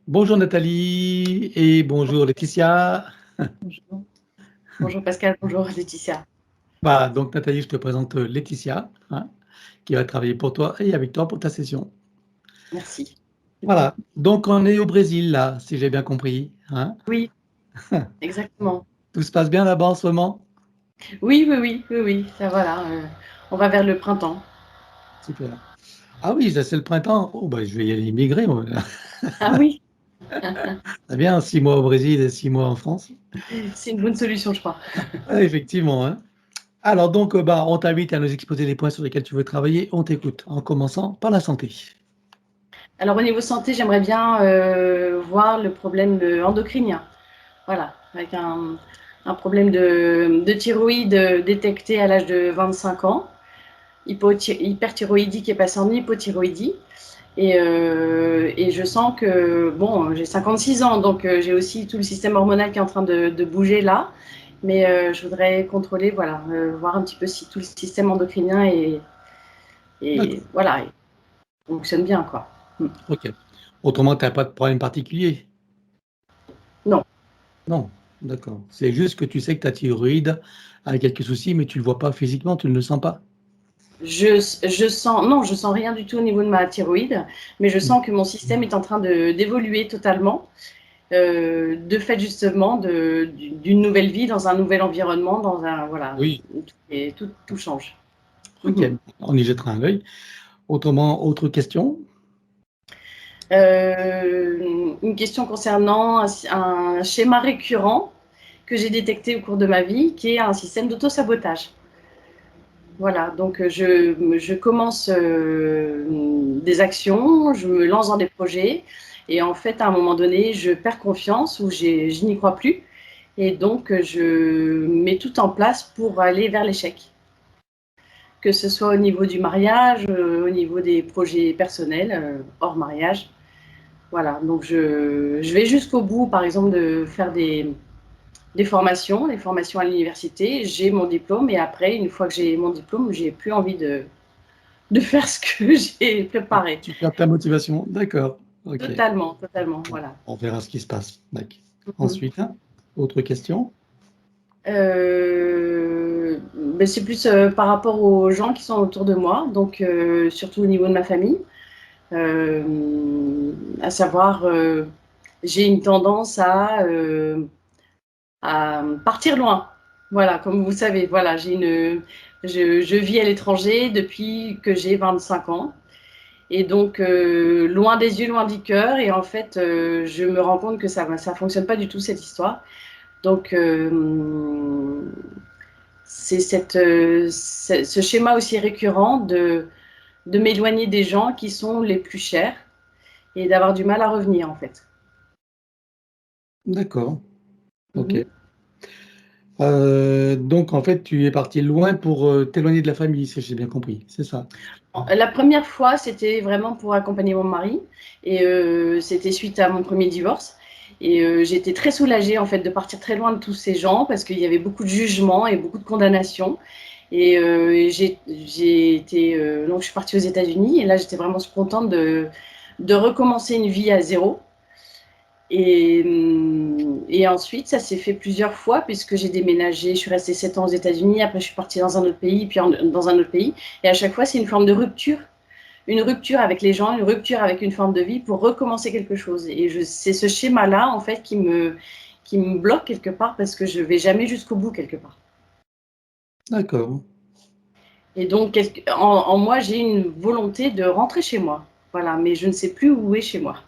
Bonjour Nathalie et bonjour Laetitia. Bonjour. Bonjour Pascal, bonjour Laetitia. Voilà, donc Nathalie, je te présente Laetitia, hein, qui va travailler pour toi et avec toi pour ta session. Merci. Voilà, donc on est au Brésil là, si j'ai bien compris, hein. Oui, exactement. Tout se passe bien là-bas en ce moment? Oui, ça va là. On va vers le printemps. Super. Ah oui, ça c'est le printemps. Oh bah je vais y aller immigrer moi. Ah oui, Très bien, 6 mois au Brésil et 6 mois en France. c'est une bonne solution, je crois. Ah, effectivement, hein. Alors donc, bah, on t'invite à nous exposer les points sur lesquels tu veux travailler. On t'écoute, en commençant par la santé. Alors au niveau santé, j'aimerais bien voir le problème endocrinien. Voilà, avec un problème de thyroïde détecté à l'âge de 25 ans, hyperthyroïdie qui est passé en hypothyroïdie. Et je sens que, bon, j'ai 56 ans, donc j'ai aussi tout le système hormonal qui est en train de bouger là. Mais je voudrais contrôler, voilà, voir un petit peu si tout le système endocrinien D'accord, voilà, fonctionne bien, quoi. ok. Autrement, tu n'as pas de problème particulier? Non, Non, d'accord. C'est juste que tu sais que ta thyroïde a quelques soucis, mais tu ne le vois pas physiquement, tu ne le sens pas. je sens, non, je sens rien du tout au niveau de ma thyroïde, mais je Mm. sens que mon système est en train d'évoluer totalement, de fait justement d'une nouvelle vie dans un nouvel environnement, dans un, voilà, Oui, et tout change. ok, on y jettera un œil. Autrement, autre question? Une question concernant un schéma récurrent que j'ai détecté au cours de ma vie, qui est un système d'auto-sabotage. Voilà, donc je commence des actions, je me lance dans des projets, et en fait, à un moment donné, je perds confiance ou je n'y crois plus, et donc je mets tout en place pour aller vers l'échec. Que ce soit au niveau du mariage, au niveau des projets personnels, hors mariage. Voilà, donc je vais jusqu'au bout, par exemple, de faire des formations à l'université. J'ai mon diplôme et après, une fois que j'ai mon diplôme, j'ai plus envie de faire ce que j'ai préparé. Tu perds ta motivation, d'accord, ok. Totalement, voilà. On verra ce qui se passe. D'accord. Mhm. Ensuite, autre question? Ben c'est plus par rapport aux gens qui sont autour de moi, donc surtout au niveau de ma famille. À savoir, j'ai une tendance à partir loin. Voilà, comme vous savez, voilà, je vis à l'étranger depuis que j'ai 25 ans. Et donc, loin des yeux, loin du cœur. Et en fait, je me rends compte que ça ne fonctionne pas du tout, cette histoire. Donc, c'est ce schéma aussi récurrent de m'éloigner des gens qui sont les plus chers et d'avoir du mal à revenir, en fait. D'accord, ok. Mhm. Donc, en fait, tu es parti loin pour t'éloigner de la famille, si j'ai bien compris, c'est ça? La première fois, c'était vraiment pour accompagner mon mari et c'était suite à mon premier divorce. Et j'étais très soulagée en fait de partir très loin de tous ces gens parce qu'il y avait beaucoup de jugements et beaucoup de condamnations. Et j'ai été donc je suis partie aux États-Unis et là j'étais vraiment contente de recommencer une vie à zéro. Et ensuite, ça s'est fait plusieurs fois puisque j'ai déménagé. Je suis restée 7 ans aux États-Unis. Après, je suis partie dans un autre pays, puis dans un autre pays. Et à chaque fois, c'est une forme de rupture. Une rupture avec les gens, une rupture avec une forme de vie pour recommencer quelque chose. Et c'est ce schéma-là, en fait, qui me bloque quelque part parce que je ne vais jamais jusqu'au bout quelque part. D'accord. Et donc, en moi, j'ai une volonté de rentrer chez moi. Voilà, mais je ne sais plus où est chez moi.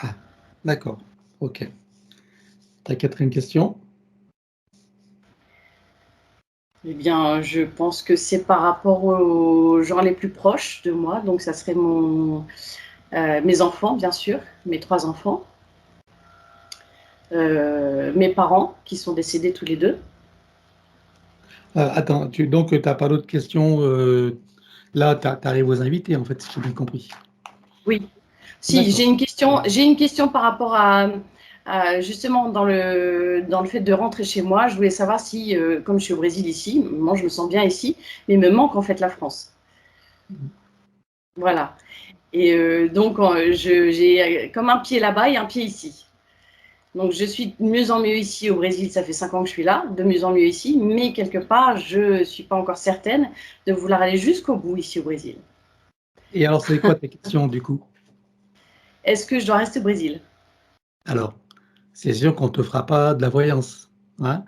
Ah, d'accord, ok. Ta quatrième question? Eh bien, je pense que c'est par rapport aux gens les plus proches de moi. Donc, ça serait mes enfants, bien sûr, mes 3 enfants, mes parents qui sont décédés tous les deux. Attends, donc tu n'as pas d'autres questions? Là, tu arrives aux invités, en fait, si j'ai bien compris. Oui. Si, D'accord. j'ai une question par rapport justement dans le fait de rentrer chez moi. Je voulais savoir si, comme je suis au Brésil ici, moi je me sens bien ici, mais il me manque en fait la France. Voilà. Et donc, j'ai comme un pied là-bas et un pied ici. Donc, je suis de mieux en mieux ici au Brésil. Ça fait 5 ans que je suis là, de mieux en mieux ici. Mais quelque part, je ne suis pas encore certaine de vouloir aller jusqu'au bout ici au Brésil. Et alors, c'est quoi ta question du coup? Est-ce que je dois rester au Brésil? Alors, c'est sûr qu'on ne te fera pas de la voyance, hein?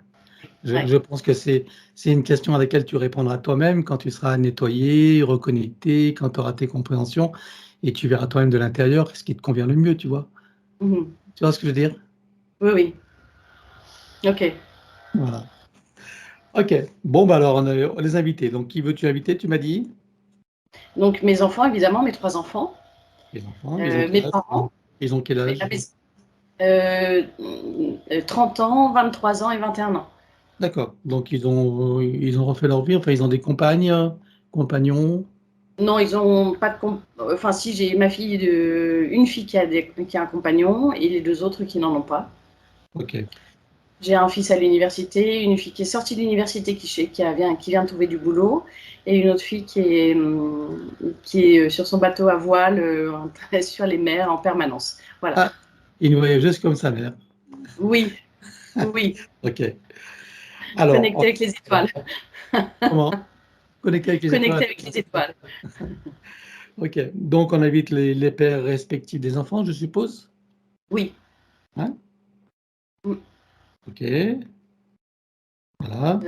Ouais. Je pense que c'est une question à laquelle tu répondras toi-même quand tu seras nettoyé, reconnecté, quand tu auras tes compréhensions et tu verras toi-même de l'intérieur ce qui te convient le mieux, tu vois? Mhm. Tu vois ce que je veux dire? Oui, oui. Ok. Voilà. OK. Bon, bah, alors on a les invités. Donc qui veux-tu inviter, tu m'as dit? Donc, mes enfants, évidemment, mes 3 enfants, Les enfants, ils ont quel mes âge? parents, Ils ont quel mais, âge? 30 ans, 23 ans et 21 ans. D'accord. Donc ils ont refait leur vie, enfin ils ont des compagnes, compagnons? Non, ils ont pas de enfin si, j'ai ma fille une fille qui a un compagnon et les 2 autres qui n'en ont pas. OK. J'ai un fils à l'université, une fille qui est sortie de l'université qui vient de trouver du boulot et une autre fille qui est sur son bateau à voile, sur les mers en permanence. Voilà. Ah, une voyageuse comme sa mère. Oui, oui, OK. Alors, connecté avec les étoiles. comment? Connecté avec les Connecté étoiles. avec les étoiles. OK. Donc on invite les pères respectifs des enfants, je suppose? Oui. Hein? Mm. OK. Voilà.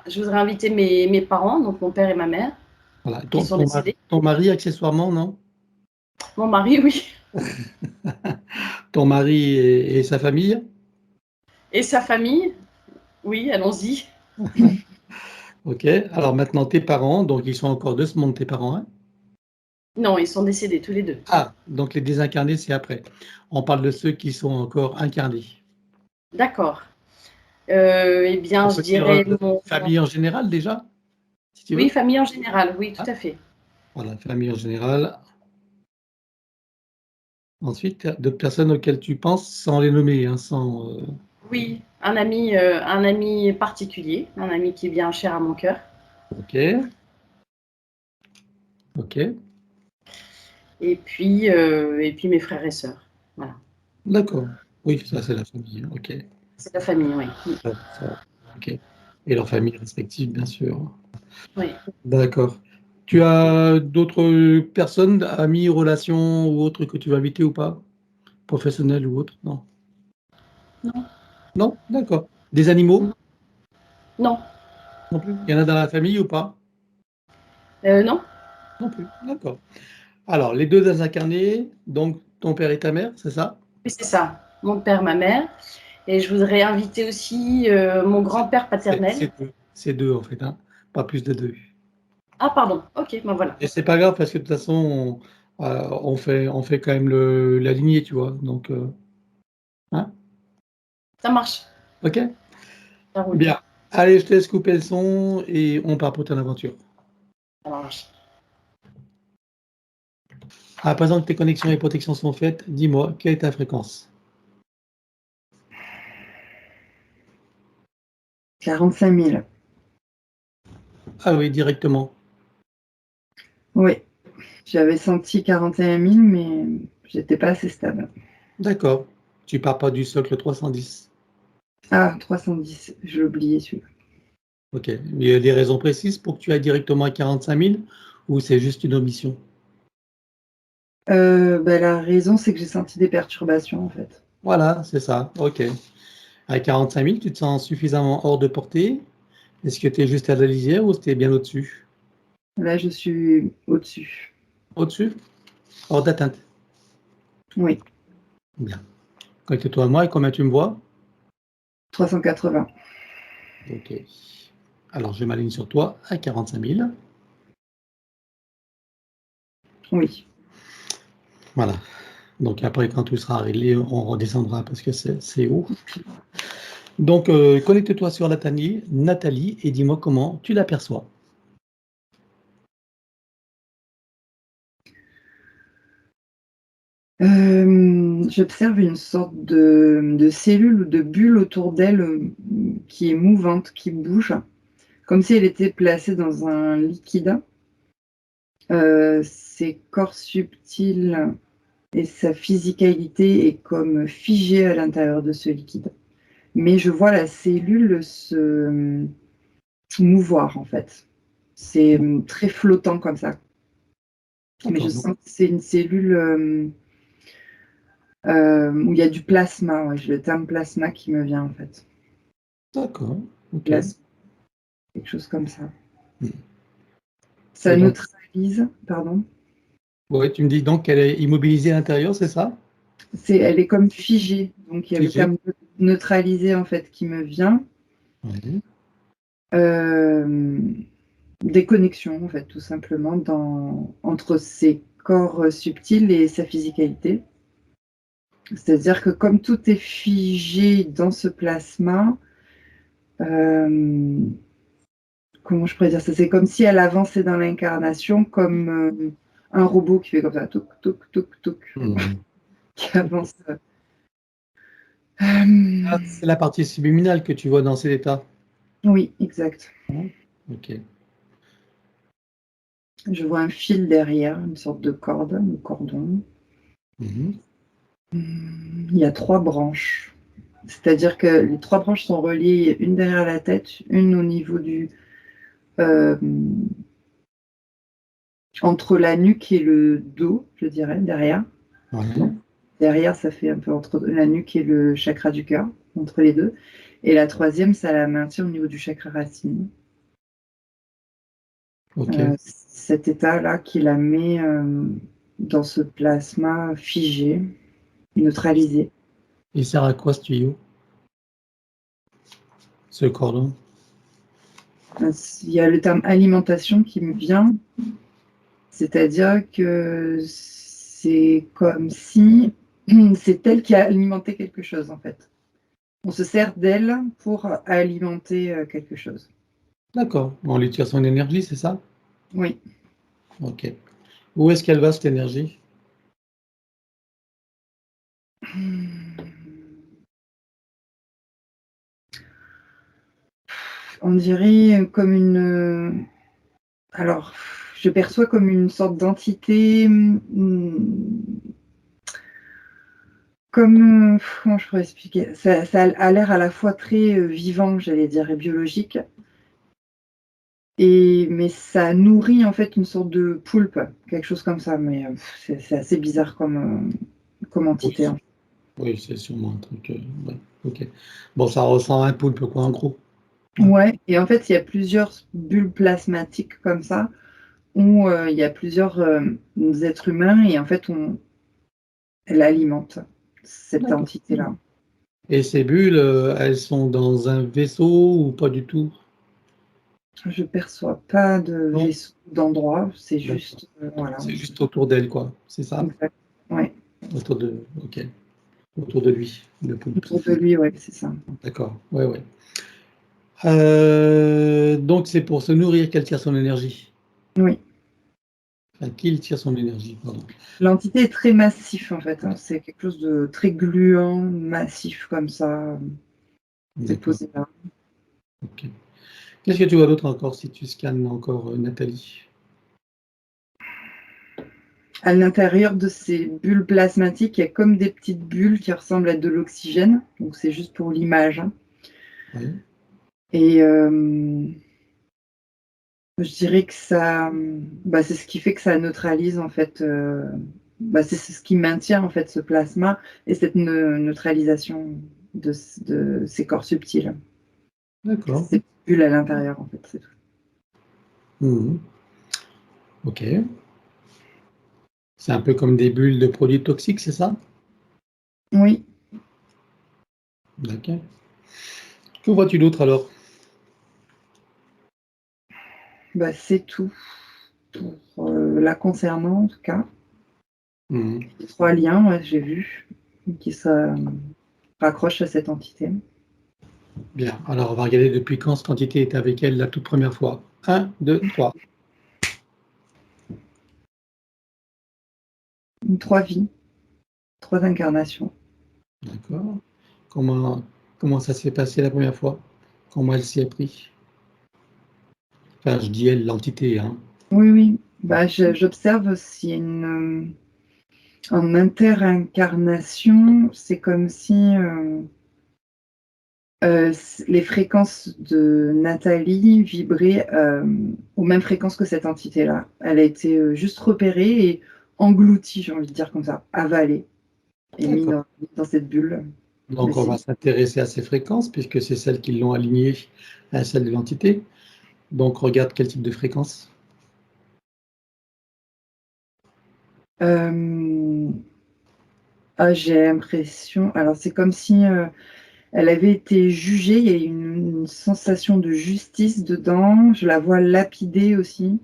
Je voudrais inviter mes parents, donc mon père et ma mère, Voilà. qui sont décédés. Ton mari accessoirement, non? Mon mari, oui. Ton mari et sa famille? Et sa famille. Oui, allons-y. OK. Alors maintenant tes parents, donc ils sont encore de ce monde, tes parents, hein? Non, ils sont décédés tous les deux. Ah, donc les désincarnés, c'est après. On parle de ceux qui sont encore incarnés. D'accord. Eh bien, On je peut dire, dirais mon... famille en général déjà, si tu Oui, veux? famille en général, oui, tout Hein? à fait. Voilà, famille en général. Ensuite, d'autres personnes auxquelles tu penses sans les nommer, hein, sans, Oui, un ami particulier, un ami qui est bien cher à mon cœur. OK, OK, Et puis mes frères et sœurs. Voilà. d'accord. Oui, ça c'est la famille, hein, OK. C'est la famille, oui. Ça, OK. Et leurs familles respectives, bien sûr. Oui. D'accord. Tu as d'autres personnes, amis, relations ou autres que tu veux inviter ou pas? Professionnels ou autres? Non? Non. Non? D'accord. Des animaux? Non. Non plus? Il y en a dans la famille ou pas? Non. Non plus. D'accord. Alors, les 2 désincarnés, donc ton père et ta mère, c'est ça? Oui, c'est ça. Mon père, ma mère. Et je voudrais inviter aussi mon grand-père paternel. C'est 2 en fait, hein, pas plus de 2. Ah, pardon. Ok, ben voilà. Et c'est pas grave parce que de toute façon, on fait quand même le la lignée, tu vois? Donc, hein? Ça marche. OK? Ça roule. Bien. Allez, je te laisse couper le son et on part pour ton aventure. Ça marche. À présent que tes connexions et protections sont faites, dis-moi, quelle est ta fréquence? 45 000. Ah oui, directement. Oui, j'avais senti 41 000, mais j'étais pas assez stable. D'accord. Tu pars pas du socle 310. Ah, 310, j'ai oublié celui-là. OK. Il y a des raisons précises pour que tu ailles directement à 45 000 ou c'est juste une omission? Bah, la raison, c'est que j'ai senti des perturbations, en fait. Voilà, c'est ça. OK. À 45 000, tu te sens suffisamment hors de portée? Est-ce que tu es juste à la lisière ou tu es bien au-dessus? Là, je suis au-dessus. Au-dessus? Hors d'atteinte. Oui, Bien. Connecte-toi à moi et combien tu me vois? 380. OK. Alors, je m'aligne sur toi à 45 000. Oui. Voilà. Donc après, quand tout sera réglé, on redescendra parce que c'est haut. Donc, connecte-toi sur Nathalie, et dis-moi comment tu l'aperçois. J'observe une sorte de cellule ou de bulle autour d'elle, qui est mouvante, qui bouge, comme si elle était placée dans un liquide Ses corps subtils et sa physicalité est comme figée à l'intérieur de ce liquide. Mais je vois la cellule se mouvoir, en fait. C'est très flottant comme ça. Mais je D'accord. sens que c'est une cellule où il y a du plasma. Ouais, j'ai le terme plasma qui me vient, en fait. D'accord. Ok. Plasma, quelque chose comme ça. Hmm. Ça Et donc, neutralise, pardon. ouais, tu me dis donc qu'elle est immobilisée à l'intérieur, c'est ça? Elle est comme figée. Donc il y a le Figée. terme neutralisé, en fait, qui me vient. Oui. Euh, des connexions, en fait, tout simplement, entre ses corps subtils et sa physicalité. C'est-à-dire que comme tout est figé dans ce plasma, comment je pourrais dire ça? C'est comme si elle avançait dans l'incarnation comme un robot qui fait comme ça, toc, toc, toc, toc, Hmm. qui avance. Ah, c'est la partie subliminale que tu vois dans cet état. Oui, exact. Hein. Ok. Je vois un fil derrière, une sorte de corde, un cordon. Mhm. Il y a 3 branches. C'est-à-dire que les 3 branches sont reliées, une derrière la tête, une au niveau euh, entre la nuque et le dos, je dirais, derrière. Ouais. Donc, derrière, ça fait un peu entre la nuque et le chakra du cœur, entre les deux. Et la troisième, ça la maintient au niveau du chakra racine. Ok. Cet état-là qui la met dans ce plasma figé, neutralisé. Il sert à quoi ce tuyau? Ce cordon? Il y a le terme alimentation qui me vient, c'est-à-dire que c'est comme si c'est elle qui a alimenté quelque chose en fait. On se sert d'elle pour alimenter quelque chose. D'accord. On lui tire son énergie, c'est ça? Oui. Ok. Où est-ce qu'elle va, cette énergie? On dirait comme une... Alors, je perçois comme une sorte d'entité, comme... Comment je pourrais expliquer? Ça a l'air à la fois très vivant, j'allais dire, et biologique, mais ça nourrit en fait une sorte de poulpe, quelque chose comme ça, mais c'est assez bizarre comme Oui, entité, hein. oui, c'est sûrement un truc. Ouais. Ok. Bon, ça ressemble à un poulpe, quoi, en gros. Ouais. Ouais, et en fait, il y a plusieurs bulles plasmatiques comme ça, où il y a plusieurs êtres humains, et en fait, elle alimente cette D'accord. entité-là. Et ces bulles, elles sont dans un vaisseau ou pas du tout? Je perçois pas de Non? vaisseau d'endroit, c'est D'accord. juste, voilà. C'est juste autour d'elle, quoi. C'est ça? Exact. Ouais, Autour de. Ok. Autour de lui, le poulpe. autour de lui, ouais, c'est ça. D'accord. Ouais, ouais. Donc c'est pour se nourrir qu'elle tire son énergie. Oui. Enfin, qu'il tire son énergie, pardon. L'entité est très massif en fait, hein. C'est quelque chose de très gluant, massif comme ça, c'est D'accord. posé là. Ok. Qu'est-ce que tu vois d'autre encore si tu scannes encore Nathalie? À l'intérieur de ces bulles plasmatiques, il y a comme des petites bulles qui ressemblent à de l'oxygène, donc c'est juste pour l'image, hein. Oui. Et je dirais que ça, c'est ce qui fait que ça neutralise en fait, c'est ce qui maintient en fait ce plasma et cette neutralisation de ces corps subtils. D'accord. Ces bulles à l'intérieur en fait, c'est tout. Mhm. Ok. C'est un peu comme des bulles de produits toxiques, c'est ça? Oui. D'accord. Que vois-tu d'autre alors? C'est tout pour la concernant en tout cas. Mhm. Les 3 liens, ouais, j'ai vu, qui se raccrochent à cette entité. Bien. Alors on va regarder depuis quand cette entité est avec elle la toute première fois. 1, 2, 3. 3 vies, 3 incarnations. D'accord. Comment, comment ça s'est passé la première fois? Comment elle s'y est pris? Enfin, je dis elle, l'entité, hein. Oui, oui. Bah, j'observe s'il y a en interincarnation, c'est comme si les fréquences de Nathalie vibraient aux mêmes fréquences que cette entité-là. Elle a été juste repérée et engloutie, j'ai envie de dire comme ça, avalée et mise D'accord. dans cette bulle. Donc, on va s'intéresser à ces fréquences, puisque c'est celles qui l'ont alignée à celle de l'entité. Donc, regarde quel type de fréquence. J'ai l'impression, alors c'est comme si elle avait été jugée, il y a une sensation de justice dedans, je la vois lapidée aussi,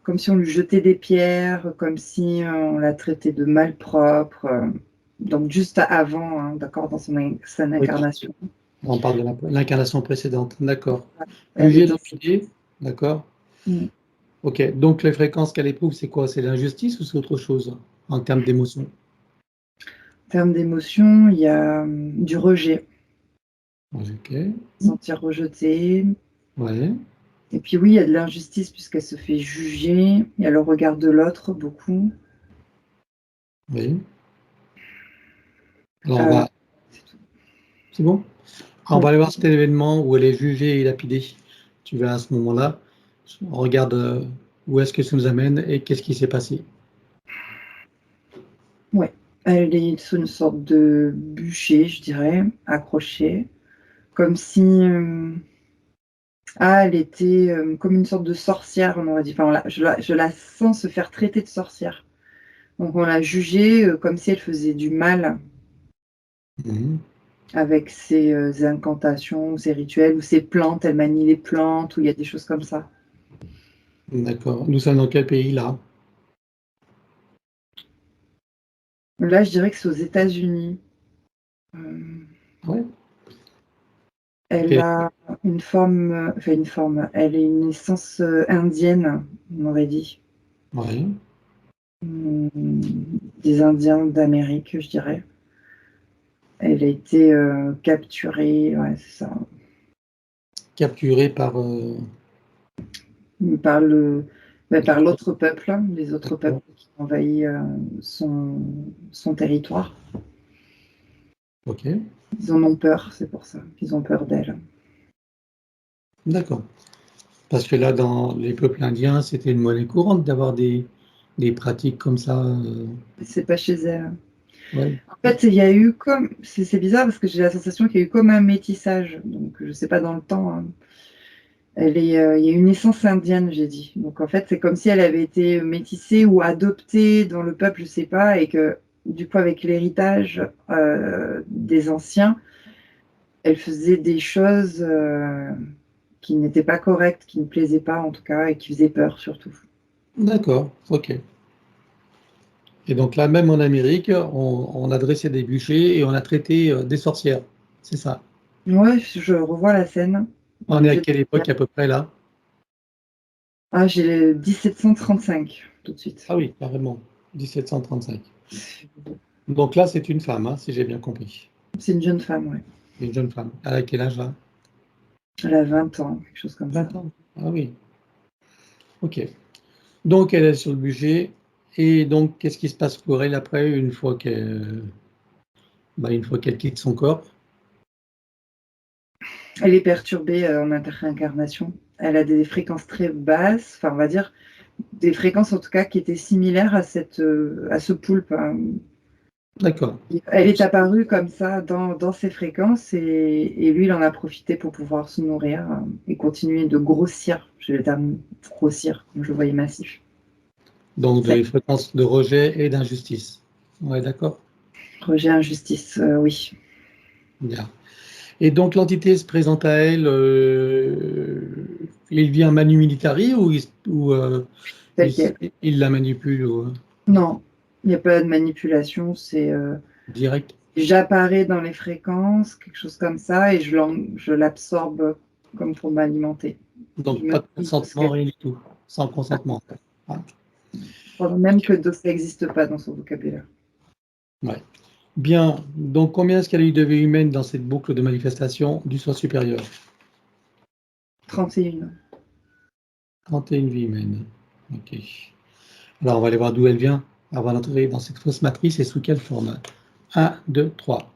comme si on lui jetait des pierres, comme si on la traitait de malpropre, donc juste avant, hein, d'accord, dans son Oui, incarnation. on parle de l'incarnation précédente. D'accord. Elle est Jugé, dans lapidé. D'accord. Mm. Ok. Donc, les fréquences qu'elle éprouve, c'est quoi? C'est l'injustice ou c'est autre chose en termes d'émotion? En termes d'émotion, il y a du rejet, Ok. sentir rejeté. Ouais. Et puis oui, il y a de l'injustice puisqu'elle se fait juger, il y a le regard de l'autre beaucoup. Oui. Alors, Euh, c'est tout. c'est bon? Alors, on va aller voir cet événement où elle est jugée et lapidée. Tu vas à ce moment-là, on regarde où est-ce que ça nous amène et qu'est-ce qui s'est passé. Ouais, elle est sur une sorte de bûcher, je dirais, accrochée, comme si elle était comme une sorte de sorcière, on aurait dit. Enfin, je la sens se faire traiter de sorcière. Donc on l'a jugée comme si elle faisait du mal Mhm. avec ses incantations, ses rituels, ou ses plantes, elle manie les plantes, ou il y a des choses comme ça. D'accord. Nous sommes dans quel pays là? Là, je dirais que c'est aux États-Unis. Euh, Ouais. Elle Quel- a une forme, enfin une forme, elle a une naissance indienne, on aurait dit. Ouais. Des Indiens d'Amérique, je dirais. Elle a été capturée, ouais, c'est ça, Capturé par. par par l'autre peuple, hein, les autres peuples D'accord. qui ont envahi son territoire. Ok. Ils en ont peur, c'est pour ça. Ils ont peur d'elle. D'accord. Parce que là, dans les peuples indiens, c'était une monnaie courante d'avoir des pratiques comme ça. C'est pas chez elle. Ouais. En fait, il y a eu comme, c'est bizarre parce que j'ai la sensation qu'il y a eu comme un métissage. Donc, je sais pas dans le temps, hein. Il y a une naissance indienne, j'ai dit. Donc en fait, c'est comme si elle avait été métissée ou adoptée dans le peuple, je sais pas, et que du coup, avec l'héritage des anciens, elle faisait des choses qui n'étaient pas correctes, qui ne plaisaient pas en tout cas, et qui faisaient peur surtout. D'accord. Ok. Et donc là, même en Amérique, on a dressé des bûchers et on a traité des sorcières. C'est ça. Ouais, je revois la scène. On On est lui à jette quelle des époque pierres. à peu près là? Ah, j'ai 1735 tout de suite. Ah oui, carrément. 1735. Donc là, c'est une femme, hein, si j'ai bien compris. C'est une jeune femme, ouais. Une jeune femme. À quel âge là? Elle a 20 ans, quelque chose comme ça. 20 ans. Ah oui. Ok. Donc elle est sur le budget. Et donc, qu'est-ce qui se passe pour elle après, une fois qu'elle quitte son corps? Elle est perturbée en interréincarnation. Elle a des fréquences très basses, enfin on va dire des fréquences en tout cas qui étaient similaires à à ce poulpe, hein. D'accord. Elle est apparue comme ça dans ces fréquences et lui il en a profité pour pouvoir se nourrir et continuer de grossir. Je le terme grossir, comme je le voyais massif. Donc C'est des fréquences de rejet et d'injustice. Ouais, d'accord. rejet, injustice, oui. Bien. Et donc l'entité se présente à elle, il vient manu militari ou Tel quel. il la manipule Non, il n'y a pas de manipulation, c'est direct? j'apparais dans les fréquences, quelque chose comme ça, et je l'absorbe comme pour m'alimenter. Je Donc me pas de nourris de ce consentement, qu'elle. rien du tout. Sans consentement. Ah, Je crois même que ça n'existe pas dans son vocabulaire. ouais. Bien. Donc combien est-ce qu'elle a eu de vies humaines dans cette boucle de manifestation du soi supérieur? 31. 31 vies humaines. Ok. Alors, on va aller voir d'où elle vient avant d'entrer dans cette fausse matrice et sous quelle forme. 1, 2, 3.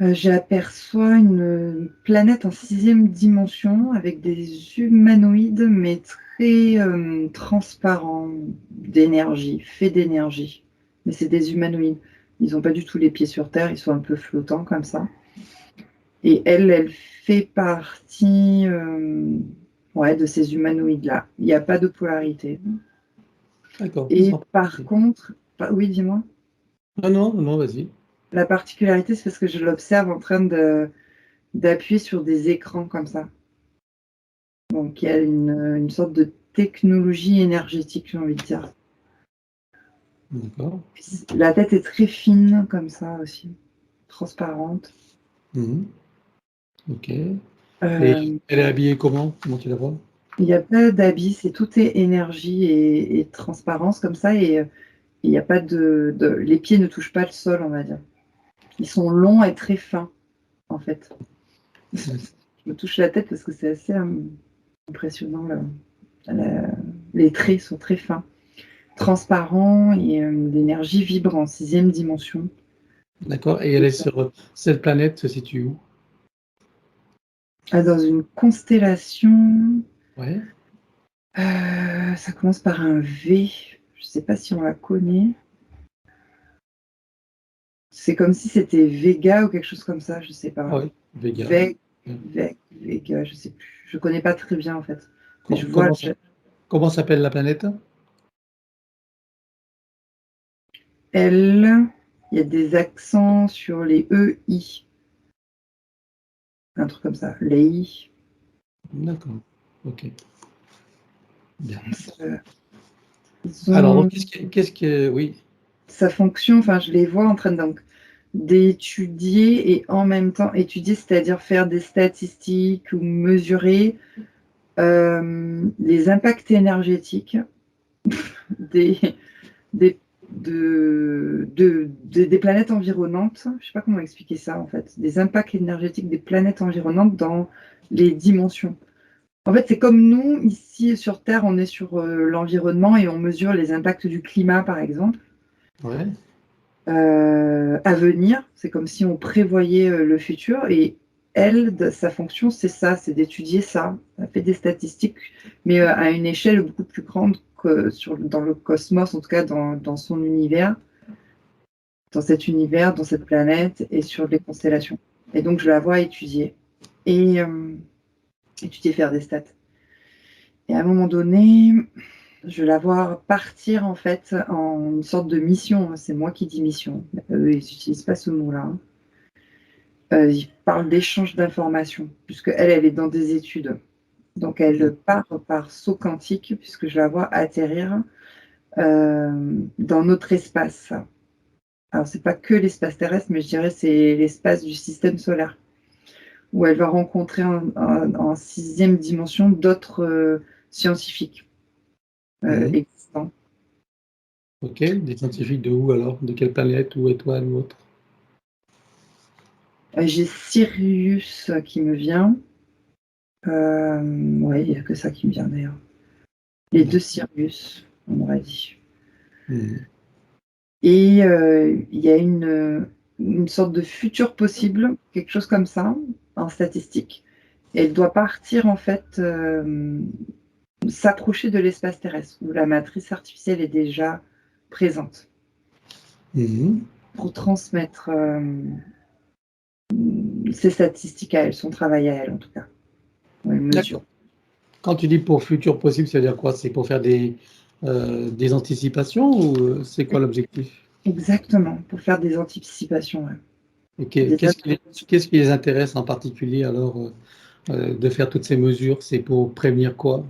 J'aperçois une planète en 6e dimension avec des humanoïdes, mais très transparents d'énergie, faits d'énergie. Mais c'est des humanoïdes. Ils n'ont pas du tout les pieds sur terre, ils sont un peu flottants comme ça. Et elle fait partie ouais, de ces humanoïdes-là. Il n'y a pas de polarité. D'accord. Et par contre, oui, dis-moi. Non, non, non, vas-y. La particularité, c'est parce que je l'observe en train d'appuyer sur des écrans comme ça. Donc il y a une sorte de technologie énergétique, j'ai envie de dire. D'accord. La tête est très fine comme ça aussi, transparente. Mhm. Ok. Et Euh, elle est habillée comment? Comment tu la vois? Il n'y a pas d'habit, tout est énergie et transparence comme ça, et il n'y a pas les pieds ne touchent pas le sol, on va dire. Ils sont longs et très fins, en fait. Je me touche la tête parce que c'est assez impressionnant. Les traits sont très fins, transparents et l'énergie vibre en 6e dimension. D'accord. Et elle est sur cette planète se situe où? Dans une constellation, Ouais. ça commence par un V. Je ne sais pas si on la connaît. C'est comme si c'était Vega ou quelque chose comme ça, je ne sais pas. Oui, Vega. Vega, je ne sais plus. Je ne connais pas très bien en fait. Mais je vois. Comment s'appelle la planète? Elle, il y a des accents sur les E, I. Un truc comme ça. Les I. D'accord. Ok. Bien. Alors, donc, oui. Sa fonction, enfin, je les vois en train d'étudier et en même temps étudier, c'est-à-dire faire des statistiques ou mesurer les impacts énergétiques des, des, des planètes environnantes. Je ne sais pas comment expliquer ça en fait. Des impacts énergétiques des planètes environnantes dans les dimensions. En fait, c'est comme nous, ici sur Terre, on est sur l'environnement et on mesure les impacts du climat, par exemple. Ouais. À venir, c'est comme si on prévoyait le futur, et elle, sa fonction, c'est ça, c'est d'étudier ça. Elle fait des statistiques, mais à une échelle beaucoup plus grande que dans le cosmos, en tout cas dans son univers, dans cet univers, dans cette planète et sur les constellations. Et donc, je la vois étudier et étudier, faire des stats. Et à un moment donné, je la vois partir en fait en une sorte de mission. C'est moi qui dis mission. Eux, ils n'utilisent pas ce mot-là. Il parle d'échange d'informations, puisque elle est dans des études. Donc, elle part par saut quantique, puisque je la vois atterrir dans notre espace. Alors, c'est pas que l'espace terrestre, mais je dirais c'est l'espace du système solaire, où elle va rencontrer en 6e dimension d'autres scientifiques existants. Ok. Des scientifiques de où alors? De quelle planète ou étoile ou autre? J'ai Sirius qui me vient. Ouais, il n'y a que ça qui me vient d'ailleurs. Les 2 Sirius, on aurait dit. Et il y a une sorte de futur possible, quelque chose comme ça, en statistique. Et elle doit partir, en fait, s'approcher de l'espace terrestre, où la matrice artificielle est déjà présente, pour transmettre ses statistiques à elle, son travail à elle, en tout cas. Ouais, mesure. Quand tu dis pour futur possible, ça veut dire quoi? C'est pour faire des anticipations ou c'est quoi l'objectif? Exactement, pour faire des anticipations. Ouais. Et qu'est-ce qui les intéresse en particulier alors de faire toutes ces mesures? C'est pour prévenir quoi?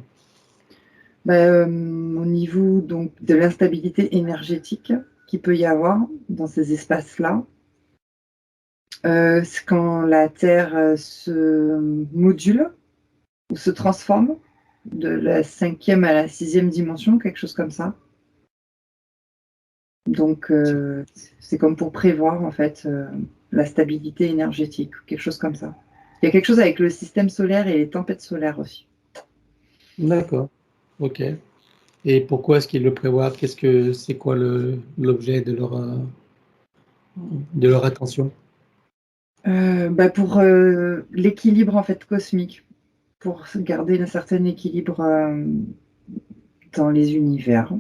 Au niveau donc, de l'instabilité énergétique qu'il peut y avoir dans ces espaces-là, c'est quand la Terre se module ou se transforme de la 5e à la 6e dimension, quelque chose comme ça. Donc, c'est comme pour prévoir, en fait, la stabilité énergétique, quelque chose comme ça. Il y a quelque chose avec le système solaire et les tempêtes solaires aussi. D'accord. Ok. Et pourquoi est-ce qu'ils le prévoient? C'est quoi l'objet de leur attention? Pour l'équilibre, en fait, cosmique, pour garder un certain équilibre dans les univers.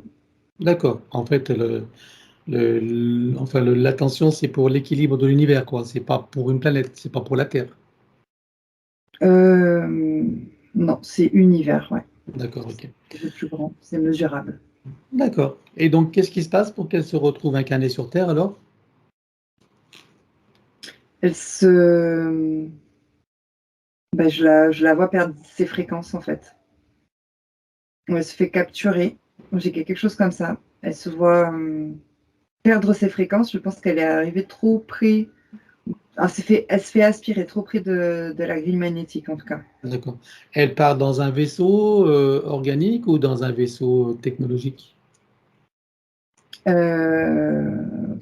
D'accord. En fait, l'attention, c'est pour l'équilibre de l'univers, quoi. C'est pas pour une planète, c'est pas pour la Terre. Non, c'est univers, ouais. D'accord, ok. C'est le plus grand, c'est mesurable. D'accord. Et donc, qu'est-ce qui se passe pour qu'elle se retrouve incarnée sur Terre alors? Elle se... je la vois perdre ses fréquences, en fait. Elle se fait capturer. J'ai quelque chose comme ça. Elle se voit perdre ses fréquences. Je pense qu'elle est arrivée trop près. Elle se fait aspirer trop près de la grille magnétique, en tout cas. D'accord. Elle part dans un vaisseau organique ou dans un vaisseau technologique?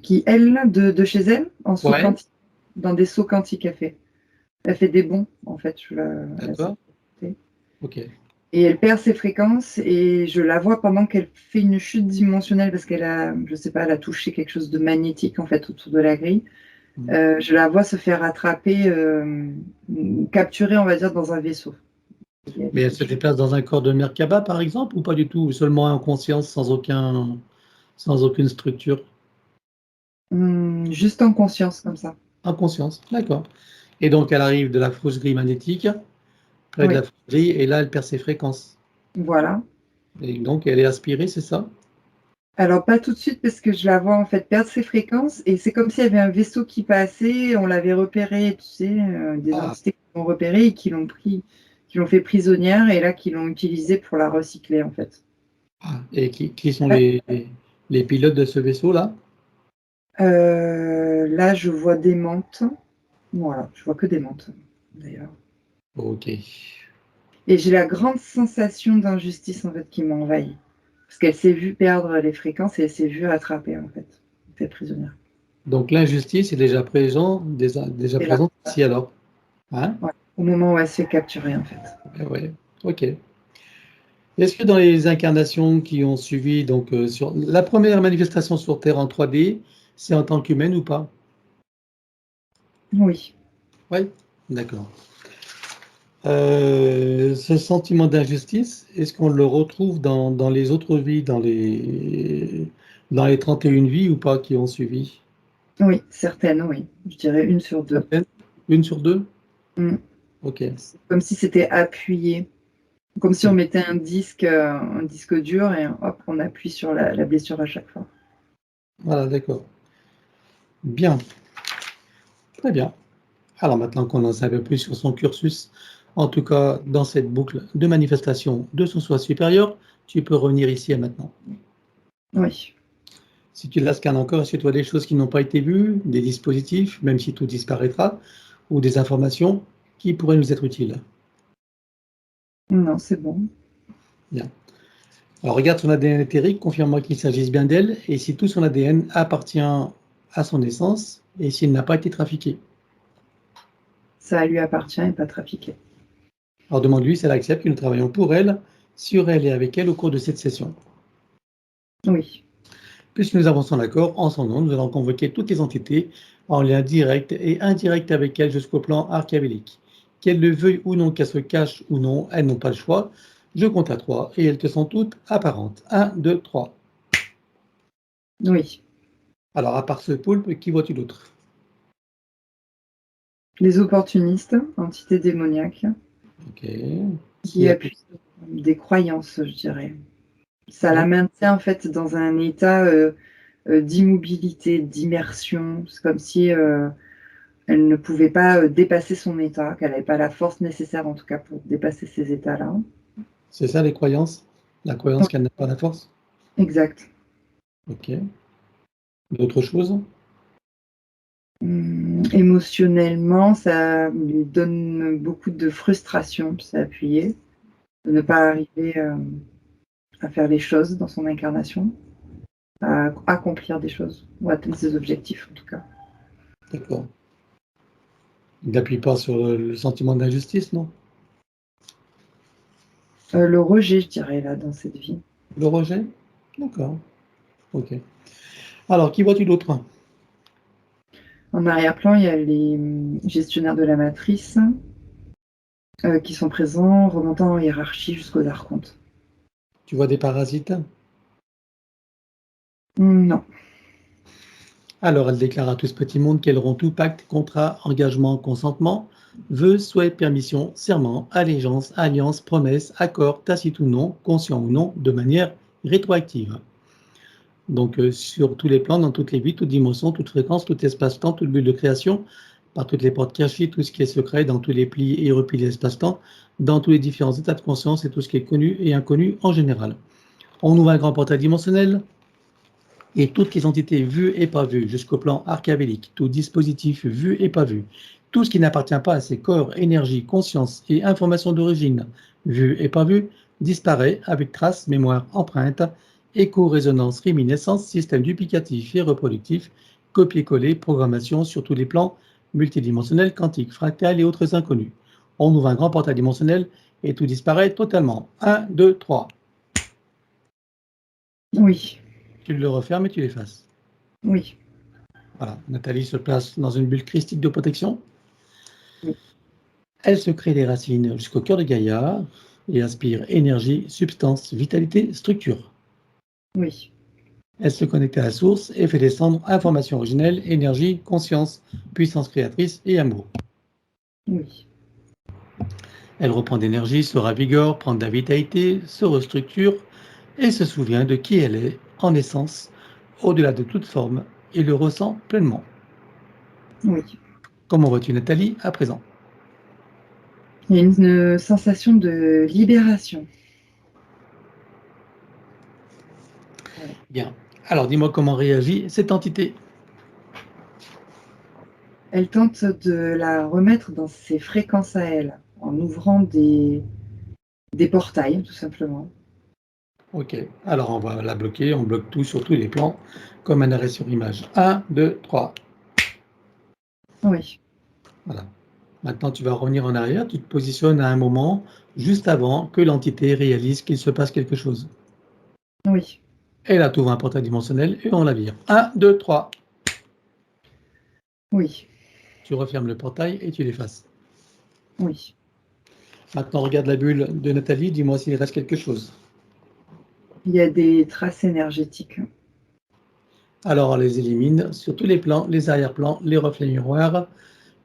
Qui, elle, de chez elle, en saut Ouais, quantique, dans des sauts quantiques, elle fait. Elle fait des bonds, en fait. d'accord. Ok. Et elle perd ses fréquences et je la vois pendant qu'elle fait une chute dimensionnelle parce qu'elle a, je sais pas, elle a touché quelque chose de magnétique en fait autour de la grille. Je la vois se faire attraper, capturer, on va dire, dans un vaisseau. Mais elle se déplace dans un corps de Merkaba, par exemple, ou pas du tout? Ou seulement en conscience, sans aucune structure? Juste en conscience comme ça. En conscience, d'accord. Et donc, elle arrive de la fausse grille magnétique, près de la Oui, fausse grille, et là, elle perd ses fréquences. voilà. Et donc, elle est aspirée, c'est ça? Alors pas tout de suite parce que je la vois en fait perdre ses fréquences et c'est comme s'il y avait un vaisseau qui passait, on l'avait repéré, tu sais, des Ah, entités qui l'ont repéré et qui l'ont pris, qui l'ont fait prisonnière et là qui l'ont utilisée pour la recycler en fait. ah. Et qui sont Ouais. les pilotes de ce vaisseau-là? Là je vois des mantes, voilà, je vois que des mantes d'ailleurs. Ok. Et j'ai la grande sensation d'injustice en fait qui m'envahit parce qu'elle s'est vue perdre les fréquences et elle s'est vue attraper en fait prisonnière. Donc, l'injustice est déjà Et là, présente ici, alors. Hein? ouais, au moment où elle se fait capturer en fait. Ouais. Ok. Est-ce que dans les incarnations qui ont suivi, donc sur la première manifestation sur Terre en 3D, c'est en tant qu'humaine ou pas? Oui. Oui, d'accord. Ce sentiment d'injustice, est-ce qu'on le retrouve dans les autres vies, dans les 31 vies ou pas qui ont suivi? Oui, certaines, oui. Je dirais une sur deux. Certaines? Une sur deux? Mm. Ok. C'est comme si c'était appuyé, comme si on mettait un disque dur et hop, on appuie sur la blessure à chaque fois. Voilà, d'accord. Bien, très bien. Alors maintenant qu'on en sait un peu plus sur son cursus, en tout cas dans cette boucle de manifestation de son soi supérieur, tu peux revenir ici et maintenant. Oui. Si tu la scannes encore, est-ce que tu vois des choses qui n'ont pas été vues, des dispositifs, même si tout disparaîtra, ou des informations qui pourraient nous être utiles? Non, c'est bon. Bien. Alors regarde son ADN éthérique, confirme-moi qu'il s'agisse bien d'elle, et si tout son ADN appartient à son essence, et s'il n'a pas été trafiqué. Ça lui appartient et pas trafiqué. Alors demande-lui si elle accepte que nous travaillons pour elle, sur elle et avec elle au cours de cette session. Oui. Puisque nous avons son accord, en son nom, nous allons convoquer toutes les entités en lien direct et indirect avec elle jusqu'au plan archabélique. Qu'elles le veuillent ou non, qu'elles se cachent ou non, elles n'ont pas le choix. Je compte à 3 et elles te sont toutes apparentes. 1, 2, 3. Oui. Alors, à part ce poulpe, qui vois-tu d'autre? Les opportunistes, entités démoniaques, Ok. qui Qui a plus? appuient sur des croyances, je dirais. Ça la Oui. maintient en fait dans un état d'immobilité, d'immersion. C'est comme si elle ne pouvait pas dépasser son état, qu'elle n'avait pas la force nécessaire en tout cas pour dépasser ces états-là. C'est ça les croyances? La croyance Oui, qu'elle n'a pas la force? exact. Ok. D'autres choses? Émotionnellement, ça lui donne beaucoup de frustration, c'est appuyé, de ne pas arriver à faire les choses dans son incarnation. à accomplir des choses, ou atteindre ses objectifs en tout cas. D'accord. Il n'appuie pas sur le sentiment d'injustice, non? Le rejet, je dirais, là, dans cette vie. Le rejet? D'accord. Ok. Alors, qui vois-tu d'autre? En arrière-plan, il y a les gestionnaires de la matrice qui sont présents, remontant en hiérarchie jusqu'aux archontes. Tu vois des parasites? Non. Alors, elle déclare à tout ce petit monde qu'elles auront tout pacte, contrat, engagement, consentement, vœux, souhaits, permission, serment, allégeance, alliance, promesse, accord, tacite ou non, conscient ou non, de manière rétroactive. Donc, sur tous les plans, dans toutes les vies, toutes dimensions, toutes fréquences, tout espace-temps, tout but de création, par toutes les portes cachées, tout ce qui est secret, dans tous les plis et replis de l'espace-temps, dans tous les différents états de conscience et tout ce qui est connu et inconnu en général. On ouvre un grand portail dimensionnel et toutes les entités vues et pas vues, jusqu'au plan archavélique, tout dispositif vu et pas vu, tout ce qui n'appartient pas à ces corps, énergie, conscience et information d'origine, vu et pas vu, disparaît avec traces, mémoire, empreinte, écho, résonance, réminiscence, système duplicatif et reproductif, copier-coller, programmation sur tous les plans multidimensionnels, quantiques, fractales et autres inconnus. On ouvre un grand portail dimensionnel et tout disparaît totalement. 1, 2, 3. Oui. Tu le refermes et tu l'effaces. Oui. Voilà, Nathalie se place dans une bulle christique de protection. Oui. Elle se crée des racines jusqu'au cœur de Gaïa et aspire énergie, substance, vitalité, structure. Oui. Elle se connecte à la source et fait descendre information originelle, énergie, conscience, puissance créatrice et amour. Oui. Elle reprend d'énergie, se ravigore, prend de la vitalité, se restructure et se souvient de qui elle est en essence, au-delà de toute forme, et le ressent pleinement. Oui. Comment vois-tu Nathalie à présent? Il y a une sensation de libération. Voilà. Bien. Alors dis-moi comment réagit cette entité. Elle tente de la remettre dans ses fréquences à elle, en ouvrant des portails, tout simplement. Ok, alors on va la bloquer, on bloque tout sur tous les plans, comme un arrêt sur image. 1, 2, 3. Oui. Voilà. Maintenant, tu vas revenir en arrière, tu te positionnes à un moment juste avant que l'entité réalise qu'il se passe quelque chose. Oui. Et là, tu ouvres un portail dimensionnel et on la vire. 1, 2, 3. Oui. Tu refermes le portail et tu l'effaces. Oui. Maintenant, regarde la bulle de Nathalie, dis-moi s'il reste quelque chose. Il y a des traces énergétiques. Alors, on les élimine sur tous les plans, les arrière-plans, les reflets miroirs,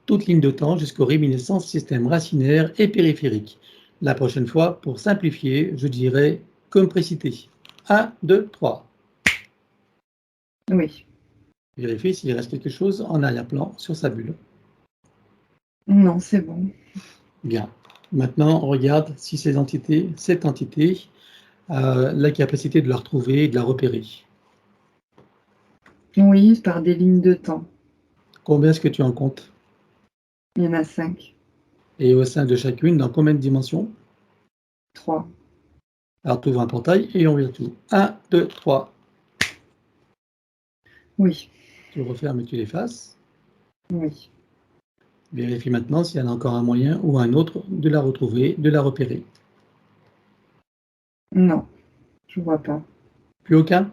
toute ligne de temps jusqu'aux réminiscences, système racinaire et périphérique. La prochaine fois, pour simplifier, je dirais compressité. 1, 2, 3. Oui. Vérifiez s'il reste quelque chose en arrière-plan sur sa bulle. Non, c'est bon. Bien. Maintenant, on regarde si cette entité a la capacité de la retrouver et de la repérer. Oui, par des lignes de temps. Combien est-ce que tu en comptes? Il y en a 5. Et au sein de chacune, dans combien de dimensions? 3. Alors, tu ouvres un portail et on vire tout. 1, 2, 3. Oui. Tu le refermes et tu l'effaces. Oui. Vérifie maintenant s'il y en a encore un moyen ou un autre de la retrouver, de la repérer. Non, je vois pas. Plus aucun?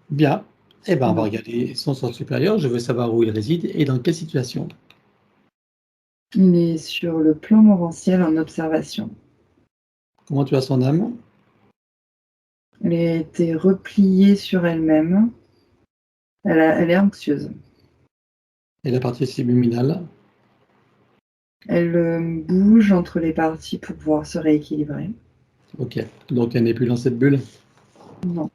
Bien. Eh bien, on va Non. regarder son sort supérieur. Je veux savoir où il réside et dans quelle situation. Il est sur le plan morantiel en observation. Comment tu as son âme? Elle a été repliée sur elle-même. Elle est anxieuse. Et la partie subliminale? Elle bouge entre les parties pour pouvoir se rééquilibrer. Ok. Donc, elle n'est plus dans cette bulle. Non.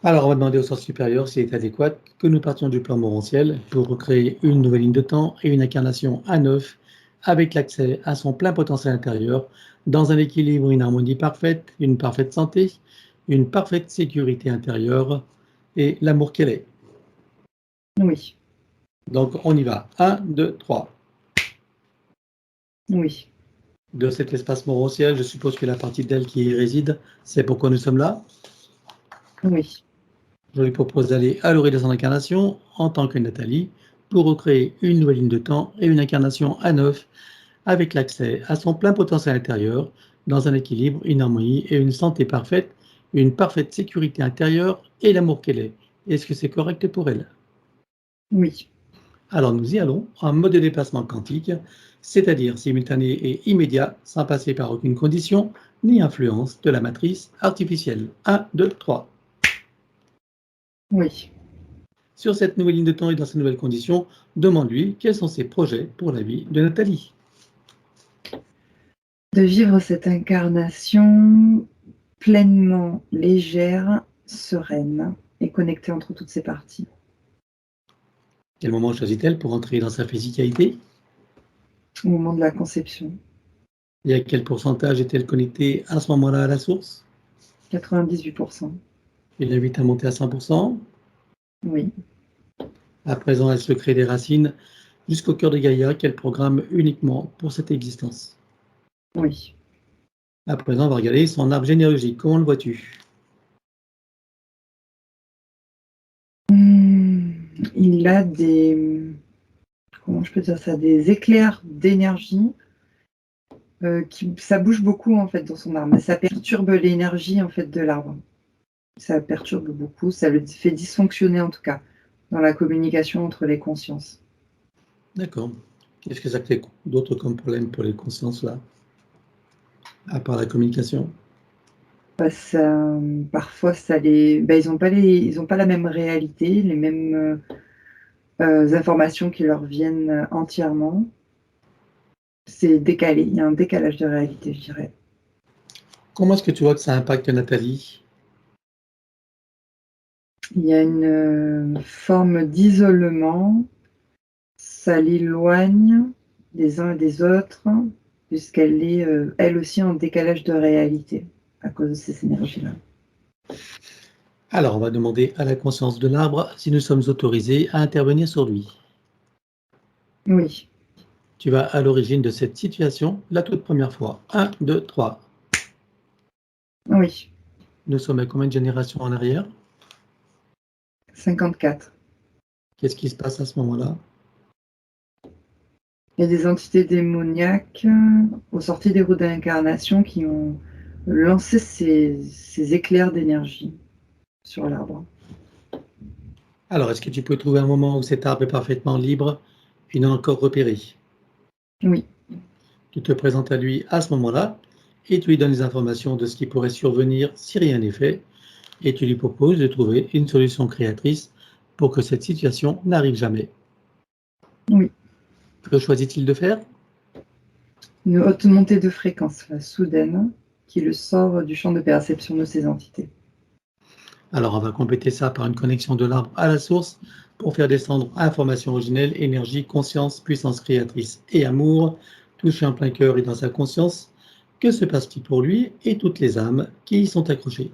Alors, on va demander au sort supérieur s'il est adéquat que nous partions du plan morantiel pour recréer une nouvelle ligne de temps et une incarnation à neuf avec l'accès à son plein potentiel intérieur dans un équilibre, une harmonie parfaite, une parfaite santé, une parfaite sécurité intérieure et l'amour qu'elle est. Oui. Donc, on y va. 1, 2, 3. Oui. De cet espace morantiel, je suppose que la partie d'elle qui y réside, c'est pourquoi nous sommes là. Oui. Je lui propose d'aller à l'orée de son incarnation en tant que Nathalie pour recréer une nouvelle ligne de temps et une incarnation à neuf avec l'accès à son plein potentiel intérieur dans un équilibre, une harmonie et une santé parfaite, une parfaite sécurité intérieure et l'amour qu'elle est. Est-ce que c'est correct pour elle? Oui. Alors nous y allons en mode de déplacement quantique, c'est-à-dire simultané et immédiat, sans passer par aucune condition ni influence de la matrice artificielle. 1, 2, 3. Oui. Sur cette nouvelle ligne de temps et dans ces nouvelles conditions, demande-lui quels sont ses projets pour la vie de Nathalie. De vivre cette incarnation pleinement légère, sereine et connectée entre toutes ses parties. Quel moment choisit-elle pour entrer dans sa physicalité? Au moment de la conception. Et à quel pourcentage est-elle connectée à ce moment-là à la source? 98%. Il l'invite à monter à 100%. Oui. À présent, elle se crée des racines jusqu'au cœur de Gaïa qu'elle programme uniquement pour cette existence. Oui. À présent, on va regarder son arbre généalogique. Comment le vois-tu? Il a des, comment je peux dire ça, des éclairs d'énergie ça bouge beaucoup en fait dans son arbre. Ça perturbe l'énergie en fait de l'arbre. Ça perturbe beaucoup, ça le fait dysfonctionner en tout cas dans la communication entre les consciences. D'accord. Qu'est-ce que ça crée d'autre comme problème pour les consciences là, à part la communication? Parfois, ils ont pas la même réalité, les mêmes informations qui leur viennent entièrement. C'est décalé, il y a un décalage de réalité, je dirais. Comment est-ce que tu vois que ça impacte Nathalie? Il y a une forme d'isolement, ça l'éloigne des uns et des autres, puisqu'elle est elle aussi en décalage de réalité à cause de ces énergies-là. Alors, on va demander à la conscience de l'arbre si nous sommes autorisés à intervenir sur lui. Oui. Tu vas à l'origine de cette situation la toute première fois. 1, 2, 3. Oui. Nous sommes à combien de générations en arrière? 54. Qu'est-ce qui se passe à ce moment-là? Il y a des entités démoniaques aux sorties des routes d'incarnation qui ont lancé ces éclairs d'énergie sur l'arbre. Alors, est-ce que tu peux trouver un moment où cet arbre est parfaitement libre et non encore repéré? Oui. Tu te présentes à lui à ce moment-là et tu lui donnes les informations de ce qui pourrait survenir si rien n'est fait et tu lui proposes de trouver une solution créatrice pour que cette situation n'arrive jamais. Oui. Que choisit-il de faire? Une haute montée de fréquence soudaine qui le sort du champ de perception de ces entités. Alors, on va compléter ça par une connexion de l'arbre à la source pour faire descendre information originelle, énergie, conscience, puissance créatrice et amour, touché en plein cœur et dans sa conscience. Que se passe-t-il pour lui et toutes les âmes qui y sont accrochées?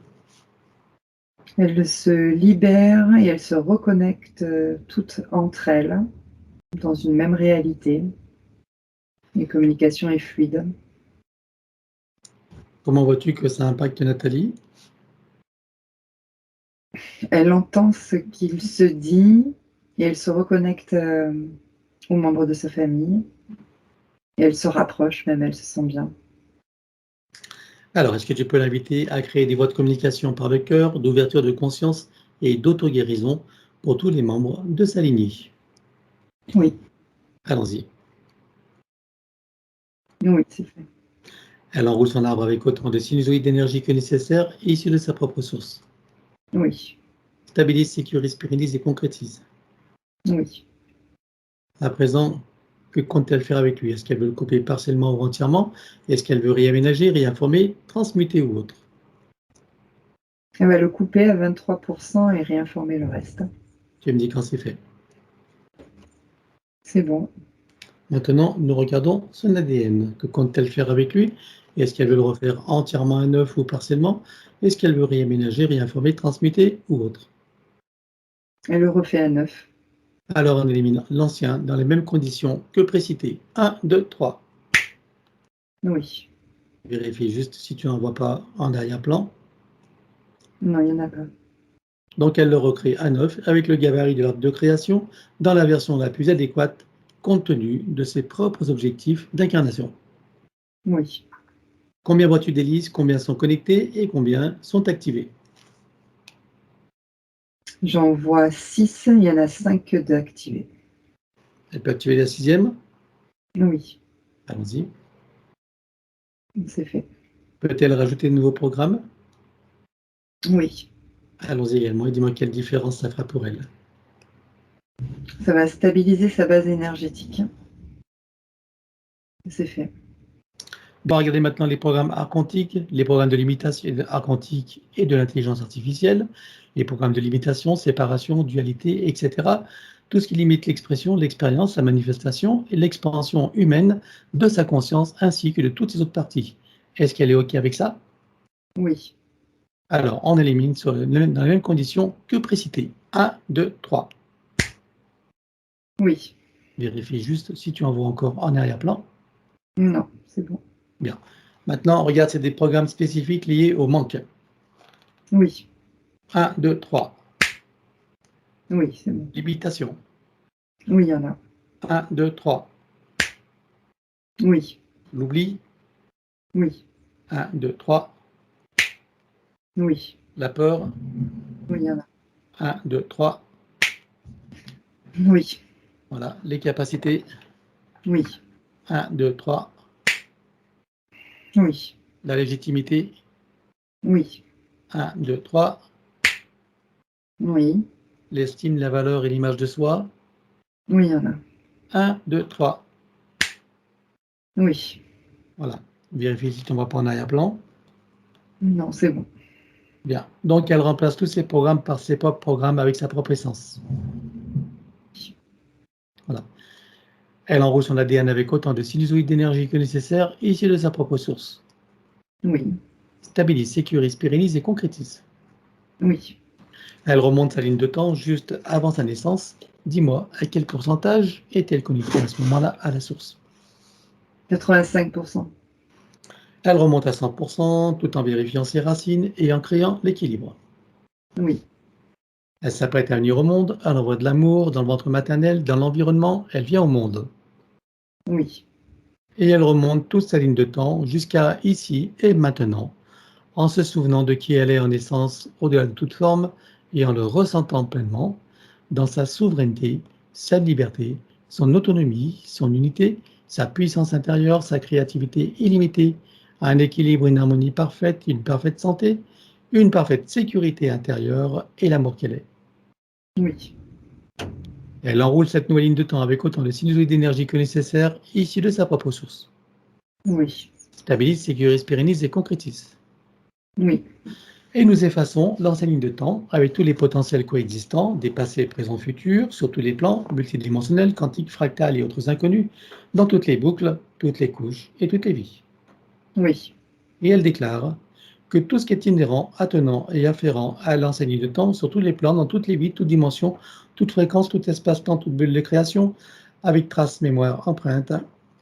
Elles se libèrent et elles se reconnectent toutes entre elles dans une même réalité. Les communications est fluide. Comment vois-tu que ça impacte Nathalie? Elle entend ce qu'il se dit et elle se reconnecte aux membres de sa famille. Et elle se rapproche, même elle se sent bien. Alors, est-ce que tu peux l'inviter à créer des voies de communication par le cœur, d'ouverture de conscience et d'auto-guérison pour tous les membres de sa lignée? Oui, Allons-y. oui, c'est fait. Elle enroule son arbre avec autant de sinusoïdes d'énergie que nécessaire, issus de sa propre source. Oui, Stabilise, sécurise, pérennise et concrétise. oui. À présent, que compte-t-elle faire avec lui? Est-ce qu'elle veut le couper partiellement ou entièrement? Est-ce qu'elle veut réaménager, réinformer, transmuter ou autre? Elle va le couper à 23% et réinformer le reste. Tu me dis quand c'est fait. C'est bon. Maintenant, nous regardons son ADN. Que compte-t-elle faire avec lui? Est-ce qu'elle veut le refaire entièrement à neuf ou partiellement? Est-ce qu'elle veut réaménager, réinformer, transmuter ou autre? Elle le refait à 9. Alors on élimine l'ancien dans les mêmes conditions que précité. 1, 2, 3. Oui. Vérifie juste si tu n'en vois pas en arrière-plan. Non, il n'y en a pas. Donc, elle le recrée à neuf avec le gabarit de l'arbre de création dans la version la plus adéquate compte tenu de ses propres objectifs d'incarnation. Oui. Combien vois-tu d'hélices, combien sont connectés et combien sont activés? J'en vois 6, il y en a 5 d'activés. Elle peut activer la sixième? Oui, Allons-y. c'est fait. Peut-elle rajouter de nouveaux programmes? Oui, Allons-y également et dis-moi quelle différence ça fera pour elle. ça va stabiliser sa base énergétique. C'est fait. On va regarder maintenant les programmes art quantique, les programmes de limitation art quantique et de l'intelligence artificielle, les programmes de limitation, séparation, dualité, etc. Tout ce qui limite l'expression, l'expérience, la manifestation et l'expansion humaine de sa conscience ainsi que de toutes ses autres parties. Est-ce qu'elle est OK avec ça? Oui, Alors, on élimine dans les mêmes conditions que précité. 1, 2, 3. oui. Vérifie juste si tu en vois encore en arrière-plan. Non, c'est bon. Bien. Maintenant, regarde, c'est des programmes spécifiques liés au manque. Oui, 1, 2, 3. oui, c'est bon. Limitation. Oui, il y en a. 1, 2, 3. Oui, L'oubli. oui, 1, 2, 3. oui, La peur. oui, il y en a. 1, 2, 3. Oui, Voilà. Les capacités. oui, 1, 2, 3. oui, La légitimité. oui, 1, 2, 3. oui, L'estime, la valeur et l'image de soi. oui, il y en a. 1, 2, 3. Oui, Voilà. Vérifie si tu ne vois pas en arrière-plan. non, c'est bon. Bien. Donc, elle remplace tous ses programmes par ses propres programmes avec sa propre essence. Voilà. Elle enroule son ADN avec autant de sinusoïdes d'énergie que nécessaire, issus de sa propre source. Oui, Stabilise, sécurise, pérennise et concrétise. oui. Elle remonte sa ligne de temps juste avant sa naissance. Dis-moi, à quel pourcentage est-elle connectée à ce moment-là à la source? 85%. Elle remonte à 100% tout en vérifiant ses racines et en créant l'équilibre. Oui, Elle s'apprête à venir au monde, elle envoie de l'amour dans le ventre maternel, dans l'environnement, elle vient au monde. oui, Et elle remonte toute sa ligne de temps jusqu'à ici et maintenant, en se souvenant de qui elle est en essence au-delà de toute forme et en le ressentant pleinement dans sa souveraineté, sa liberté, son autonomie, son unité, sa puissance intérieure, sa créativité illimitée, un équilibre, une harmonie parfaite, une parfaite santé, une parfaite sécurité intérieure et l'amour qu'elle est. oui, Elle enroule cette nouvelle ligne de temps avec autant de sinusoïdes d'énergie que nécessaire, issus de sa propre source. oui, Stabilise, sécurise, pérennise et concrétise. oui, Et nous effaçons l'ancienne ligne de temps avec tous les potentiels coexistants, des passés, présents, futurs, sur tous les plans, multidimensionnels, quantiques, fractales et autres inconnus, dans toutes les boucles, toutes les couches et toutes les vies. oui, Et elle déclare que tout ce qui est inhérent, attenant et afférent à l'ancienne ligne de temps, sur tous les plans, dans toutes les vies, toutes dimensions, toute fréquence, tout espace-temps, toute bulle de création, avec traces, mémoire, empreinte,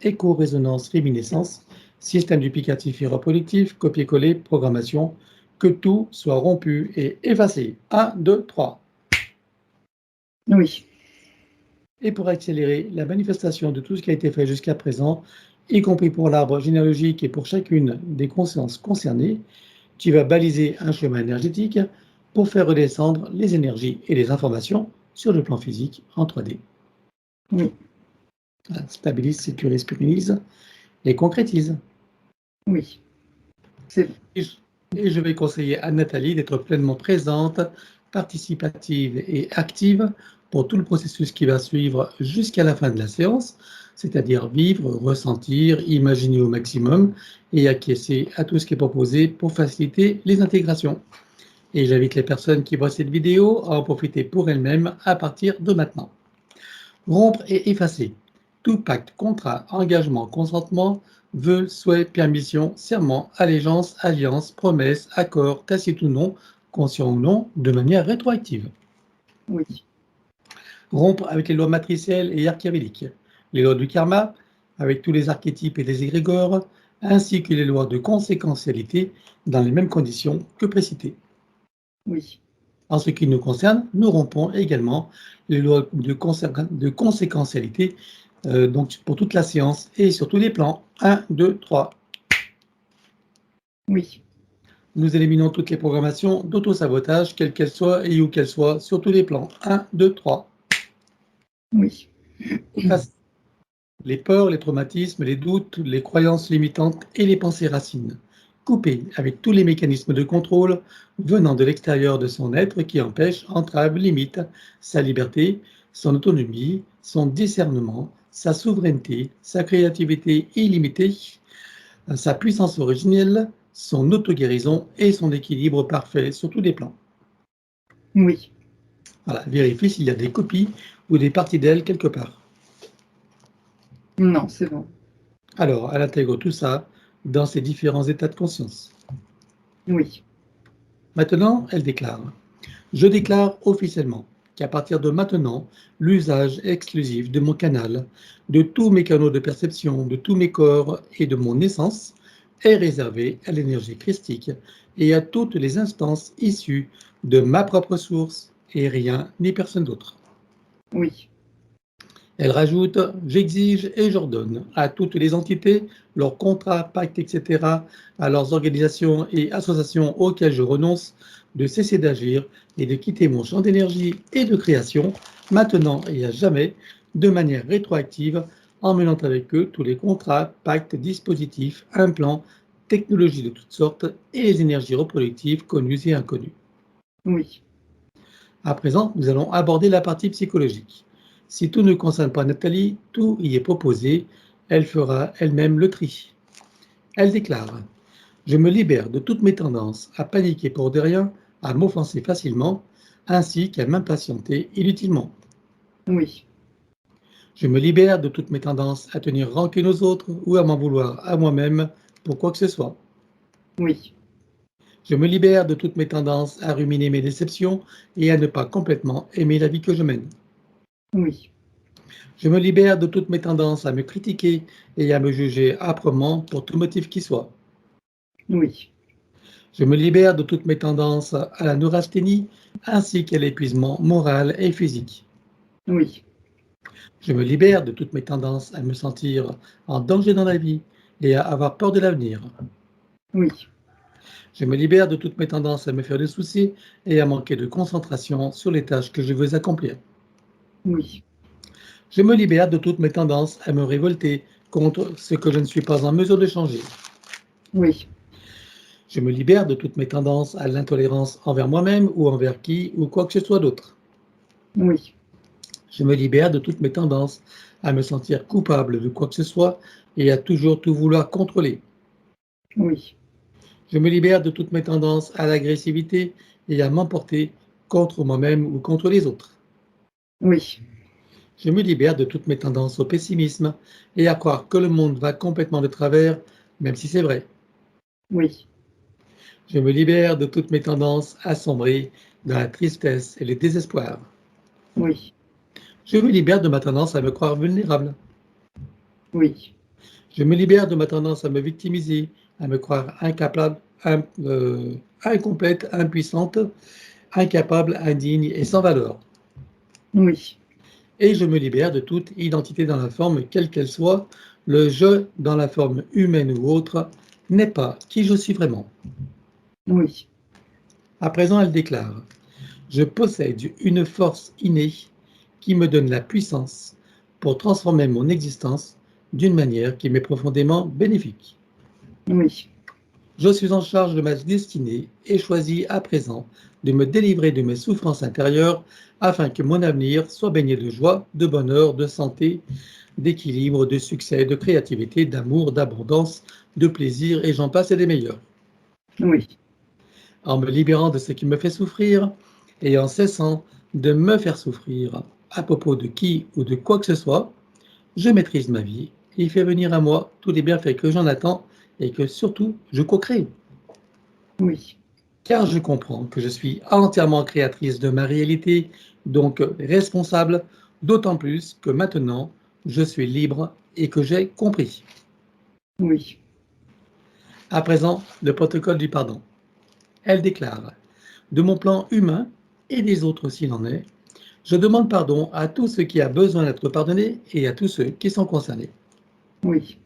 écho, résonance, réminiscence, système duplicatif et reproductif, copier-coller, programmation, que tout soit rompu et effacé. 1, 2, 3. oui, Et pour accélérer la manifestation de tout ce qui a été fait jusqu'à présent, y compris pour l'arbre généalogique et pour chacune des consciences concernées, tu vas baliser un chemin énergétique pour faire redescendre les énergies et les informations sur le plan physique en 3D. oui, Stabilise, sécurise, pérennise et concrétise. oui. C'est bon. Et je vais conseiller à Nathalie d'être pleinement présente, participative et active pour tout le processus qui va suivre jusqu'à la fin de la séance, c'est-à-dire vivre, ressentir, imaginer au maximum et acquiescer à tout ce qui est proposé pour faciliter les intégrations. Et j'invite les personnes qui voient cette vidéo à en profiter pour elles-mêmes à partir de maintenant. Rompre et effacer tout pacte, contrat, engagement, consentement, vœu, souhait, permission, serment, allégeance, alliance, promesse, accord, tacite ou non, conscient ou non, de manière rétroactive. Oui, Rompre avec les lois matricielles et archéologiques, les lois du karma, avec tous les archétypes et les égrégores, ainsi que les lois de conséquentialité dans les mêmes conditions que précitées. oui, En ce qui nous concerne, nous rompons également les lois de conséquentialité donc pour toute la séance et sur tous les plans. 1, 2, 3. Oui. Nous éliminons toutes les programmations d'auto-sabotage, quelles qu'elles soient et où qu'elles soient, sur tous les plans. 1, 2, 3. Oui. Les peurs, les traumatismes, les doutes, les croyances limitantes et les pensées racines. Coupé avec tous les mécanismes de contrôle venant de l'extérieur de son être qui empêchent, entravent, limitent sa liberté, son autonomie, son discernement, sa souveraineté, sa créativité illimitée, sa puissance originelle, son auto-guérison et son équilibre parfait sur tous les plans. Oui. Voilà, vérifie s'il y a des copies ou des parties d'elle quelque part. Non, c'est bon. Alors, elle intègre tout ça dans ses différents états de conscience. Oui. Maintenant, elle déclare: je déclare officiellement qu'à partir de maintenant, l'usage exclusif de mon canal, de tous mes canaux de perception, de tous mes corps et de mon essence est réservé à l'énergie christique et à toutes les instances issues de ma propre source et rien ni personne d'autre. Oui. Elle rajoute: j'exige et j'ordonne à toutes les entités, leurs contrats, pactes, etc., à leurs organisations et associations auxquelles je renonce, de cesser d'agir et de quitter mon champ d'énergie et de création, maintenant et à jamais, de manière rétroactive, en mêlant avec eux tous les contrats, pactes, dispositifs, implants, technologies de toutes sortes et les énergies reproductives connues et inconnues. Oui. À présent, nous allons aborder la partie psychologique. Si tout ne concerne pas Nathalie, tout y est proposé. Elle fera elle-même le tri. Elle déclare: je me libère de toutes mes tendances à paniquer pour de rien, à m'offenser facilement, ainsi qu'à m'impatienter inutilement. Oui. Je me libère de toutes mes tendances à tenir rancune aux autres ou à m'en vouloir à moi-même pour quoi que ce soit. Oui. Je me libère de toutes mes tendances à ruminer mes déceptions et à ne pas complètement aimer la vie que je mène. Oui. Je me libère de toutes mes tendances à me critiquer et à me juger âprement pour tout motif qui soit. Oui. Je me libère de toutes mes tendances à la neurasthénie ainsi qu'à l'épuisement moral et physique. Oui. Je me libère de toutes mes tendances à me sentir en danger dans la vie et à avoir peur de l'avenir. Oui. Je me libère de toutes mes tendances à me faire des soucis et à manquer de concentration sur les tâches que je veux accomplir. Oui. Je me libère de toutes mes tendances à me révolter contre ce que je ne suis pas en mesure de changer. Oui. Je me libère de toutes mes tendances à l'intolérance envers moi-même ou envers qui ou quoi que ce soit d'autre. Oui. Je me libère de toutes mes tendances à me sentir coupable de quoi que ce soit et à toujours tout vouloir contrôler. Oui. Je me libère de toutes mes tendances à l'agressivité et à m'emporter contre moi-même ou contre les autres. Oui. Je me libère de toutes mes tendances au pessimisme et à croire que le monde va complètement de travers, même si c'est vrai. Oui. Je me libère de toutes mes tendances à sombrer dans la tristesse et le désespoir. Oui. Je me libère de ma tendance à me croire vulnérable. Oui. Je me libère de ma tendance à me victimiser, à me croire incapable, incomplète, impuissante, incapable, indigne et sans valeur. Oui. Et je me libère de toute identité dans la forme, quelle qu'elle soit. Le je, dans la forme humaine ou autre, n'est pas qui je suis vraiment. Oui. À présent, elle déclare: je possède une force innée qui me donne la puissance pour transformer mon existence d'une manière qui m'est profondément bénéfique. Oui. Je suis en charge de ma destinée et choisis à présent de me délivrer de mes souffrances intérieures afin que mon avenir soit baigné de joie, de bonheur, de santé, d'équilibre, de succès, de créativité, d'amour, d'abondance, de plaisir et j'en passe et des meilleurs. Oui. En me libérant de ce qui me fait souffrir et en cessant de me faire souffrir à propos de qui ou de quoi que ce soit, je maîtrise ma vie et fais venir à moi tous les bienfaits que j'en attends et que surtout je co-crée. Oui. Car je comprends que je suis entièrement créatrice de ma réalité, donc responsable, d'autant plus que maintenant je suis libre et que j'ai compris. Oui. À présent, le protocole du pardon. Elle déclare: de mon plan humain, et des autres s'il en est. Je demande pardon à tout ce qui a besoin d'être pardonné et à tous ceux qui sont concernés. Oui.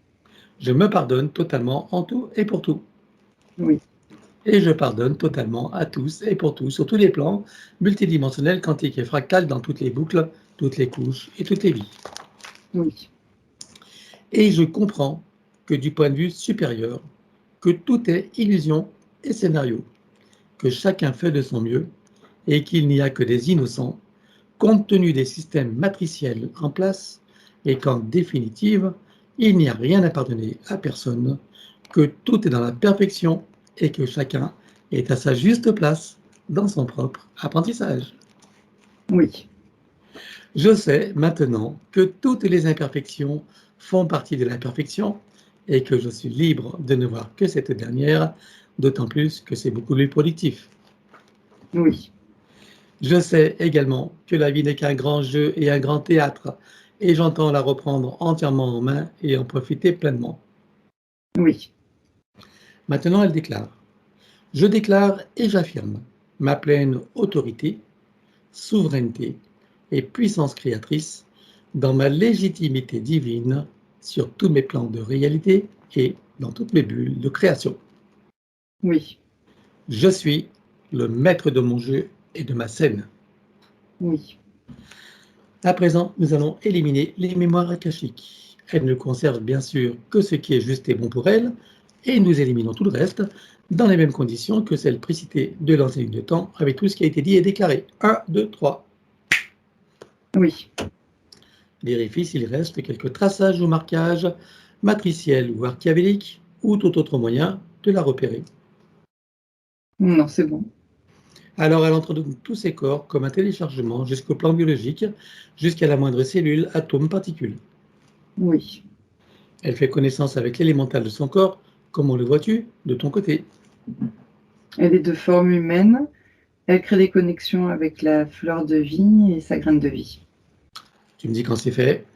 Je me pardonne totalement en tout et pour tout. Oui. Et je pardonne totalement à tous et pour tout, sur tous les plans, multidimensionnels, quantiques et fractales, dans toutes les boucles, toutes les couches et toutes les vies. Oui. Et je comprends que du point de vue supérieur, que tout est illusion et scénario, que chacun fait de son mieux et qu'il n'y a que des innocents, compte tenu des systèmes matriciels en place, et qu'en définitive, il n'y a rien à pardonner à personne, que tout est dans la perfection et que chacun est à sa juste place dans son propre apprentissage. Oui. Je sais maintenant que toutes les imperfections font partie de la perfection et que je suis libre de ne voir que cette dernière, d'autant plus que c'est beaucoup plus productif. Oui. Je sais également que la vie n'est qu'un grand jeu et un grand théâtre, et j'entends la reprendre entièrement en main et en profiter pleinement. Oui. Maintenant, elle déclare. Je déclare et j'affirme ma pleine autorité, souveraineté et puissance créatrice dans ma légitimité divine sur tous mes plans de réalité et dans toutes mes bulles de création. Oui. Je suis le maître de mon jeu et de ma scène. Oui. À présent, nous allons éliminer les mémoires akashiques. Elles ne conservent bien sûr que ce qui est juste et bon pour elles, et nous éliminons tout le reste dans les mêmes conditions que celles précitées de l'ancienne ligne de temps, avec tout ce qui a été dit et déclaré. 1, 2, 3. Oui. Vérifie s'il reste quelques traçages ou marquages matriciels ou archiavéliques, ou tout autre moyen de la repérer. Non, c'est bon. Alors elle entre dans tous ces corps comme un téléchargement jusqu'au plan biologique, jusqu'à la moindre cellule, atome, particule. Oui. Elle fait connaissance avec l'élémental de son corps. Comment le vois-tu de ton côté? Elle est de forme humaine. Elle crée des connexions avec la fleur de vie et sa graine de vie. Tu me dis quand c'est fait.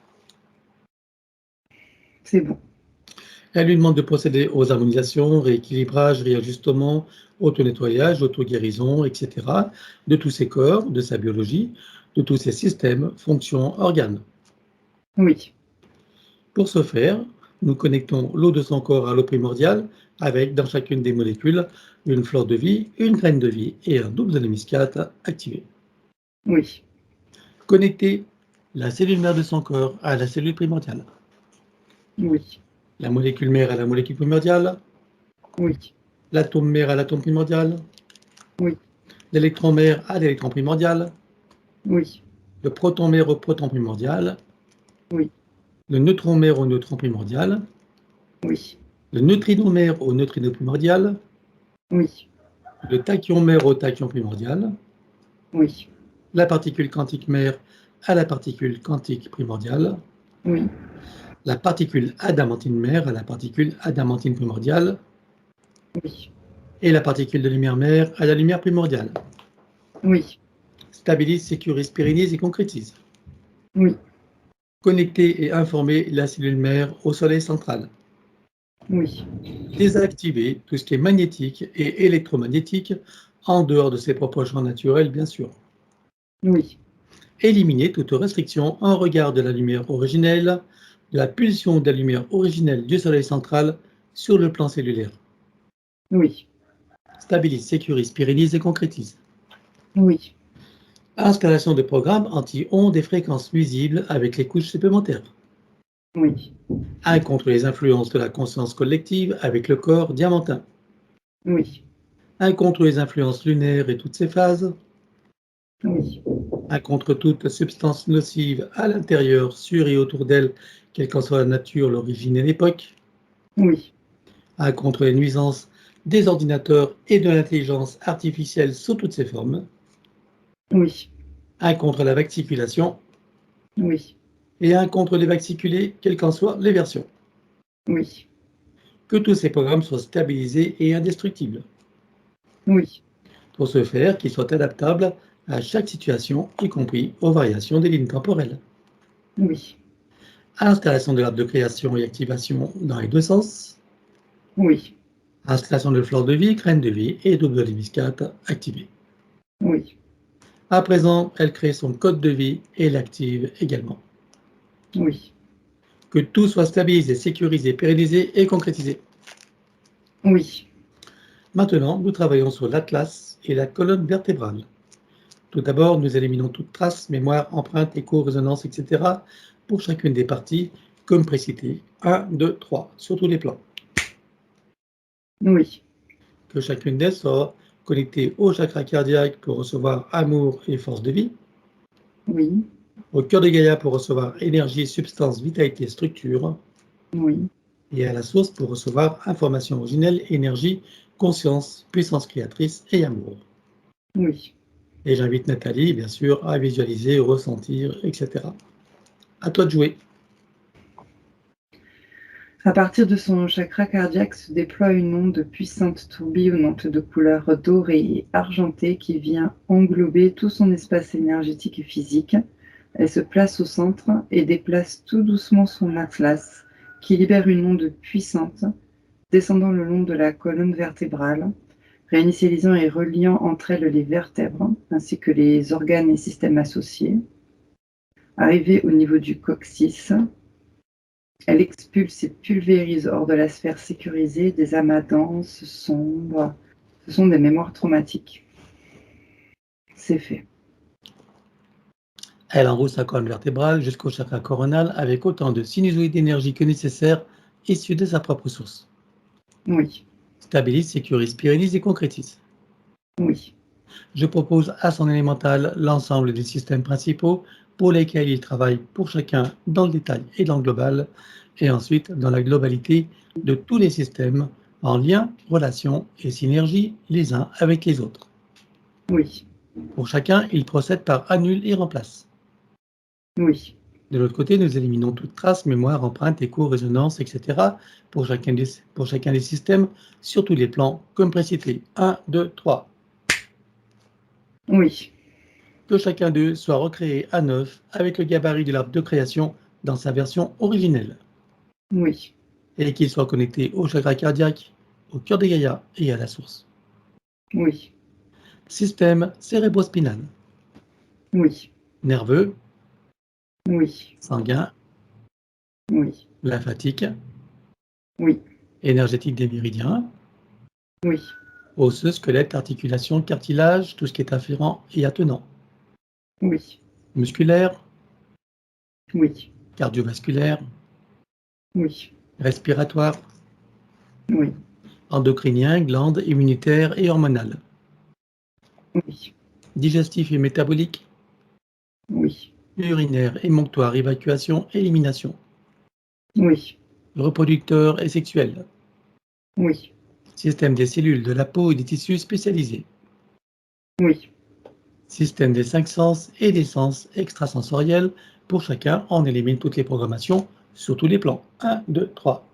C'est bon. Elle lui demande de procéder aux harmonisations, rééquilibrages, réajustements, auto-nettoyage, auto-guérison, etc. de tous ses corps, de sa biologie, de tous ses systèmes, fonctions, organes. Oui. Pour ce faire, nous connectons l'eau de son corps à l'eau primordiale avec, dans chacune des molécules, une fleur de vie, une graine de vie et un double hémiscate activé. Oui. Connecter la cellule mère de son corps à la cellule primordiale, Oui. la molécule mère à la molécule primordiale, Oui. l'atome mère à l'atome primordial, Oui. l'électron mère à l'électron primordial, Oui. le proton mère au proton primordial, Oui. le neutron mère au neutron primordial, Oui. le neutrino mère au neutrino primordial, Oui. le tachyon mère au tachyon primordial, Oui. la particule quantique mère à la particule quantique primordiale, Oui. la particule adamantine mère à la particule adamantine primordiale, Oui. et la particule de lumière mère à la lumière primordiale. Oui. Stabilise, sécurise, pérennise et concrétise. Oui. Connecter et informer la cellule mère au soleil central. Oui. Désactiver tout ce qui est magnétique et électromagnétique en dehors de ses propres champs naturels, bien sûr. Oui. Éliminer toute restriction en regard de la lumière originelle, de la pulsion de la lumière originelle du soleil central sur le plan cellulaire. Oui. Stabilise, sécurise, pérennise et concrétise. Oui. Installation de programmes anti-ondes et fréquences nuisibles avec les couches supplémentaires. Oui. 1 contre les influences de la conscience collective avec le corps diamantin. Oui. 1 contre les influences lunaires et toutes ses phases. Oui. 1 contre toute substance nocive à l'intérieur, sur et autour d'elle, quelle qu'en soit la nature, l'origine et l'époque. Oui. 1 contre les nuisances des ordinateurs et de l'intelligence artificielle sous toutes ses formes. Oui. 1 contre la vacciculation. Oui. Et 1 contre les vacciculés, quelles qu'en soient les versions. Oui. Que tous ces programmes soient stabilisés et indestructibles. Oui. Pour ce faire, qu'ils soient adaptables à chaque situation, y compris aux variations des lignes temporelles. Oui. Installation de l'arbre de création et activation dans les deux sens. Oui. Installation de fleur de vie, graine de vie et double hémiscate activée. Oui. À présent, elle crée son code de vie et l'active également. Oui. Que tout soit stabilisé, sécurisé, pérennisé et concrétisé. Oui. Maintenant, nous travaillons sur l'atlas et la colonne vertébrale. Tout d'abord, nous éliminons toute trace, mémoire, empreinte, écho, résonance, etc. pour chacune des parties, comme précité. 1, 2, 3, sur tous les plans. Oui. Que chacune d'elles soit connectée au chakra cardiaque pour recevoir amour et force de vie, Oui. au cœur de Gaïa pour recevoir énergie, substance, vitalité, structure, Oui. et à la source pour recevoir information originelle, énergie, conscience, puissance créatrice et amour. Oui. Et j'invite Nathalie, bien sûr, à visualiser, ressentir, etc. À toi de jouer. À partir de son chakra cardiaque se déploie une onde puissante tourbillonnante de couleur dorée et argentée qui vient englober tout son espace énergétique et physique. Elle se place au centre et déplace tout doucement son atlas, qui libère une onde puissante, descendant le long de la colonne vertébrale, réinitialisant et reliant entre elles les vertèbres, ainsi que les organes et systèmes associés. Arrivée au niveau du coccyx, elle expulse et pulvérise hors de la sphère sécurisée des amas denses, sombres. Ce sont des mémoires traumatiques. C'est fait. Elle enroule sa colonne vertébrale jusqu'au chakra coronal avec autant de sinusoïdes d'énergie que nécessaire issus de sa propre source. Oui. Stabilise, sécurise, pérennise et concrétise. Oui. Je propose à son élémental l'ensemble des systèmes principaux pour lesquels il travaille pour chacun dans le détail et dans le global, et ensuite dans la globalité de tous les systèmes en lien, relation et synergie les uns avec les autres. Oui. Pour chacun, il procède par annule et remplace. Oui. De l'autre côté, nous éliminons toute trace, mémoire, empreinte, écho, résonance, etc. pour chacun des systèmes sur tous les plans, comme précité. 1, 2, 3. Oui. Que chacun d'eux soit recréé à neuf avec le gabarit de l'arbre de création dans sa version originelle. Oui. Et qu'il soit connecté au chakra cardiaque, au cœur des Gaïa et à la source. Oui. Système cérébrospinal, Oui. nerveux, Oui. sanguin, Oui. lymphatique, Oui. énergétique des méridiens, Oui. osseux, squelette, articulation, cartilage, tout ce qui est afférent et attenant. Oui. Musculaire, Oui. cardiovasculaire, Oui. respiratoire, Oui. endocrinien, glandes, immunitaire et hormonal, Oui. digestif et métabolique, Oui. urinaire, émonctoire, évacuation, élimination, Oui. reproducteur et sexuel, Oui. système des cellules, de la peau et des tissus spécialisés, Oui. système des 5 sens et des sens extrasensoriels. Pour chacun, on élimine toutes les programmations sur tous les plans. 1, 2, 3.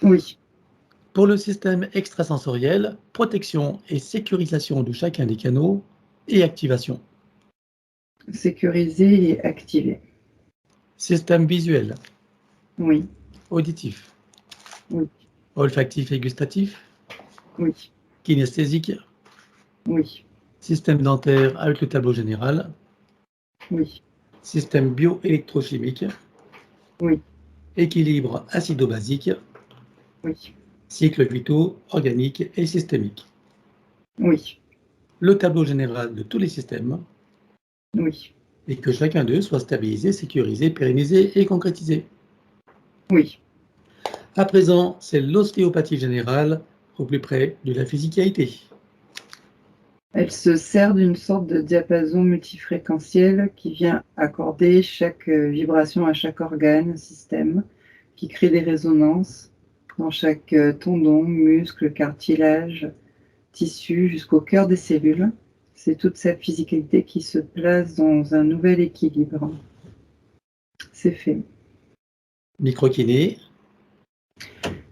Oui. Pour le système extrasensoriel, protection et sécurisation de chacun des canaux et activation. Sécuriser et activer. Système visuel, Oui. auditif, Oui. olfactif et gustatif, Oui. kinesthésique, Oui. système dentaire avec le tableau général, Oui. système bioélectrochimique, Oui. équilibre acido-basique, Oui. cycles vitaux, organiques et systémiques. Oui. Le tableau général de tous les systèmes Oui. et que chacun d'eux soit stabilisé, sécurisé, pérennisé et concrétisé. Oui. À présent, c'est l'ostéopathie générale au plus près de la physicalité. Elle se sert d'une sorte de diapason multifréquentiel qui vient accorder chaque vibration à chaque organe, système, qui crée des résonances dans chaque tendon, muscle, cartilage, tissu, jusqu'au cœur des cellules. C'est toute cette physicalité qui se place dans un nouvel équilibre. C'est fait. Microkiné,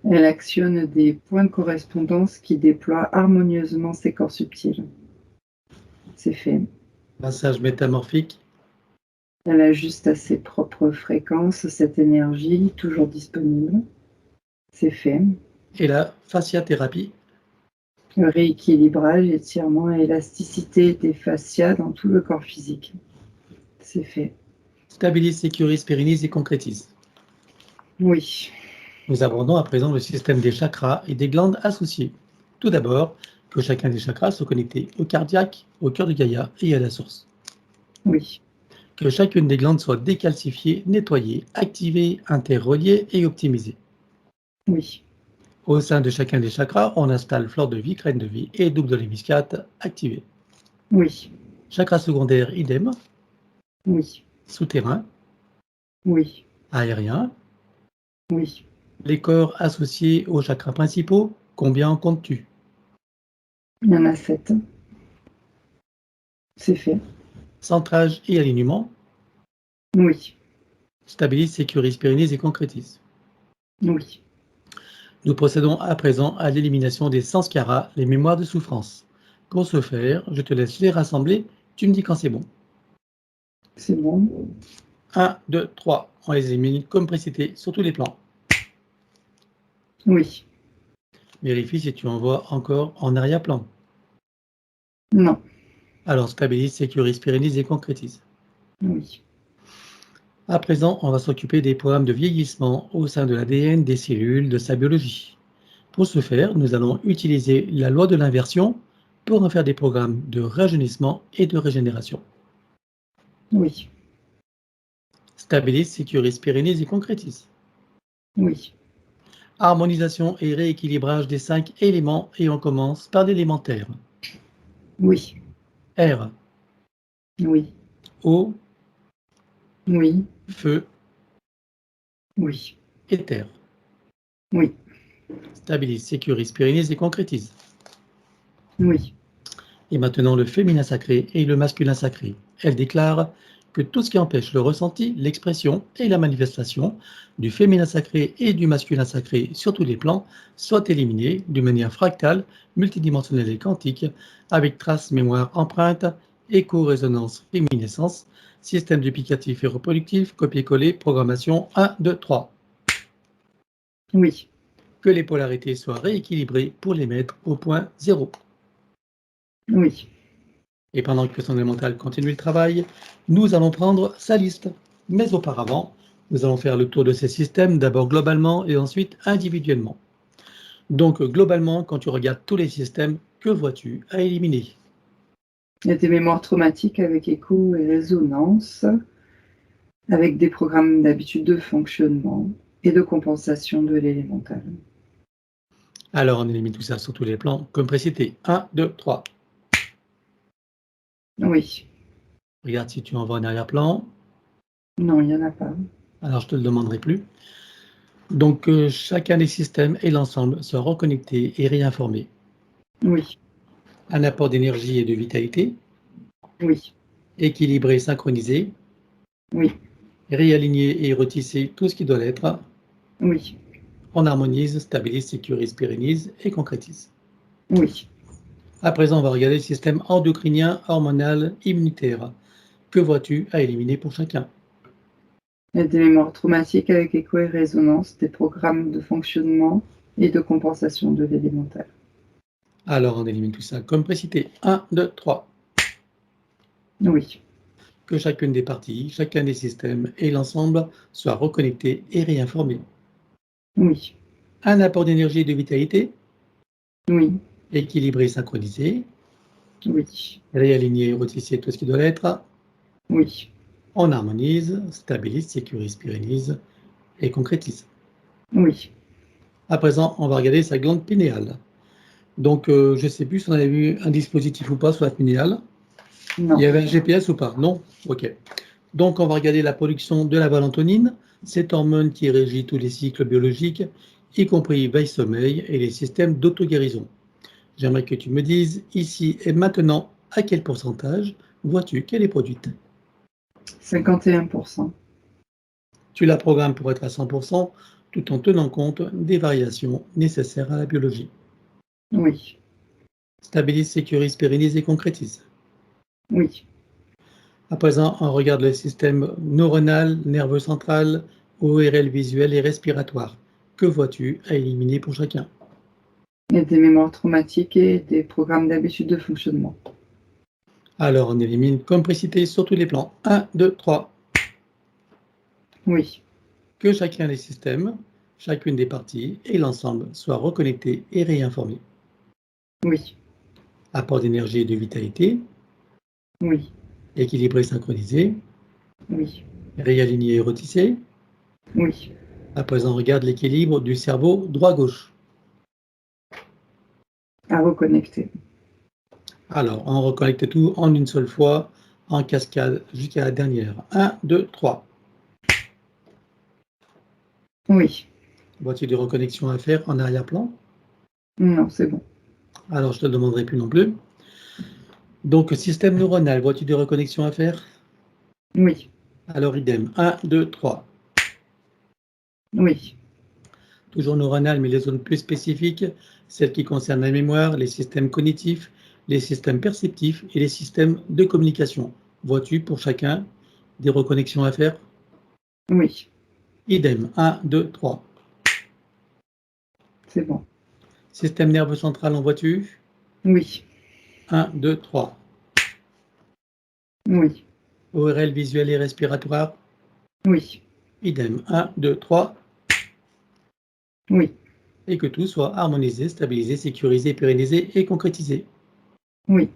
Elle actionne des points de correspondance qui déploient harmonieusement ses corps subtils. C'est fait. massage métamorphique, Elle ajuste à ses propres fréquences cette énergie toujours disponible. C'est fait. et la fasciathérapie, Le rééquilibrage, étirement et élasticité des fascias dans tout le corps physique. C'est fait. Stabilise, sécurise, pérennise et concrétise. Oui. Nous abordons à présent le système des chakras et des glandes associées. Tout d'abord, que chacun des chakras soit connecté au cardiaque, au cœur de Gaïa et à la source. Oui. Que chacune des glandes soit décalcifiée, nettoyée, activée, interreliée et optimisée. Oui. Au sein de chacun des chakras, on installe fleur de vie, graine de vie et double de l'hémiscate activée. Oui. Chakra secondaire, idem. Oui. Souterrain, Oui. aérien. Oui. Les corps associés aux chakras principaux, combien en comptes-tu? Il y en a 7. C'est fait. Centrage et alignement. Oui. Stabilise, sécurise, pérennise et concrétise. Oui. Nous procédons à présent à l'élimination des sanskaras, les mémoires de souffrance. Pour ce faire, je te laisse les rassembler, tu me dis quand c'est bon. C'est bon. 1, 2, 3, on les élimine comme précité sur tous les plans. Oui. Vérifie si tu envoies encore en arrière-plan. Non. Alors stabilise, sécurise, pérennise et concrétise. Oui. À présent, on va s'occuper des programmes de vieillissement au sein de l'ADN des cellules de sa biologie. Pour ce faire, nous allons utiliser la loi de l'inversion pour en faire des programmes de rajeunissement et de régénération. Oui. Stabilise, sécurise, pérennise et concrétise. Oui. Harmonisation et rééquilibrage des 5 éléments et on commence par l'élémentaire. Oui. Air, Oui. eau, Oui. feu, Oui. éther. Oui. Stabilise, sécurise, pérennise et concrétise. Oui. Et maintenant le féminin sacré et le masculin sacré. Elle déclare que tout ce qui empêche le ressenti, l'expression et la manifestation du féminin sacré et du masculin sacré sur tous les plans soit éliminé d'une manière fractale, multidimensionnelle et quantique, avec traces, mémoire, empreinte, écho-résonance, féminescence, système duplicatif et reproductif, copier-coller, programmation 1, 2, 3. Oui. Que les polarités soient rééquilibrées pour les mettre au point zéro. Oui. Et pendant que son élémental continue le travail, nous allons prendre sa liste. Mais auparavant, nous allons faire le tour de ces systèmes, d'abord globalement et ensuite individuellement. Donc globalement, quand tu regardes tous les systèmes, que vois-tu à éliminer? Il y a des mémoires traumatiques avec écho et résonance, avec des programmes d'habitude de fonctionnement et de compensation de l'élémental. Alors on élimine tout ça sur tous les plans, comme précité. 1, 2, 3. Oui. Regarde si tu envoies en arrière-plan. Non, il n'y en a pas. Alors je te le demanderai plus. Donc chacun des systèmes et l'ensemble soient reconnectés et réinformés. Oui. Un apport d'énergie et de vitalité, Oui. équilibré, synchronisé, Oui. réaligner et retisser tout ce qui doit l'être. Oui. On harmonise, stabilise, sécurise, pérennise et concrétise. Oui. À présent, on va regarder le système endocrinien, hormonal, immunitaire. Que vois-tu à éliminer pour chacun? Il y a des mémoires traumatiques avec écho et résonance, des programmes de fonctionnement et de compensation de l'élémental. Alors, on élimine tout ça comme précité. 1, 2, 3. Oui. Que chacune des parties, chacun des systèmes et l'ensemble soient reconnectés et réinformés. Oui. Un apport d'énergie et de vitalité, Oui. équilibré, synchronisé, Oui. réaligner, retisser tout ce qui doit l'être. Oui. On harmonise, stabilise, sécurise, pérennise et concrétise. Oui. À présent, on va regarder sa glande pinéale. Donc, je ne sais plus si on avait vu un dispositif ou pas sur la pinéale. Il y Non. avait un GPS ou pas? Non? Ok. Donc, on va regarder la production de la valentonine, cette hormone qui régit tous les cycles biologiques, y compris veille-sommeil et les systèmes d'auto-guérison. J'aimerais que tu me dises ici et maintenant à quel pourcentage vois-tu qu'elle est produite. 51%. Tu la programmes pour être à 100% tout en tenant compte des variations nécessaires à la biologie. Oui. Stabilise, sécurise, pérennise et concrétise. Oui. À présent, on regarde le système neuronal, nerveux central, ORL visuel et respiratoire. Que vois-tu à éliminer pour chacun? Il y a des mémoires traumatiques et des programmes d'habitude de fonctionnement. Alors, on élimine complicité sur tous les plans. 1, 2, 3. Oui, Que chacun des systèmes, chacune des parties et l'ensemble soient reconnectés et réinformés. oui, Apport d'énergie et de vitalité, oui, équilibré, synchronisé, oui, réaligné et retissé. oui. À présent, on regarde l'équilibre du cerveau droit-gauche. À reconnecter. Alors, on reconnecte tout en une seule fois, en cascade jusqu'à la dernière. 1, 2, 3. Oui, Vois-tu des reconnexions à faire en arrière-plan? non, c'est bon. Alors, je ne te le demanderai plus non plus. Donc, système neuronal, vois-tu des reconnexions à faire? Oui, Alors, idem. 1, 2, 3. oui, Toujours neuronal, mais les zones plus spécifiques, celles qui concernent la mémoire, les systèmes cognitifs, les systèmes perceptifs et les systèmes de communication. Vois-tu pour chacun des reconnexions à faire? oui, Idem. 1, 2, 3. c'est bon. Système nerveux central, en vois-tu? Oui, 1, 2, 3. oui, ORL visuel et respiratoire, oui, idem. 1, 2, 3. oui, Et que tout soit harmonisé, stabilisé, sécurisé, pérennisé et concrétisé. oui.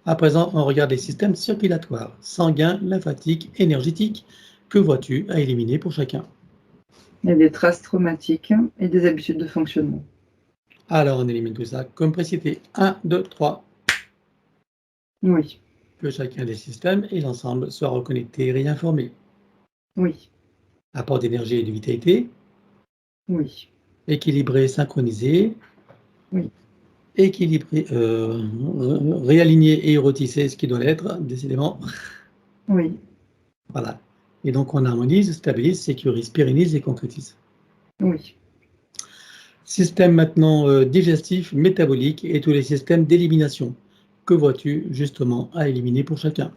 À présent, on regarde les systèmes circulatoires, sanguins, lymphatiques, énergétiques. Que vois-tu à éliminer pour chacun? Il y a des traces traumatiques et des habitudes de fonctionnement. Alors, on élimine tout ça comme précité. 1, 2, 3. Oui, Que chacun des systèmes et l'ensemble soient reconnectés et réinformés. oui, Apport d'énergie et de vitalité, oui, équilibré, synchronisé, oui, équilibré, réaligné et érotissé, ce qui doit l'être, décidément. oui, Voilà. Et donc, on harmonise, stabilise, sécurise, pérennise et concrétise. oui. Système maintenant digestif, métabolique et tous les systèmes d'élimination. Que vois-tu justement à éliminer pour chacun?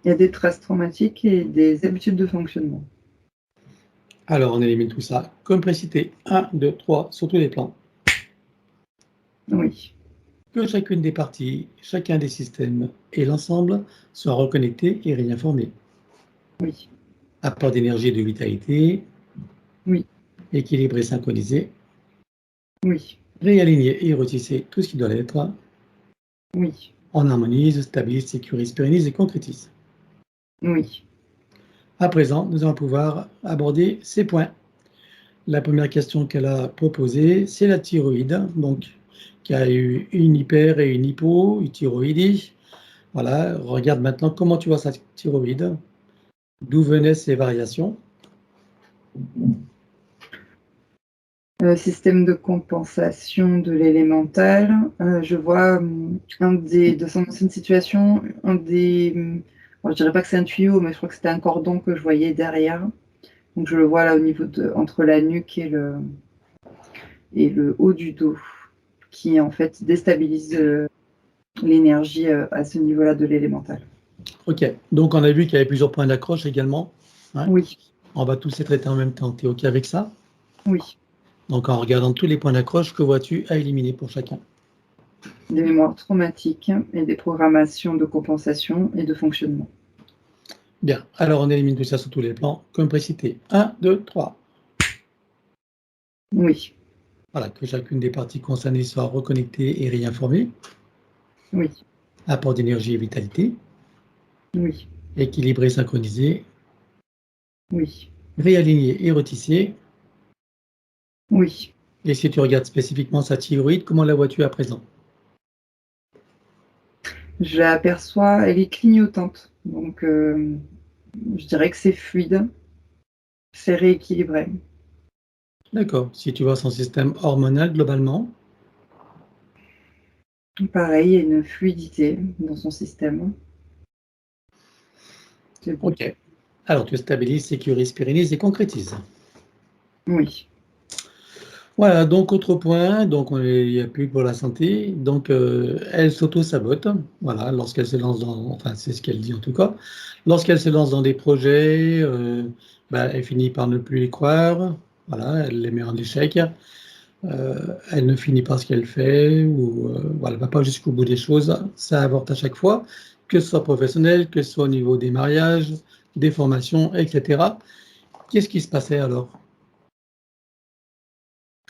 Il y a des traces traumatiques et des habitudes de fonctionnement. Alors, on élimine tout ça. Comme précité, 1, 2, 3, sur tous les plans. Oui, Que chacune des parties, chacun des systèmes et l'ensemble soient reconnectés et réinformés. oui, Apport d'énergie et de vitalité, oui, équilibré, synchronisé, oui, réaligné et retissé, tout ce qui doit l'être. oui, On harmonise, stabilise, sécurise, pérennise et concrétise. oui, À présent, nous allons pouvoir aborder ces points. La première question qu'elle a proposée, c'est la thyroïde, donc qui a eu une hyper et une hypothyroïdie. Voilà, regarde maintenant comment tu vois sa thyroïde, d'où venaient ces variations. Système de compensation de l'élémental. Je vois de son ancienne situation, bon, je dirais pas que c'est un tuyau, mais je crois que c'était un cordon que je voyais derrière. Donc je le vois là au niveau entre la nuque et le haut du dos, qui en fait déstabilise l'énergie à ce niveau-là de l'élémental. Ok, donc on a vu qu'il y avait plusieurs points d'accroche également, hein. Oui, On va tous les traiter en même temps. Tu es ok avec ça? oui. Donc en regardant tous les points d'accroche, que vois-tu à éliminer pour chacun? Des mémoires traumatiques et des programmations de compensation et de fonctionnement. Bien, alors on élimine tout ça sur tous les plans, comme précité. 1, 2, 3. Oui, Voilà, que chacune des parties concernées soit reconnectée et réinformée. oui, Apport d'énergie et vitalité, oui, équilibré, synchronisé, oui, réaligné et retissé. oui. Et si tu regardes spécifiquement sa thyroïde, comment la vois-tu à présent? Je l'aperçois, elle est clignotante. Donc, je dirais que c'est fluide, c'est rééquilibré. D'accord. Si tu vois son système hormonal globalement, Pareil, il y a une fluidité dans son système. C'est bon. ok. Alors tu stabilises, sécurises, pérennises et concrétises. Oui, Voilà, donc autre point, donc il n'y a plus pour la santé, donc elle s'auto-sabote, voilà, lorsqu'elle se lance dans, enfin c'est ce qu'elle dit en tout cas, lorsqu'elle se lance dans des projets, elle finit par ne plus y croire, voilà, elle les met en échec, elle ne finit pas ce qu'elle fait, ou voilà, elle ne va pas jusqu'au bout des choses, ça avorte à chaque fois, que ce soit professionnel, que ce soit au niveau des mariages, des formations, etc. Qu'est-ce qui se passait alors?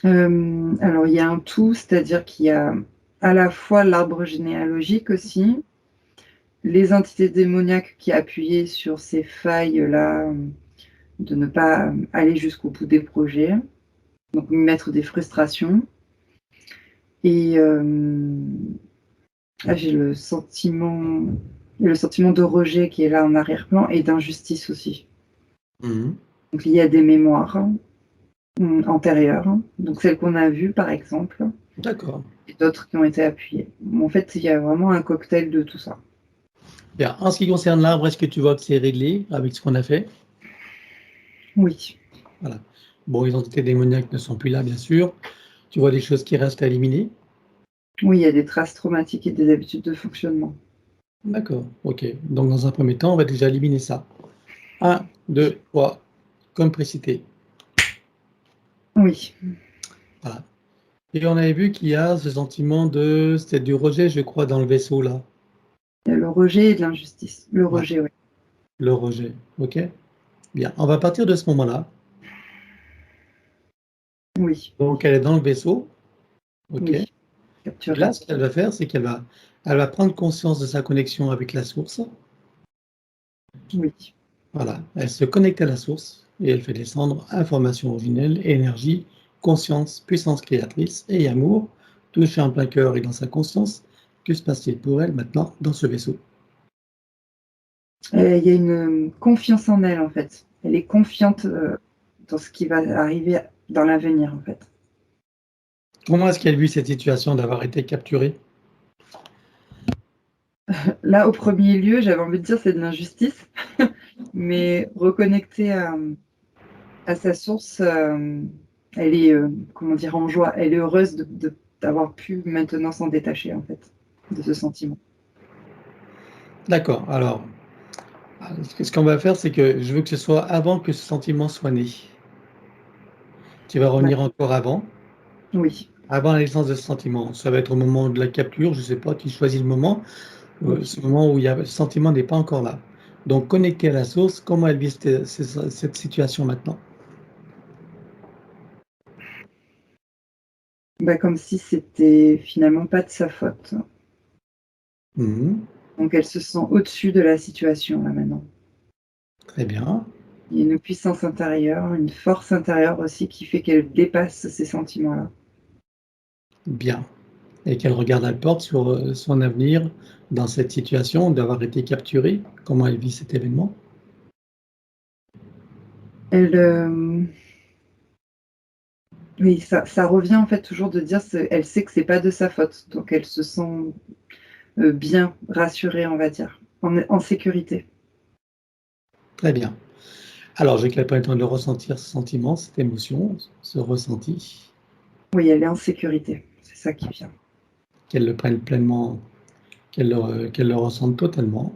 Alors, il y a un tout, c'est-à-dire qu'il y a à la fois l'arbre généalogique aussi, les entités démoniaques qui appuyaient sur ces failles-là, de ne pas aller jusqu'au bout des projets, donc mettre des frustrations. Et là, j'ai le sentiment de rejet qui est là en arrière-plan et d'injustice aussi. Mmh. Donc il y a des mémoires antérieures, donc celles qu'on a vues par exemple, D'accord. et d'autres qui ont été appuyées. En fait, il y a vraiment un cocktail de tout ça. Bien. En ce qui concerne l'arbre, est-ce que tu vois que c'est réglé avec ce qu'on a fait? Oui, Voilà. Bon, les entités démoniaques ne sont plus là, bien sûr. Tu vois des choses qui restent à éliminer? oui, il y a des traces traumatiques et des habitudes de fonctionnement. D'accord, OK. Donc dans un premier temps, on va déjà éliminer ça. 1, 2, 3, comme précité. Oui, Voilà. Et on avait vu qu'il y a ce sentiment de c'était du rejet, je crois, dans le vaisseau là. il y a le rejet et de l'injustice. Le Ouais, rejet, oui. le rejet. OK? Bien. On va partir de ce moment-là. Oui, Donc elle est dans le vaisseau. OK? oui, Et là, capturé. ce qu'elle va faire, c'est qu'elle va prendre conscience de sa connexion avec la source. Oui, Voilà, elle se connecte à la source et elle fait descendre information originelle, énergie, conscience, puissance créatrice et amour, touché en plein cœur et dans sa conscience. Que se passe-t-il pour elle maintenant dans ce vaisseau? il y a une confiance en elle, en fait. Elle est confiante dans ce qui va arriver dans l'avenir, en fait. Comment est-ce qu'elle vit cette situation d'avoir été capturée? Là, au premier lieu, j'avais envie de dire c'est de l'injustice, mais reconnectée à sa source, elle est, comment dire, en joie. Elle est heureuse d'avoir pu maintenant s'en détacher, en fait, de ce sentiment. D'accord, alors, ce qu'on va faire, c'est que je veux que ce soit avant que ce sentiment soit né. Tu vas revenir D'accord. encore avant, Oui, avant la naissance de ce sentiment. Ça va être au moment de la capture, je ne sais pas, tu choisis le moment. oui. Ce moment où il y a le sentiment n'est pas encore là. Donc connecté à la source, comment elle vit cette situation maintenant? Bah, comme si c'était finalement pas de sa faute. Mmh. Donc elle se sent au-dessus de la situation, là, maintenant. Très bien, Il y a une puissance intérieure, une force intérieure aussi qui fait qu'elle dépasse ces sentiments-là. bien, et qu'elle regarde la porte sur, son avenir dans cette situation d'avoir été capturée. Comment elle vit cet événement? Elle, oui, ça revient en fait toujours de dire elle sait que c'est pas de sa faute, donc elle se sent bien rassurée, on va dire, en sécurité. Très bien. Alors je veux qu'elle prenne le temps de ressentir ce sentiment, cette émotion, ce ressenti, Oui, elle est en sécurité, c'est ça qui vient. qu'elle le prenne pleinement, qu'elle le ressente totalement.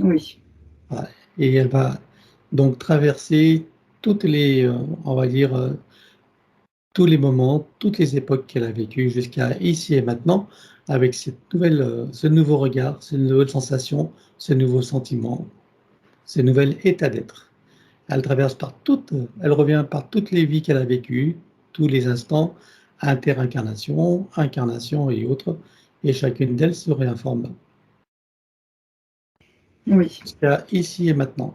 Oui, Voilà, et elle va donc traverser toutes les, on va dire, tous les moments, toutes les époques qu'elle a vécues jusqu'à ici et maintenant, avec cette nouvelle, ce nouveau regard, ces nouvelles sensations, ce nouveau sentiment, ce nouvel état d'être. Elle traverse elle revient par toutes les vies qu'elle a vécues, tous les instants, interincarnation, incarnation et autres, et chacune d'elles se réinforme. oui, Jusqu'à ici et maintenant.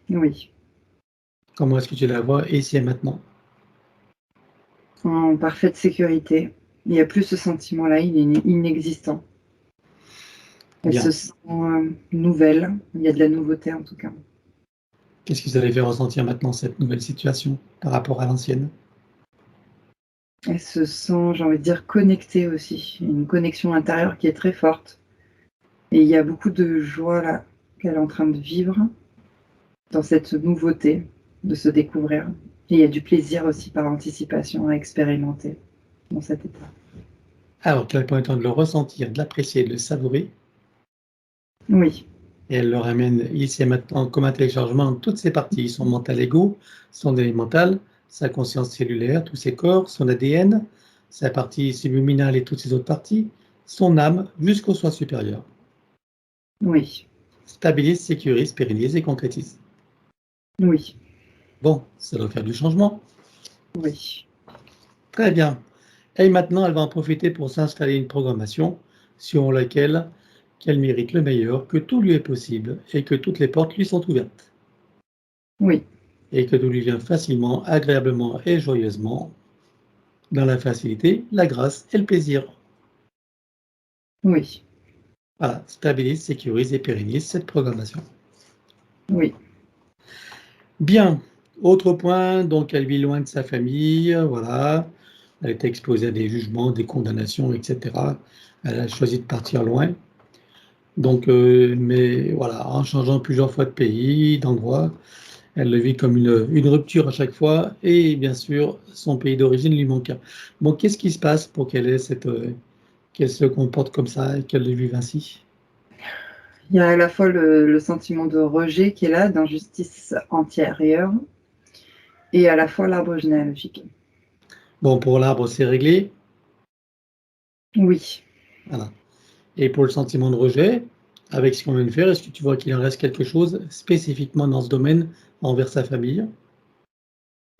oui. Comment est-ce que tu la vois ici et maintenant? En parfaite sécurité. Il n'y a plus ce sentiment-là, il est inexistant. Elle Bien. se sent nouvelle, il y a de la nouveauté en tout cas. Qu'est-ce qui vous avez fait ressentir maintenant cette nouvelle situation par rapport à l'ancienne? Elle se sent, j'ai envie de dire, connectée aussi, une connexion intérieure qui est très forte. Et il y a beaucoup de joie là qu'elle est en train de vivre dans cette nouveauté, de se découvrir. Et il y a du plaisir aussi par anticipation à expérimenter dans cet état. Alors qu'elle prend le temps de le ressentir, de l'apprécier, de le savourer, Oui, Et elle le ramène ici et maintenant comme un téléchargement de toutes ses parties, son mental ego, son élémental, sa conscience cellulaire, tous ses corps, son ADN, sa partie subliminale et toutes ses autres parties, son âme jusqu'au soi supérieur. Oui, Stabilise, sécurise, pérennise et concrétise. oui, Bon, ça doit faire du changement. oui. Très bien. Et maintenant, elle va en profiter pour s'installer une programmation selon laquelle qu'elle mérite le meilleur, que tout lui est possible et que toutes les portes lui sont ouvertes. Oui, Et que tout lui vient facilement, agréablement et joyeusement, dans la facilité, la grâce et le plaisir. oui, Voilà, stabilise, sécurise et pérennise cette programmation. oui, Bien, autre point, donc elle vit loin de sa famille, voilà, elle est exposée à des jugements, des condamnations, etc. Elle a choisi de partir loin. Donc, mais voilà, en changeant plusieurs fois de pays, d'endroit, elle le vit comme une rupture à chaque fois et bien sûr, son pays d'origine lui manque. Bon, qu'est-ce qui se passe pour qu'elle ait qu'elle se comporte comme ça et qu'elle le vive ainsi? il y a à la fois le sentiment de rejet qui est là, d'injustice antérieure, et à la fois l'arbre généalogique. Bon, pour l'arbre, c'est réglé, Oui. voilà. Et pour le sentiment de rejet, avec ce qu'on vient de faire, est-ce que tu vois qu'il en reste quelque chose spécifiquement dans ce domaine envers sa famille?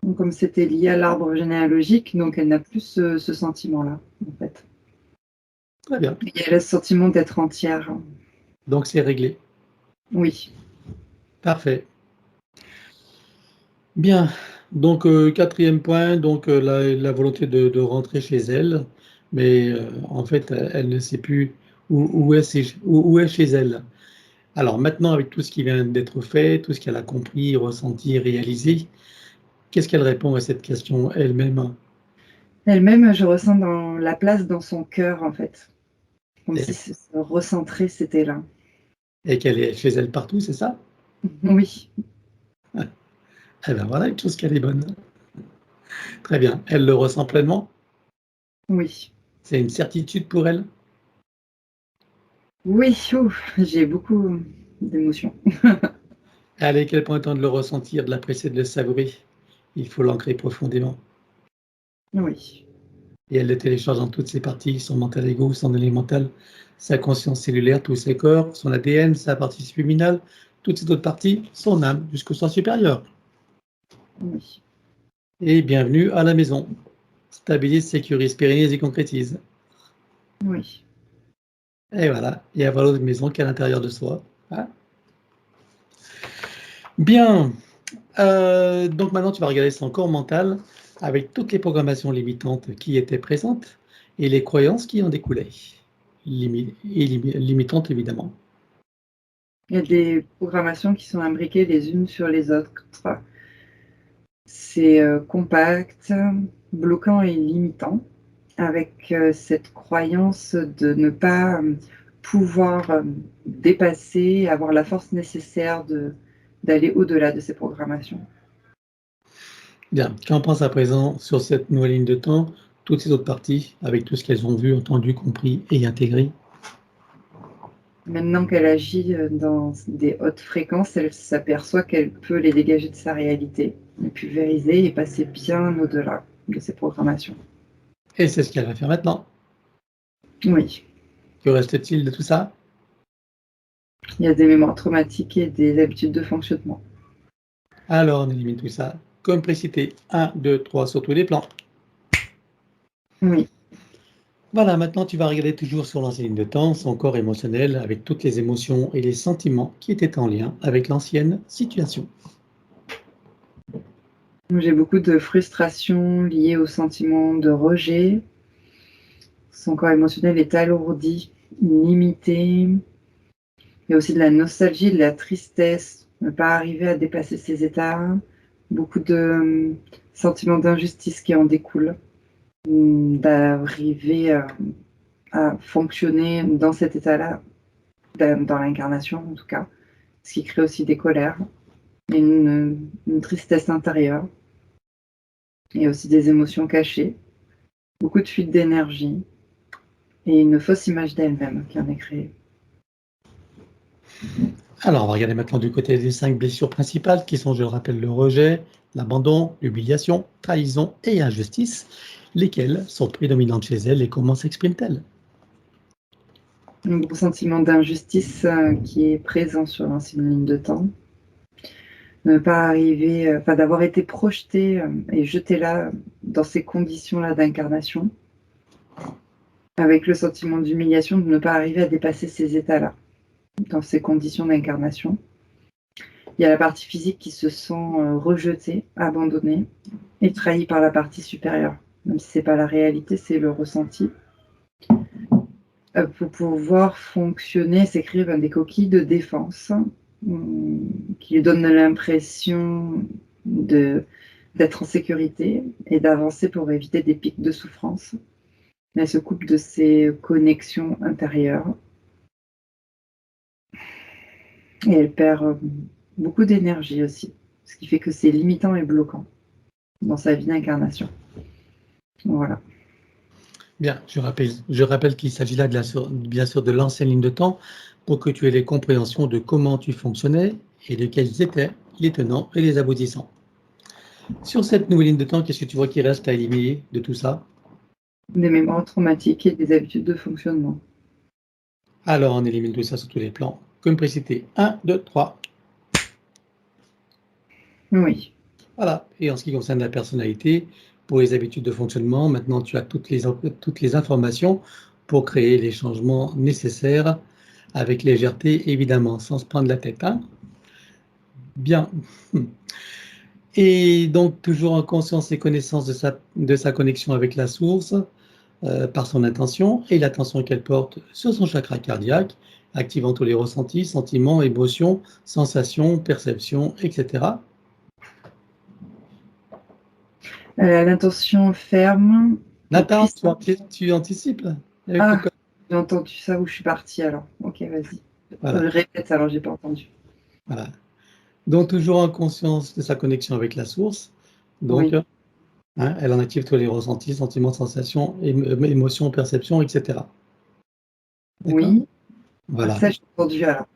Donc, comme c'était lié à l'arbre généalogique, donc elle n'a plus ce sentiment-là, en fait. Très bien, Et elle a ce sentiment d'être entière. donc c'est réglé. Oui, Parfait. Bien, donc 4e point, donc la volonté de rentrer chez elle, mais en fait, elle ne sait plus où est chez elle. Alors maintenant, avec tout ce qui vient d'être fait, tout ce qu'elle a compris, ressenti, réalisé, qu'est-ce qu'elle répond à cette question elle-même? elle-même, je ressens dans la place dans son cœur, en fait. Comme Et si se recentrer, c'était là. et qu'elle est chez elle partout, c'est ça? Oui, Eh bien voilà une chose qu'elle est bonne. Très bien, elle le ressent pleinement? oui. C'est une certitude pour elle? Oui, ouf, j'ai beaucoup d'émotions. Allez, quel point temps de le ressentir, de l'apprécier, de le savourer. Il faut l'ancrer profondément. Oui, Et elle le télécharge dans toutes ses parties, son mental ego, son élémental, sa conscience cellulaire, tous ses corps, son ADN, sa partie subliminale, toutes ces autres parties, son âme, jusqu'au soi supérieur. oui, Et bienvenue à la maison. Stabilise, sécurise, pérennise et concrétise. oui. Et voilà, il y a voilà l'autre maison qui est à l'intérieur de soi. Hein. Bien, donc maintenant tu vas regarder son corps mental avec toutes les programmations limitantes qui étaient présentes et les croyances qui en découlaient. Limitantes évidemment. Il y a des programmations qui sont imbriquées les unes sur les autres. C'est compact, bloquant et limitant, avec cette croyance de ne pas pouvoir dépasser, avoir la force nécessaire d'aller au-delà de ces programmations. Bien, qu'en pense à présent sur cette nouvelle ligne de temps, toutes ces autres parties, avec tout ce qu'elles ont vu, entendu, compris et intégré? Maintenant qu'elle agit dans des hautes fréquences, elle s'aperçoit qu'elle peut les dégager de sa réalité, les pulvériser et passer bien au-delà de ces programmations. Et c'est ce qu'elle va faire maintenant. Oui, Que reste-t-il de tout ça? il y a des mémoires traumatiques et des habitudes de fonctionnement. Alors on élimine tout ça. Comme précité, 1, 2, 3 sur tous les plans. Oui, Voilà, maintenant tu vas regarder toujours sur l'ancienne ligne de temps, son corps émotionnel, avec toutes les émotions et les sentiments qui étaient en lien avec l'ancienne situation. j'ai beaucoup de frustration liée au sentiment de rejet. Son corps émotionnel est alourdi, limité. Il y a aussi de la nostalgie, de la tristesse, ne pas arriver à dépasser ces états. Beaucoup de sentiments d'injustice qui en découlent. D'arriver à fonctionner dans cet état-là, dans l'incarnation en tout cas, ce qui crée aussi des colères et une tristesse intérieure et aussi des émotions cachées, beaucoup de fuite d'énergie et une fausse image d'elle-même qui en est créée. Alors, on va regarder maintenant du côté des 5 blessures principales qui sont, je le rappelle, le rejet, l'abandon, l'humiliation, trahison et injustice. Lesquelles sont prédominantes chez elle et comment s'expriment-elles? Un gros sentiment d'injustice qui est présent sur l'ancienne ligne de temps. Ne pas arriver, d'avoir été projeté et jeté là, dans ces conditions-là d'incarnation, avec le sentiment d'humiliation de ne pas arriver à dépasser ces états-là, dans ces conditions d'incarnation. Il y a la partie physique qui se sent rejetée, abandonnée et trahie par la partie supérieure. Même si ce n'est pas la réalité, c'est le ressenti. Pour pouvoir fonctionner, s'écrire des coquilles de défense qui lui donnent l'impression d'être en sécurité et d'avancer pour éviter des pics de souffrance. Mais elle se coupe de ses connexions intérieures. Et elle perd beaucoup d'énergie aussi, ce qui fait que c'est limitant et bloquant dans sa vie d'incarnation. Voilà. Bien, je rappelle qu'il s'agit là, bien sûr, de l'ancienne ligne de temps pour que tu aies les compréhensions de comment tu fonctionnais et de quels étaient les tenants et les aboutissants. Sur cette nouvelle ligne de temps, qu'est-ce que tu vois qui reste à éliminer de tout ça? Des mémoires traumatiques et des habitudes de fonctionnement. Alors, on élimine tout ça sur tous les plans. Comme précité, 1, 2, 3. Oui. Voilà. Et en ce qui concerne la personnalité, pour les habitudes de fonctionnement, maintenant tu as toutes les informations pour créer les changements nécessaires avec légèreté, évidemment, sans se prendre la tête. Hein? Bien. Et donc, toujours en conscience et connaissance de sa connexion avec la source, par son intention et l'attention qu'elle porte sur son chakra cardiaque, activant tous les ressentis, sentiments, émotions, sensations, perceptions, etc. L'intention ferme. Nathan, tu anticipes avec Ah, le code. j'ai entendu ça où je suis partie alors. Ok, vas-y. Voilà, Répète alors, j'ai pas entendu. voilà. Donc, toujours en conscience de sa connexion avec la source. Donc, Oui. hein, elle en active tous les ressentis, sentiments, sensations, émotions, perceptions, etc. D'accord? Oui. Voilà. Ça, j'ai entendu alors.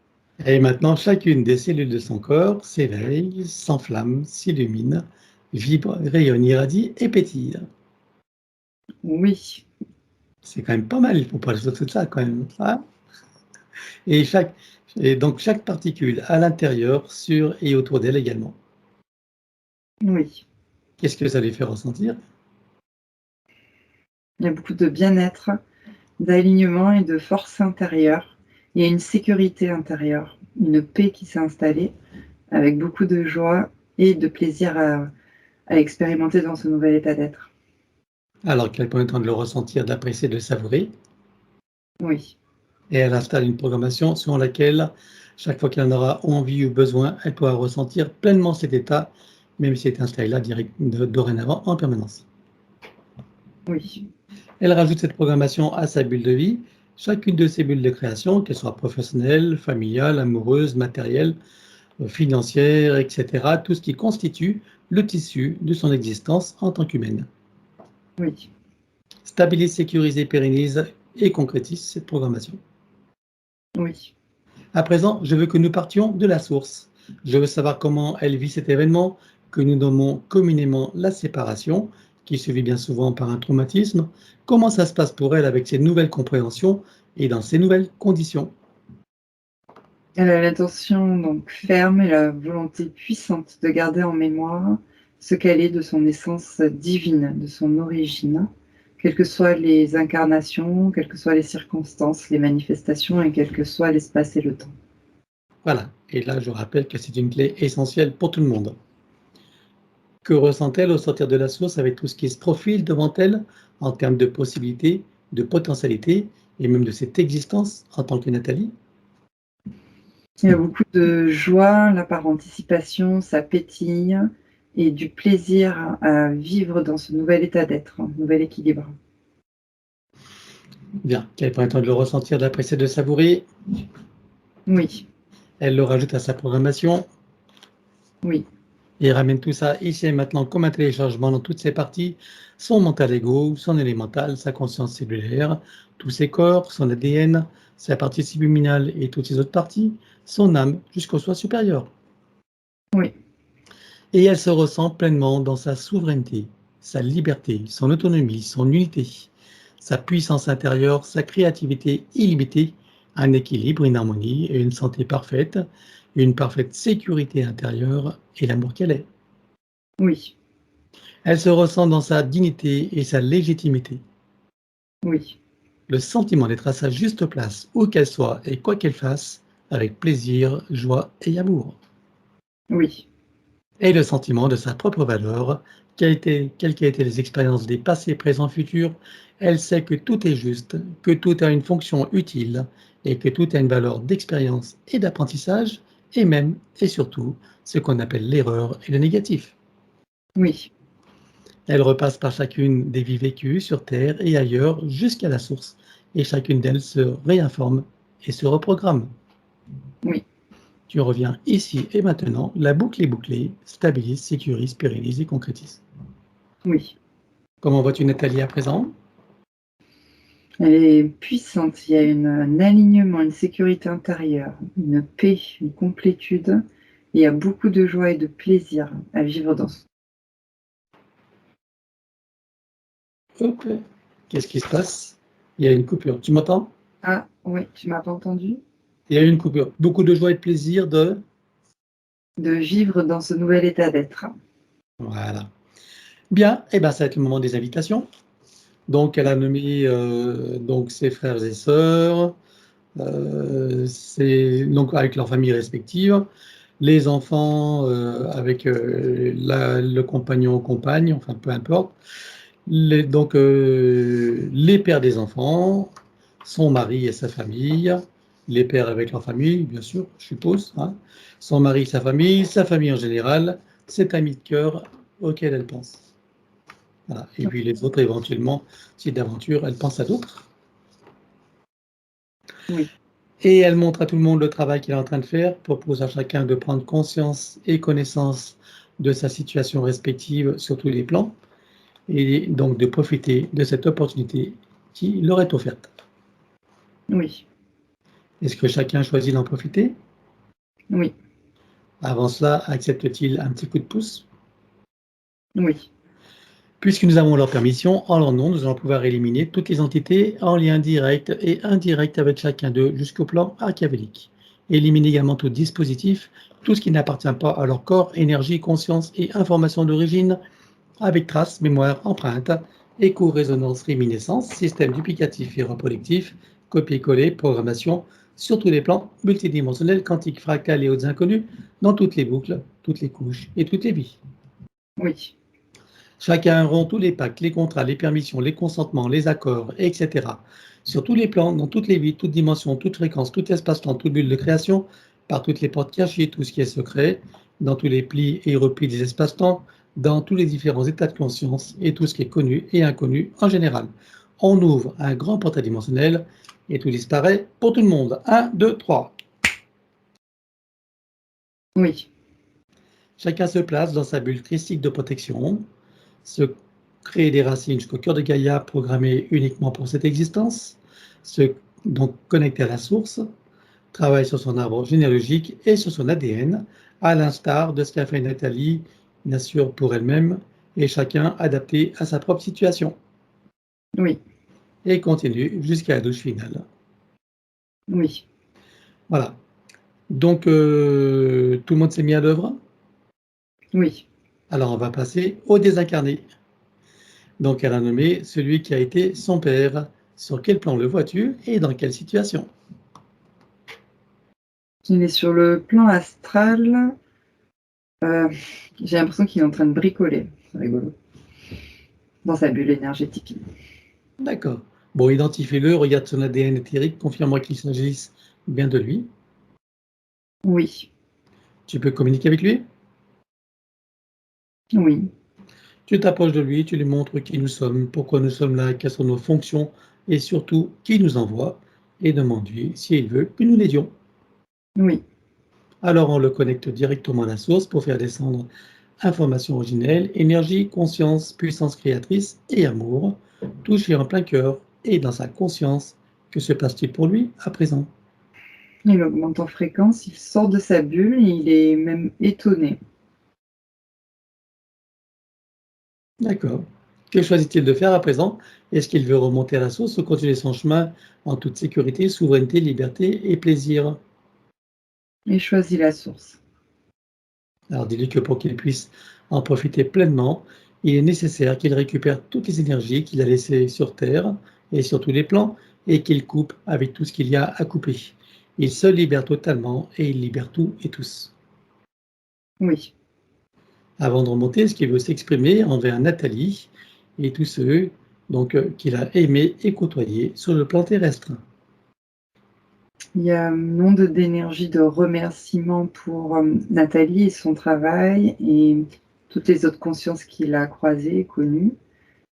Et maintenant, chacune des cellules de son corps s'éveille, s'enflamme, s'illumine, vibre, rayonne, irradie et pétille. Oui. C'est quand même pas mal, il faut pas ajouter tout ça quand même. Hein. Et, donc chaque particule à l'intérieur, sur et autour d'elle également. Oui. Qu'est-ce que ça lui fait ressentir? Il y a beaucoup de bien-être, d'alignement et de force intérieure. Il y a une sécurité intérieure, une paix qui s'est installée avec beaucoup de joie et de plaisir à expérimenter dans ce nouvel état d'être. Alors qu'elle prend le temps de le ressentir, de l'apprécier, de le savourer. Oui. Et elle installe une programmation selon laquelle, chaque fois qu'elle en aura envie ou besoin, elle pourra ressentir pleinement cet état, même s'il est installé là dorénavant en permanence. Oui. Elle rajoute cette programmation à sa bulle de vie, chacune de ses bulles de création, qu'elles soient professionnelles, familiales, amoureuses, matérielles, financières, etc., tout ce qui constitue le tissu de son existence en tant qu'humaine. Oui. Stabilise, sécurise, pérennise et concrétise cette programmation. Oui. À présent, je veux que nous partions de la source. Je veux savoir comment elle vit cet événement que nous nommons communément la séparation, qui se vit bien souvent par un traumatisme. Comment ça se passe pour elle avec ces nouvelles compréhensions et dans ces nouvelles conditions? Elle a l'intention donc ferme et la volonté puissante de garder en mémoire ce qu'elle est de son essence divine, de son origine, quelles que soient les incarnations, quelles que soient les circonstances, les manifestations et quel que soit l'espace et le temps. Voilà. Et là, je rappelle que c'est une clé essentielle pour tout le monde. Que ressent-elle au sortir de la source avec tout ce qui se profile devant elle en termes de possibilités, de potentialités et même de cette existence en tant que Nathalie? Il y a beaucoup de joie, là par anticipation, ça pétille et du plaisir à vivre dans ce nouvel état d'être, un nouvel équilibre. Bien. Qu'elle prend le temps de le ressentir, de l'apprécier, de le savourer. Oui, Elle le rajoute à sa programmation. oui, Et ramène tout ça ici et maintenant comme un téléchargement dans toutes ses parties, son mental ego, son élémental, sa conscience cellulaire, tous ses corps, son ADN, sa partie subliminale et toutes ses autres parties, son âme jusqu'au soi supérieur. Oui. Et elle se ressent pleinement dans sa souveraineté, sa liberté, son autonomie, son unité, sa puissance intérieure, sa créativité illimitée, un équilibre, une harmonie et une santé parfaite, une parfaite sécurité intérieure et l'amour qu'elle est. Oui. Elle se ressent dans sa dignité et sa légitimité. Oui. Le sentiment d'être à sa juste place, où qu'elle soit et quoi qu'elle fasse, avec plaisir, joie et amour. Oui. Et le sentiment de sa propre valeur, quelles qu'aient été les expériences des passés, présents, futurs, elle sait que tout est juste, que tout a une fonction utile et que tout a une valeur d'expérience et d'apprentissage, et même et surtout ce qu'on appelle l'erreur et le négatif. Oui. Elle repasse par chacune des vies vécues sur Terre et ailleurs jusqu'à la source, et chacune d'elles se réinforme et se reprogramme. Oui. Tu reviens ici et maintenant, la boucle est bouclée, stabilise, sécurise, pérennise et concrétise. Oui. Comment vois-tu Nathalie à présent? Elle est puissante. Il y a un alignement, une sécurité intérieure, une paix, une complétude. Il y a beaucoup de joie et de plaisir à vivre dans ce. Hop, qu'est-ce qui se passe? Il y a une coupure. Tu m'entends? Ah, oui, tu m'as pas entendu? Il y a eu une coupure. Beaucoup de joie et de plaisir de... De vivre dans ce nouvel état d'être. Voilà. Bien, et ben ça va être le moment des invitations. Donc elle a nommé donc ses frères et sœurs, donc avec leurs familles respectives, les enfants avec le compagnon ou compagne, enfin peu importe, donc les pères des enfants, son mari et sa famille, les pères avec leur famille, bien sûr, je suppose, hein, son mari, sa famille en général, cet ami de cœur auquel elle pense. Voilà. Et puis les autres, éventuellement, si d'aventure, elle pense à d'autres. Oui. Et elle montre à tout le monde le travail qu'elle est en train de faire, propose à chacun de prendre conscience et connaissance de sa situation respective sur tous les plans, et donc de profiter de cette opportunité qui leur est offerte. Oui. Est-ce que chacun choisit d'en profiter? Oui. Avant cela, accepte-t-il un petit coup de pouce? Oui. Puisque nous avons leur permission, en leur nom, nous allons pouvoir éliminer toutes les entités en lien direct et indirect avec chacun d'eux jusqu'au plan archiavélique. Élimine également tout dispositif, tout ce qui n'appartient pas à leur corps, énergie, conscience et information d'origine, avec traces, mémoire, empreinte, écho, résonance, réminiscence, système duplicatif et reproductif, copier-coller, programmation, sur tous les plans multidimensionnels, quantiques, fractales et autres inconnus, dans toutes les boucles, toutes les couches et toutes les vies. Oui. Chacun rompt tous les pactes, les contrats, les permissions, les consentements, les accords, etc. Sur tous les plans, dans toutes les vies, toutes dimensions, toutes fréquences, tout espace-temps, toute bulle de création, par toutes les portes cachées, tout ce qui est secret, dans tous les plis et replis des espaces-temps, dans tous les différents états de conscience et tout ce qui est connu et inconnu en général. On ouvre un grand portail dimensionnel et tout disparaît pour tout le monde. 1, 2, 3. Oui. Chacun se place dans sa bulle christique de protection, se créer des racines jusqu'au cœur de Gaïa programmées uniquement pour cette existence, se donc connecter à la source, travaille sur son arbre généalogique et sur son ADN, à l'instar de ce qu'a fait Nathalie, bien sûr pour elle-même, et chacun adapté à sa propre situation. Oui. Et continue jusqu'à la douche finale. Oui. Voilà. Donc, tout le monde s'est mis à l'œuvre. Oui. Alors, on va passer au désincarné. Donc, elle a nommé celui qui a été son père. Sur quel plan le vois-tu et dans quelle situation? Il est sur le plan astral. J'ai l'impression qu'il est en train de bricoler. C'est rigolo. Dans sa bulle énergétique. D'accord. Bon, identifie-le, regarde son ADN éthérique, confirme-moi qu'il s'agisse bien de lui. Oui. Tu peux communiquer avec lui? Oui. Tu t'approches de lui, tu lui montres qui nous sommes, pourquoi nous sommes là, quelles sont nos fonctions et surtout qui nous envoie et demande-lui s'il veut que nous l'aidions. Oui. Alors on le connecte directement à la source pour faire descendre information originelle, énergie, conscience, puissance créatrice et amour, touché en plein cœur et dans sa conscience Que se passe-t-il pour lui à présent? Il augmente en fréquence, il sort de sa bulle, et il est même étonné. D'accord. Que choisit-il de faire à présent? Est-ce qu'il veut remonter à la source ou continuer son chemin en toute sécurité, souveraineté, liberté et plaisir? Il choisit la source. Alors dis-lui que pour qu'il puisse en profiter pleinement, il est nécessaire qu'il récupère toutes les énergies qu'il a laissées sur Terre et sur tous les plans et qu'il coupe avec tout ce qu'il y a à couper. Il se libère totalement et il libère tout et tous. Oui, Avant de remonter, est-ce qu'il veut s'exprimer envers Nathalie et tous ceux qu'il a aimés et côtoyés sur le plan terrestre? il y a une onde d'énergie de remerciement pour Nathalie et son travail et toutes les autres consciences qu'il a croisées et connues,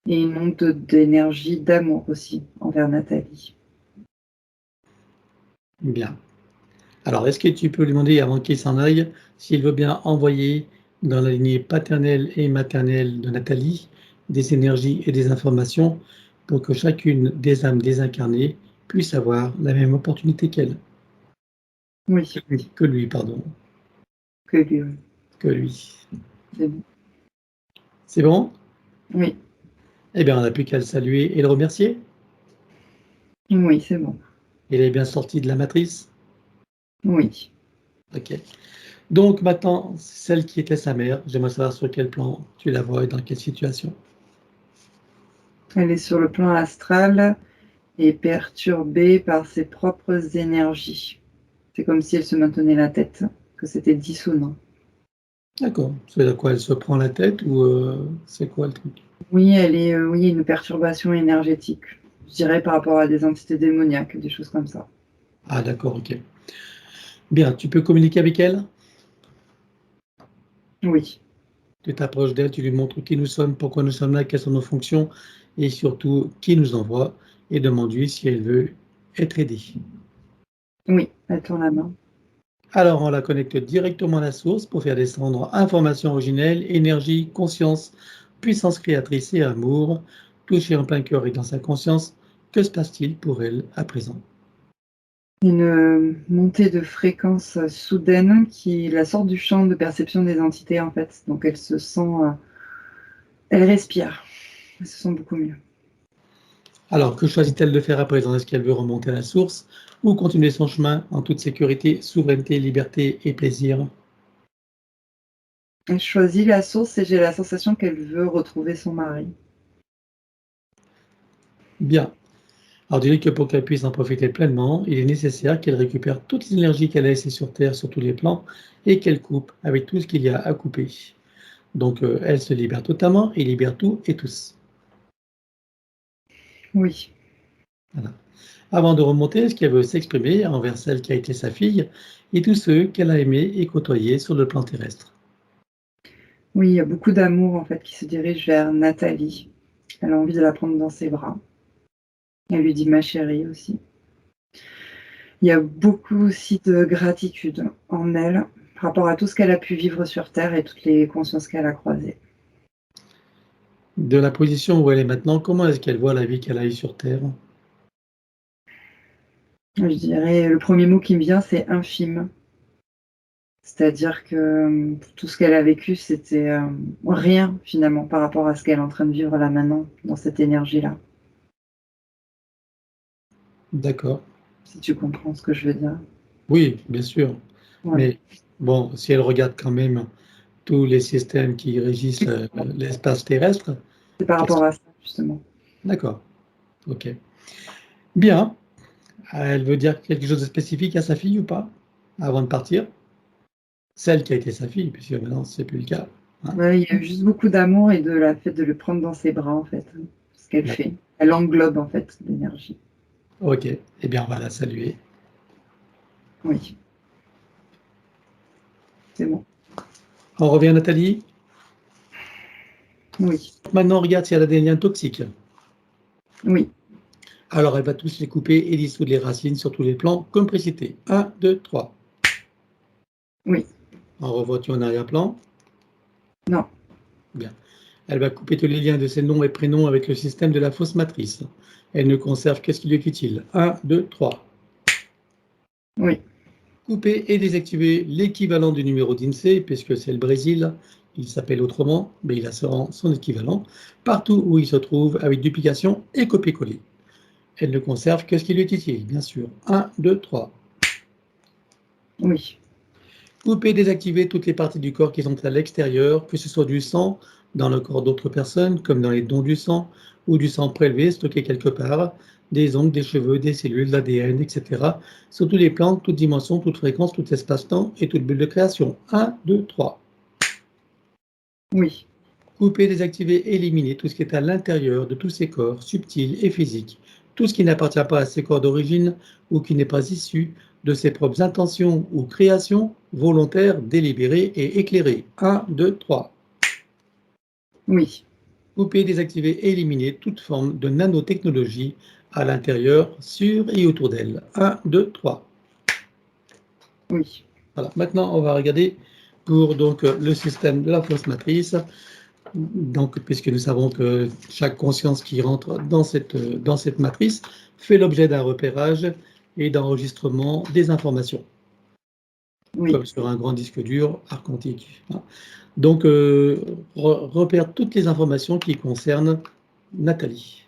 et une onde d'énergie d'amour aussi envers Nathalie. Bien. Alors, est-ce que tu peux lui demander, avant qu'il s'en aille, s'il veut bien envoyer dans la lignée paternelle et maternelle de Nathalie des énergies et des informations pour que chacune des âmes désincarnées puisse avoir la même opportunité qu'elle? Oui, Que lui, pardon, que lui, oui. que lui. C'est bon. C'est bon? Oui, Eh bien, on n'a plus qu'à le saluer et le remercier. oui, c'est bon. Il est bien sorti de la matrice. Oui. OK. Donc maintenant, celle qui était sa mère, j'aimerais savoir sur quel plan tu la vois et dans quelle situation. Elle est sur le plan astral et perturbée par ses propres énergies. C'est comme si elle se maintenait la tête, que c'était dissonant. D'accord. C'est à quoi elle se prend la tête ou c'est quoi le truc? Oui, elle est, oui, une perturbation énergétique. Je dirais par rapport à des entités démoniaques, des choses comme ça. Ah d'accord, OK. Bien, tu peux communiquer avec elle? Oui, Tu t'approches d'elle, tu lui montres qui nous sommes, pourquoi nous sommes là, quelles sont nos fonctions et surtout qui nous envoie et demande-lui si elle veut être aidée. oui, elle tend la main. Alors on la connecte directement à la source pour faire descendre information originelle, énergie, conscience, puissance créatrice et amour, touché en plein cœur et dans sa conscience. Que se passe-t-il pour elle à présent? Une montée de fréquence soudaine qui la sort du champ de perception des entités, en fait. Donc elle se sent, elle respire. Elle se sent beaucoup mieux. Alors, que choisit-elle de faire à présent? Est-ce qu'elle veut remonter à la source ou continuer son chemin en toute sécurité, souveraineté, liberté et plaisir? Elle choisit la source et j'ai la sensation qu'elle veut retrouver son mari. Bien. Alors, dis-lui que pour qu'elle puisse en profiter pleinement, il est nécessaire qu'elle récupère toutes les énergies qu'elle a laissées sur Terre, sur tous les plans, et qu'elle coupe avec tout ce qu'il y a à couper. Donc, elle se libère totalement et libère tout et tous. Oui. Voilà. Avant de remonter, est-ce qu'elle veut s'exprimer envers celle qui a été sa fille et tous ceux qu'elle a aimés et côtoyés sur le plan terrestre? Oui, il y a beaucoup d'amour, en fait, qui se dirige vers Nathalie. Elle a envie de la prendre dans ses bras. Elle lui dit «ma chérie» aussi. Il y a beaucoup aussi de gratitude en elle, par rapport à tout ce qu'elle a pu vivre sur terre et toutes les consciences qu'elle a croisées. De la position où elle est maintenant, comment est-ce qu'elle voit la vie qu'elle a eue sur Terre? Je dirais, le premier mot qui me vient, c'est infime. C'est-à-dire que, tout ce qu'elle a vécu, c'était, rien finalement par rapport à ce qu'elle est en train de vivre là maintenant, dans cette énergie-là. D'accord. Si tu comprends ce que je veux dire? Oui, bien sûr. Voilà. Mais bon, si elle regarde quand même tous les systèmes qui régissent l'espace terrestre, C'est par qu'est-ce rapport à ça, justement. d'accord, OK. Bien. Elle veut dire quelque chose de spécifique à sa fille ou pas? Avant de partir? Celle qui a été sa fille, puisque maintenant c'est plus le cas, hein? Ouais, il y a eu juste beaucoup d'amour et de la fait de le prendre dans ses bras, en fait, ce qu'elle D'ac fait. Elle englobe, en fait, l'énergie. OK. Eh bien, on va la saluer. Oui, c'est bon. On revient à Nathalie. Oui, Maintenant, on regarde si elle a des liens toxiques. oui, Alors, elle va tous les couper et dissoudre les racines sur tous les plans, comme précité. 1, 2, 3. oui. En revois-tu en arrière-plan? Non, Bien. Elle va couper tous les liens de ses noms et prénoms avec le système de la fausse matrice. Elle ne conserve qu'est-ce qui lui est utile. 1, 2, 3. Oui. Couper et désactiver l'équivalent du numéro d'INSEE, puisque c'est le Brésil, il s'appelle autrement, mais il a son équivalent, partout où il se trouve avec duplication et copier-coller. Elle ne conserve que ce qui lui est utile, bien sûr. 1, 2, 3. Oui. Couper et désactiver toutes les parties du corps qui sont à l'extérieur, que ce soit du sang dans le corps d'autres personnes, comme dans les dons du sang, ou du sang prélevé stocké quelque part, des ongles, des cheveux, des cellules, l'ADN, etc. Sur tous les plans, toutes dimensions, toutes fréquences, tout espace-temps et toute bulle de création. 1, 2, 3. Oui. Couper, désactiver, éliminer tout ce qui est à l'intérieur de tous ces corps, subtils et physiques, tout ce qui n'appartient pas à ces corps d'origine ou qui n'est pas issu de ses propres intentions ou créations volontaires, délibérées et éclairées. 1, 2, 3. Oui. Couper, désactiver, éliminer toute forme de nanotechnologie à l'intérieur, sur et autour d'elle. 1, 2, 3. Oui. Voilà. Maintenant, on va regarder pour donc le système de la fausse matrice. Donc, puisque nous savons que chaque conscience qui rentre dans cette matrice fait l'objet d'un repérage et d'enregistrement des informations, Oui. comme sur un grand disque dur archontique. Donc, repère toutes les informations qui concernent Nathalie.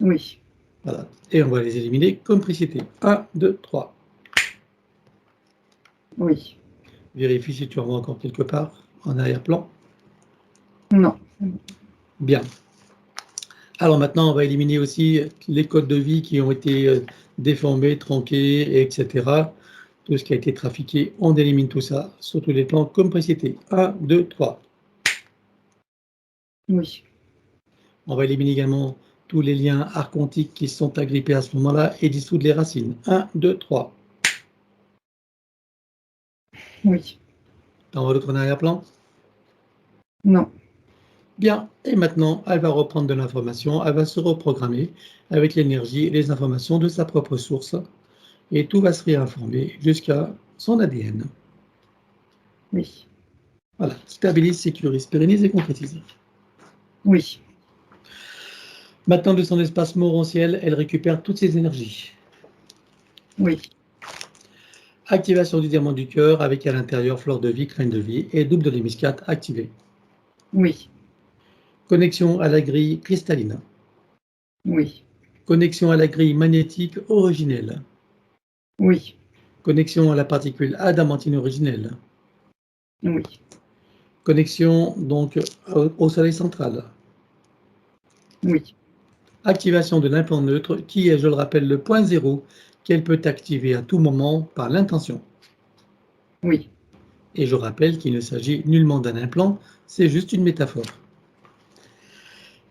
Oui. Voilà. Et on va les éliminer comme précité. 1, 2, 3. Oui. Vérifie si tu en vois encore quelque part en arrière-plan. Non. Bien. Alors maintenant, on va éliminer aussi les codes de vie qui ont été déformés, tronqués, etc. Tout ce qui a été trafiqué, on élimine tout ça sur tous les plans comme précité. 1, 2, 3. Oui. On va éliminer également tous les liens archontiques qui sont agrippés à ce moment-là et dissoudre les racines. 1, 2, 3. Oui. T'en vois d'autres en arrière-plan? Non. Bien, et maintenant, elle va reprendre de l'information, elle va se reprogrammer avec l'énergie et les informations de sa propre source, et tout va se réinformer jusqu'à son ADN. Oui. Voilà, stabilise, sécurise, pérennise et concrétise. Oui. Maintenant, de son espace morontiel, elle récupère toutes ses énergies. Oui. Activation du diamant du cœur avec à l'intérieur fleur de vie, crâne de vie et double de l'hémiscate activé. Oui. Connexion à la grille cristalline. Oui. Connexion à la grille magnétique originelle. Oui. Connexion à la particule adamantine originelle. Oui. Connexion donc au soleil central. Oui. Activation de l'implant neutre qui est, je le rappelle, le point zéro qu'elle peut activer à tout moment par l'intention. Oui. Et je rappelle qu'il ne s'agit nullement d'un implant, c'est juste une métaphore.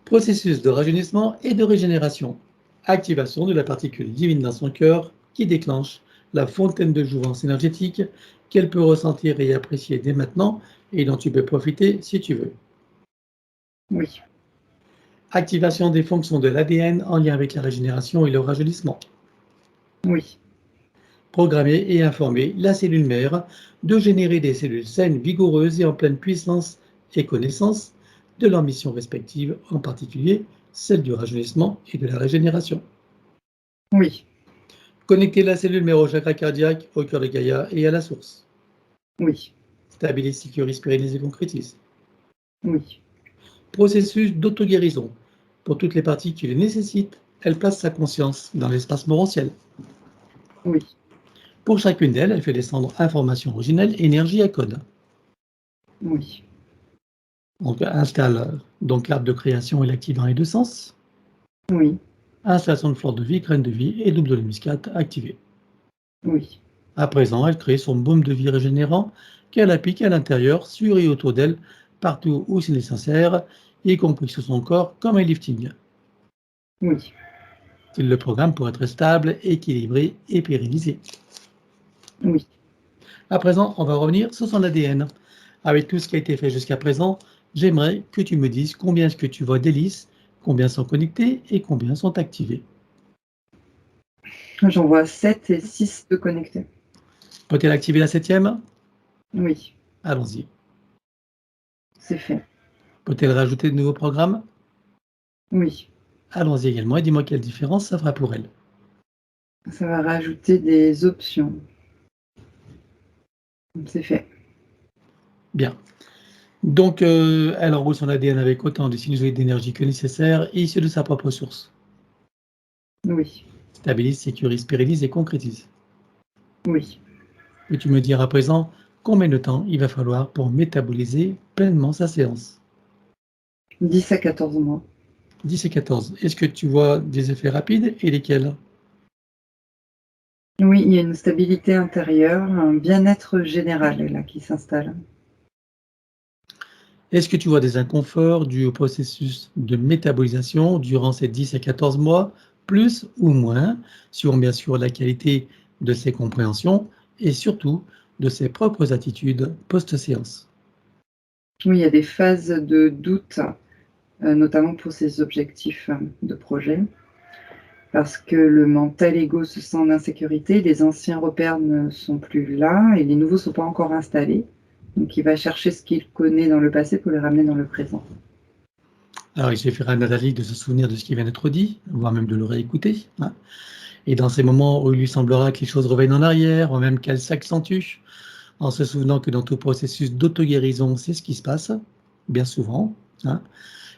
Processus de rajeunissement et de régénération. Activation de la particule divine dans son cœur qui déclenche la fontaine de jouvence énergétique qu'elle peut ressentir et apprécier dès maintenant et dont tu peux profiter si tu veux. Oui. Activation des fonctions de l'ADN en lien avec la régénération et le rajeunissement. Oui. Programmer et informer la cellule mère de générer des cellules saines, vigoureuses et en pleine puissance et connaissance de leurs missions respectives, en particulier celle du rajeunissement et de la régénération. Oui. Connecter la cellule mère au chakra cardiaque, au cœur de Gaïa et à la source. Oui. Stabilise, sécurise, pérennise et concrétise. Oui. Processus d'auto-guérison. Pour toutes les parties qui le nécessitent, elle place sa conscience dans l'espace morontiel. Oui. Pour chacune d'elles, elle fait descendre information originelle, énergie et code. Oui. On installe donc l'arbre de création et l'active dans les deux sens. Oui. Installation de fleur de vie, graine de vie et double de l'hémiscate activée. Oui. À présent, elle crée son baume de vie régénérant qu'elle applique à l'intérieur, sur et autour d'elle, partout où c'est nécessaire, y compris sur son corps, comme un lifting. Oui. C'est le programme pour être stable, équilibré et pérennisé. Oui. À présent, on va revenir sur son ADN. Avec tout ce qui a été fait jusqu'à présent, j'aimerais que tu me dises combien est-ce que tu vois d'hélices, combien sont connectées et combien sont activées. J'en vois 7 et 6 de connectés. Peut-elle activer la septième? Oui. Allons-y. C'est fait. Peut-elle rajouter de nouveaux programmes? Oui, Allons-y également et dis-moi quelle différence ça fera pour elle. ça va rajouter des options. C'est fait. Bien. Donc, elle enroule son ADN avec autant de sinusoïdes d'énergie que nécessaire, issus de sa propre source. Oui, Stabilise, sécurise, pérennise et concrétise. oui. Peux-tu me dire à présent combien de temps il va falloir pour métaboliser pleinement sa séance? 10 à 14 mois. 10 et 14. Est-ce que tu vois des effets rapides et lesquels? Oui, il y a une stabilité intérieure, un bien-être général là qui s'installe. Est-ce que tu vois des inconforts dus au processus de métabolisation durant ces 10 à 14 mois, plus ou moins, suivant bien sûr la qualité de ses compréhensions et surtout de ses propres attitudes post-séance? Oui, il y a des phases de doute, notamment pour ces objectifs, de projet. Parce que le mental ego se sent en insécurité, les anciens repères ne sont plus là et les nouveaux ne sont pas encore installés. Donc il va chercher ce qu'il connaît dans le passé pour les ramener dans le présent. Alors, il suffira à Nathalie de se souvenir de ce qui vient d'être dit, voire même de le réécouter, hein. Et dans ces moments où il lui semblera que les choses reviennent en arrière, ou même qu'elles s'accentuent, en se souvenant que dans tout processus d'auto-guérison, c'est ce qui se passe, bien souvent, hein,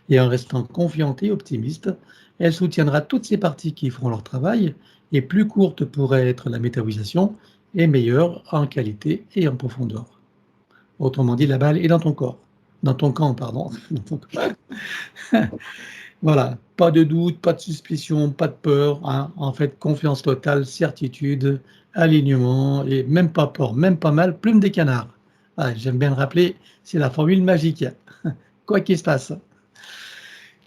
et en restant confiante et optimiste, elle soutiendra toutes ces parties qui feront leur travail, et plus courte pourrait être la métabolisation, et meilleure en qualité et en profondeur. Autrement dit, la balle est dans ton corps. Dans ton camp, pardon. Dans ton corps. Voilà, pas de doute, pas de suspicion, pas de peur, hein. En fait, confiance totale, certitude, alignement et même pas peur, même pas mal, plume des canards. Ah, j'aime bien le rappeler, c'est la formule magique, quoi qu'il se passe.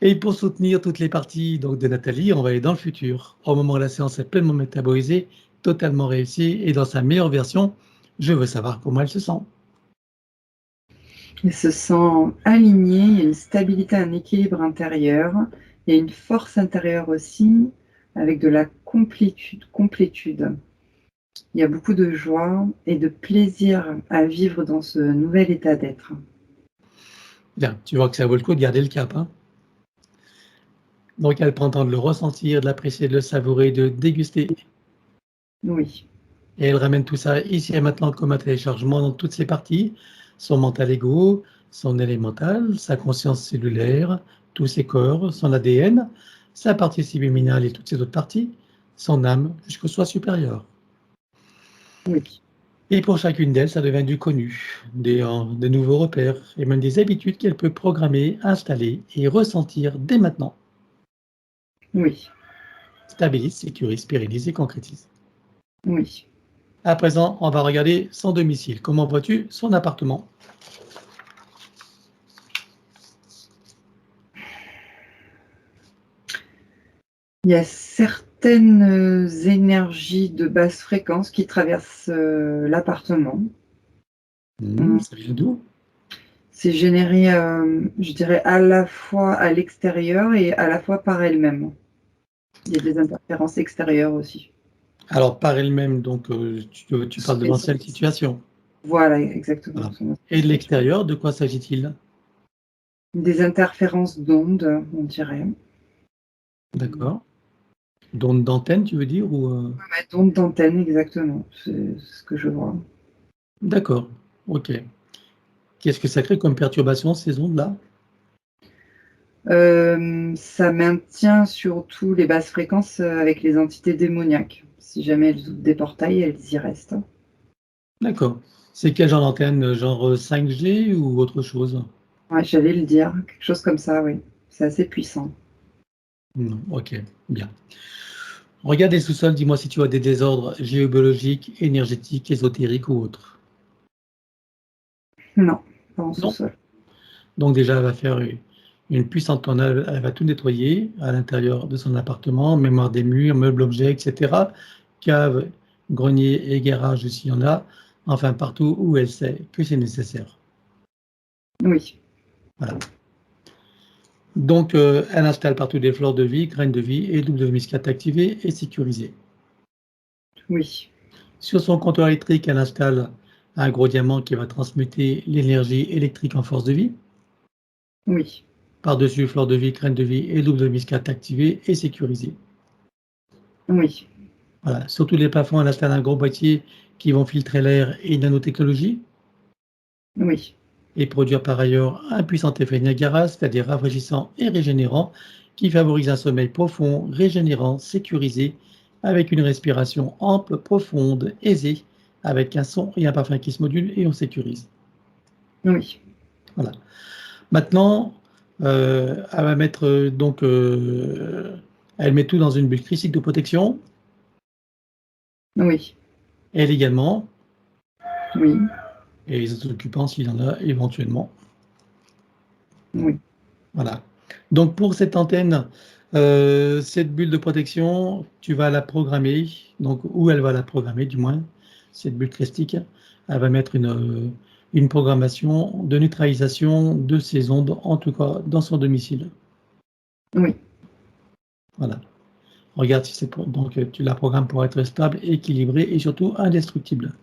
Et pour soutenir toutes les parties donc, de Nathalie, on va aller dans le futur. Au moment où la séance est pleinement métabolisée, totalement réussie et dans sa meilleure version, je veux savoir comment elle se sent. Il se sent aligné, il y a une stabilité, un équilibre intérieur, il y a une force intérieure aussi, avec de la complétude. Il y a beaucoup de joie et de plaisir à vivre dans ce nouvel état d'être. Bien, tu vois que ça vaut le coup de garder le cap, hein. Donc elle prend le temps de le ressentir, de l'apprécier, de le savourer, de déguster. Oui, Et elle ramène tout ça ici et maintenant comme un téléchargement dans toutes ses parties, son mental ego, son élémental, sa conscience cellulaire, tous ses corps, son ADN, sa partie subliminale et toutes ses autres parties, son âme jusqu'au soi supérieur. oui, Et pour chacune d'elles, ça devient du connu, des nouveaux repères et même des habitudes qu'elle peut programmer, installer et ressentir dès maintenant. oui, Stabilise, sécurise, pérennise et concrétise. oui. À présent, on va regarder son domicile. Comment vois-tu son appartement? Il y a certaines énergies de basse fréquence qui traversent l'appartement. Ça vient d'où? C'est généré, je dirais, à la fois à l'extérieur et à la fois par elle-même. Il y a des interférences extérieures aussi. Alors, par elle-même, donc, tu parles de Et l'ancienne situation. voilà, exactement. Voilà. Et de l'extérieur, de quoi s'agit-il? Des interférences d'ondes, on dirait. D'accord. D'onde d'antenne, tu veux dire? Ou, Ouais, d'ondes d'antenne, exactement. C'est ce que je vois. D'accord, ok. Qu'est-ce que ça crée comme perturbation, ces ondes-là? Ça maintient surtout les basses fréquences, avec les entités démoniaques. Si jamais elles ouvrent des portails, elles y restent. D'accord. C'est quel genre d'antenne? Genre 5G ou autre chose? Ouais, j'allais le dire, quelque chose comme ça, oui. C'est assez puissant. Non, ok, bien. Regarde les sous-sols, dis-moi si tu as des désordres géobiologiques, énergétiques, ésotériques ou autres. Non, pas en Non. sous-sol. Donc déjà, elle va faire une puissante tornade, elle va tout nettoyer à l'intérieur de son appartement, mémoire des murs, meubles, objets, etc. Cave, grenier et garage s'il y en a, enfin partout où elle sait que c'est nécessaire. Oui, Voilà. Donc, elle installe partout des fleurs de vie, graines de vie et double WMIS4 activées et sécurisées. oui, Sur son compteur électrique, elle installe un gros diamant qui va transmuter l'énergie électrique en force de vie. Oui. Par-dessus, fleur de vie, graine de vie et double de muscade activée et sécurisée. Oui. Voilà. Surtout les plafonds, on installe un gros boîtier qui vont filtrer l'air et nanotechnologie Oui. et produire par ailleurs un puissant effet Niagara, c'est-à-dire rafraîchissant et régénérant, qui favorise un sommeil profond, régénérant, sécurisé, avec une respiration ample, profonde, aisée, avec un son et un parfum qui se modulent et on sécurise. Oui. Voilà. Maintenant, elle va mettre elle met tout dans une bulle critique de protection. Oui. Elle également, Oui. et les autres occupants s'il y en a éventuellement. Oui. Voilà. Donc pour cette antenne, cette bulle de protection, tu vas la programmer, donc ou elle va la programmer du moins, cette bulle christique, elle va mettre une programmation de neutralisation de ces ondes, en tout cas dans son domicile. Oui. Voilà. Regarde si c'est donc tu la programmes pour être stable, équilibrée et surtout indestructible.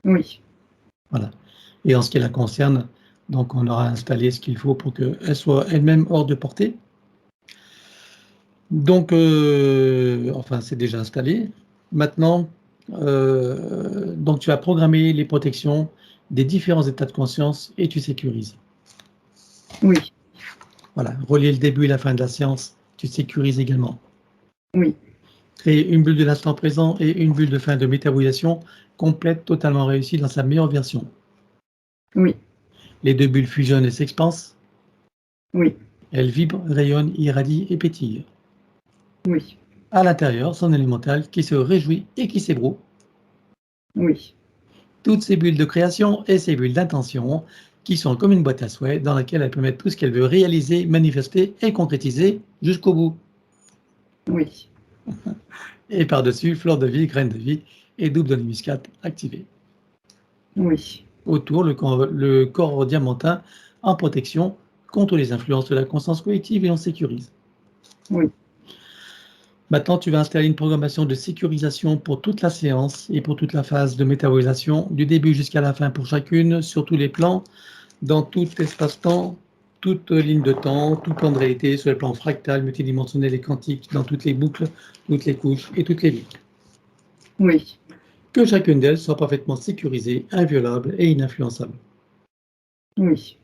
Oui. Voilà. Et en ce qui la concerne, donc on aura installé ce qu'il faut pour qu'elle soit elle-même hors de portée. Donc, enfin, c'est déjà installé. Maintenant, donc tu as programmé les protections des différents états de conscience et tu sécurises. Oui. Voilà. Relier le début et la fin de la séance, tu sécurises également. Oui. Créer une bulle de l'instant présent et une bulle de fin de métabolisation complète, totalement réussie dans sa meilleure version. Oui. Les deux bulles fusionnent et s'expansent. Oui. Elles vibrent, rayonnent, irradient et pétillent. Oui. À l'intérieur, son élémental qui se réjouit et qui s'ébroue. Oui. Toutes ces bulles de création et ces bulles d'intention qui sont comme une boîte à souhaits dans laquelle elle peut mettre tout ce qu'elle veut réaliser, manifester et concrétiser jusqu'au bout. Oui. Et par-dessus, fleur de vie, graine de vie et double de muscade activée. Oui. Autour, le corps diamantin en protection contre les influences de la conscience collective et on sécurise. Oui. Maintenant, tu vas installer une programmation de sécurisation pour toute la séance et pour toute la phase de métabolisation, du début jusqu'à la fin pour chacune, sur tous les plans, dans tout espace-temps, toute ligne de temps, tout plan de réalité, sur le plan fractal, multidimensionnel et quantique, dans toutes les boucles, toutes les couches et toutes les vies. Oui. Que chacune d'elles soit parfaitement sécurisée, inviolable et ininfluençable. Oui.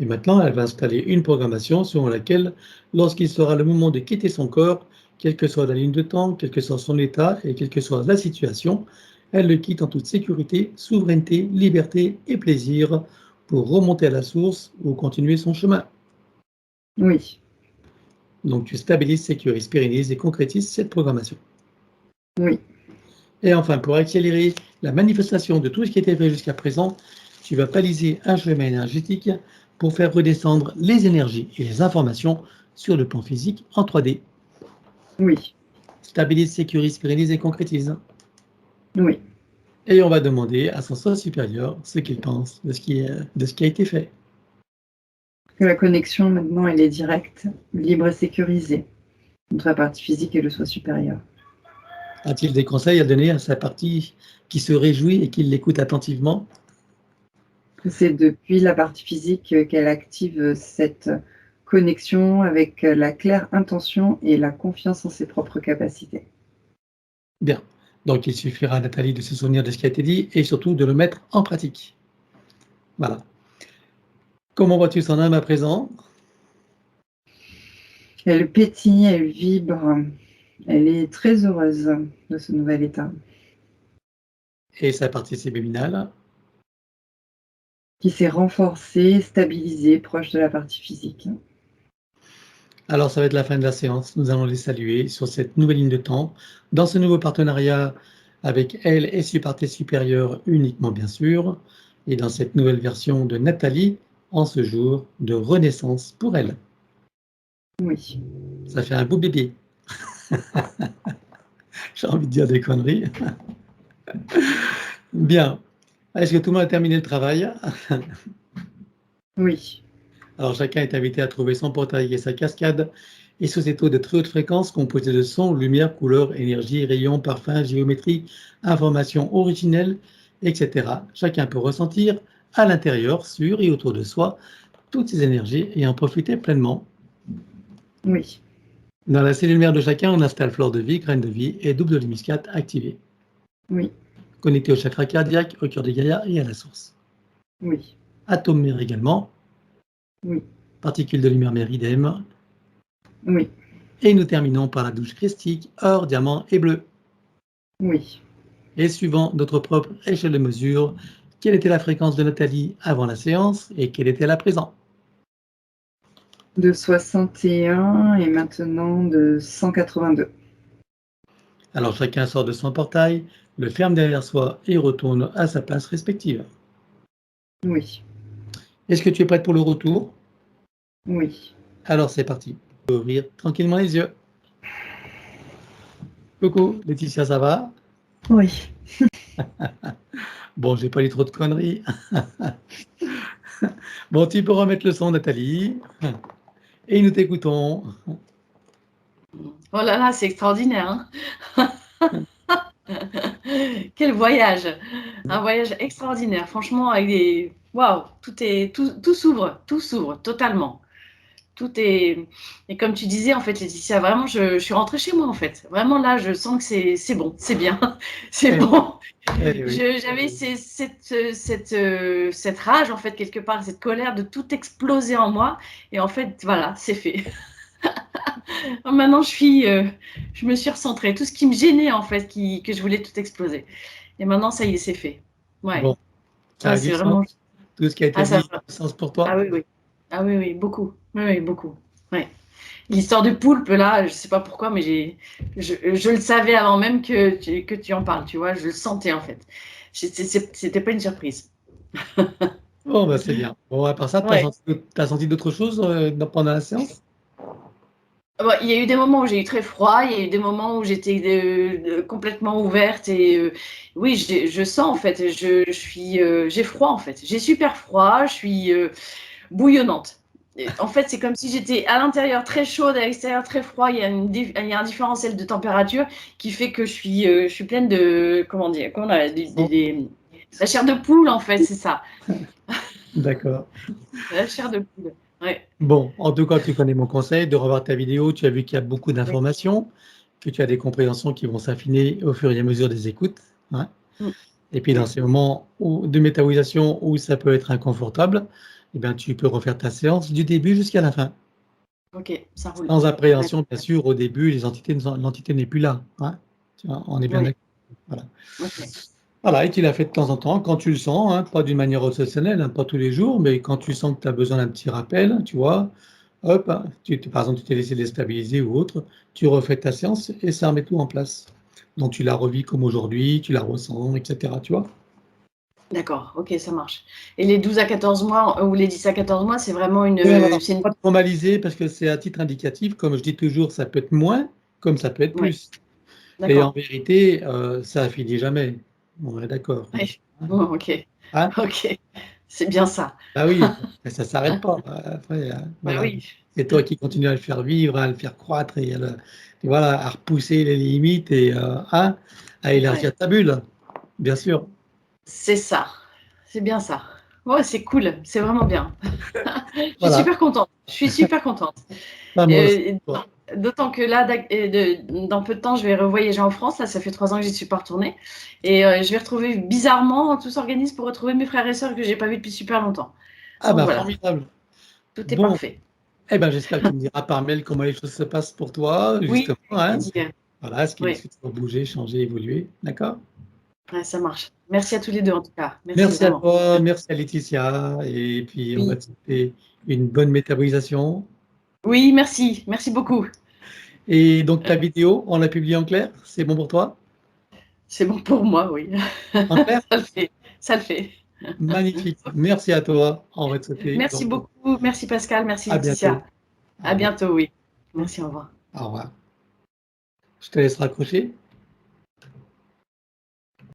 Et maintenant, elle va installer une programmation selon laquelle, lorsqu'il sera le moment de quitter son corps, quelle que soit la ligne de temps, quel que soit son état et quelle que soit la situation, elle le quitte en toute sécurité, souveraineté, liberté et plaisir pour remonter à la source ou continuer son chemin. Oui. Donc tu stabilises, sécurises, pérennises et concrétises cette programmation. Oui. Et enfin, pour accélérer la manifestation de tout ce qui a été fait jusqu'à présent, tu vas baliser un chemin énergétique pour faire redescendre les énergies et les informations sur le plan physique en 3D. Oui. Stabilise, sécurise, pérennise et concrétise. Oui. Et on va demander à son soi supérieur ce qu'il pense de ce qui a été fait. Que la connexion, maintenant, elle est directe, libre et sécurisée entre la partie physique et le soi supérieur. A-t-il des conseils à donner à sa partie qui se réjouit et qui l'écoute attentivement? C'est depuis la partie physique qu'elle active cette connexion avec la claire intention et la confiance en ses propres capacités. Bien. Donc il suffira à Nathalie de se souvenir de ce qui a été dit et surtout de le mettre en pratique. Voilà. Comment vois-tu son âme à présent? Elle pétille, elle vibre, elle est très heureuse de ce nouvel état Et sa partie subliminale? qui s'est renforcée, stabilisée, proche de la partie physique. Alors, ça va être la fin de la séance. Nous allons les saluer sur cette nouvelle ligne de temps, dans ce nouveau partenariat avec elle et ses parties supérieures uniquement, bien sûr, et dans cette nouvelle version de Nathalie, en ce jour de renaissance pour elle. Oui. Ça fait un beau bébé. J'ai envie de dire des conneries. Bien. Est-ce que tout le monde a terminé le travail? Oui. Alors, chacun est invité à trouver son portail et sa cascade, et sous ces taux de très haute fréquence composés de sons, lumière, couleurs, énergie, rayons, parfums, géométrie, informations originelles, etc. Chacun peut ressentir à l'intérieur, sur et autour de soi, toutes ces énergies et en profiter pleinement. Oui. Dans la cellule mère de chacun, on installe fleur de vie, graine de vie et double de muscade activée. Oui. Connecté au chakra cardiaque, au cœur de Gaïa et à la source. Oui. Atome mère également. Oui. Particules de lumière mère idem. Oui. Et nous terminons par la douche christique, or, diamant et bleu. Oui. Et suivant notre propre échelle de mesure, quelle était la fréquence de Nathalie avant la séance et quelle était-elle à présent? De 61 et maintenant de 182. Alors chacun sort de son portail, le ferme derrière soi et retourne à sa place respective. Oui. Est-ce que tu es prête pour le retour? Oui. Alors c'est parti. Tu peux ouvrir tranquillement les yeux. Coucou, Laetitia, ça va? Oui. Bon, j'ai pas dit trop de conneries. Bon, tu peux remettre le son, Nathalie. Et nous t'écoutons. Oh là là, c'est extraordinaire, hein. Quel voyage! Un voyage extraordinaire, franchement, avec des... Waouh! Tout s'ouvre totalement. Tout est... Et comme tu disais, en fait, Laetitia, vraiment, je suis rentrée chez moi, en fait. Vraiment, là, je sens que c'est bon, c'est bien, c'est Eh, bon. eh oui. J'avais cette rage, en fait, quelque part, cette colère de tout exploser en moi. Et en fait, voilà, c'est fait. Maintenant, je me suis recentrée. Tout ce qui me gênait, en fait, que je voulais tout exploser. Et maintenant, ça y est, c'est fait. Ouais. Bon, ça Ah, a du c'est sens. vraiment... Tout ce qui a été Ah, ça dit a du sens pour toi? Ah oui, oui. Ah oui, oui, beaucoup. Oui, oui, beaucoup. Ouais. L'histoire du poulpe, là, je sais pas pourquoi, mais je le savais avant même que tu en parles, tu vois. Je le sentais, en fait. C'était pas une surprise. Bon, bah, c'est bien. Bon, à part ça, tu Ouais. as senti d'autres choses pendant la séance? Bon, il y a eu des moments où j'ai eu très froid, il y a eu des moments où j'étais complètement ouverte et oui, je sens en fait, j'ai froid en fait, j'ai super froid, je suis bouillonnante. Et en fait, c'est comme si j'étais à l'intérieur très chaude, à l'extérieur très froid. Il y a un différentiel de température qui fait que je suis pleine de, comment dire, la chair de poule en fait, c'est ça, D'accord. la chair de poule. Ouais. Bon, en tout cas, tu connais mon conseil de revoir ta vidéo. Tu as vu qu'il y a beaucoup Oui. d'informations, que tu as des compréhensions qui vont s'affiner au fur et à mesure des écoutes, hein. Mm. Et puis, dans Oui. ces moments de métabolisation où ça peut être inconfortable, eh bien, tu peux refaire ta séance du début jusqu'à la fin. Ok, ça roule. Sans Ouais. appréhension, bien sûr, au début, l'entité n'est plus là, hein. Tu vois, on est bien Oui. d'accord. Voilà. Ok. Voilà, et tu l'as fait de temps en temps, quand tu le sens, hein, pas d'une manière obsessionnelle, hein, pas tous les jours, mais quand tu sens que tu as besoin d'un petit rappel, tu vois, hop, hein, par exemple, tu t'es laissé déstabiliser ou autre, tu refais ta séance et ça remet tout en place. Donc tu la revis comme aujourd'hui, tu la ressens, etc. Tu vois? D'accord, ok, ça marche. Et les 12 à 14 mois ou les 10 à 14 mois, c'est vraiment Oui, alors, c'est une... pas de formaliser parce que c'est à titre indicatif, comme je dis toujours, ça peut être moins, comme ça peut être Ouais, plus. Et en d'accord. vérité, ça finit jamais. On est d'accord. Ouais. Hein? Bon, ok, Hein? ok, c'est bien ça. Ah oui, ça ne s'arrête pas. Après, Bah voilà. oui, C'est toi qui continues à le faire vivre, à le faire croître et voilà, à repousser les limites et hein, à ouais, élargir ta bulle, bien sûr. c'est ça, c'est bien ça. Ouais, c'est cool, c'est vraiment bien. Je suis Voilà, super contente, je suis super contente. pas moi aussi. Euh, D'autant que là, dans peu de temps, je vais revoyager en France. Là, ça fait 3 ans que j'y suis pas retournée. Et je vais retrouver, bizarrement, tout s'organise pour retrouver mes frères et sœurs que j'ai pas vus depuis super longtemps. Ah Donc ben voilà, formidable. tout est Bon, parfait. eh ben j'espère que tu me diras par mail comment les choses se passent pour toi, Oui, justement, avec hein. plaisir. Voilà, ce qui Oui, discute pour bouger, changer, évoluer, d'accord? ouais, ça marche. Merci à tous les deux, en tout cas. Merci Merci à vraiment. toi, merci à Laetitia, et puis on va Oui, te souhaiter une bonne métabolisation. oui, merci. Merci beaucoup. Et donc Euh, ta vidéo, on l'a publiée en clair? C'est bon pour toi? C'est bon pour moi, oui. En clair? Ça le fait. Ça le fait. Magnifique. Merci à toi. On va te souhaiter Merci beaucoup. Merci Pascal. Merci à bientôt. Laetitia. Au À revoir. bientôt, oui. Merci, au revoir. Au revoir. Je te laisse raccrocher.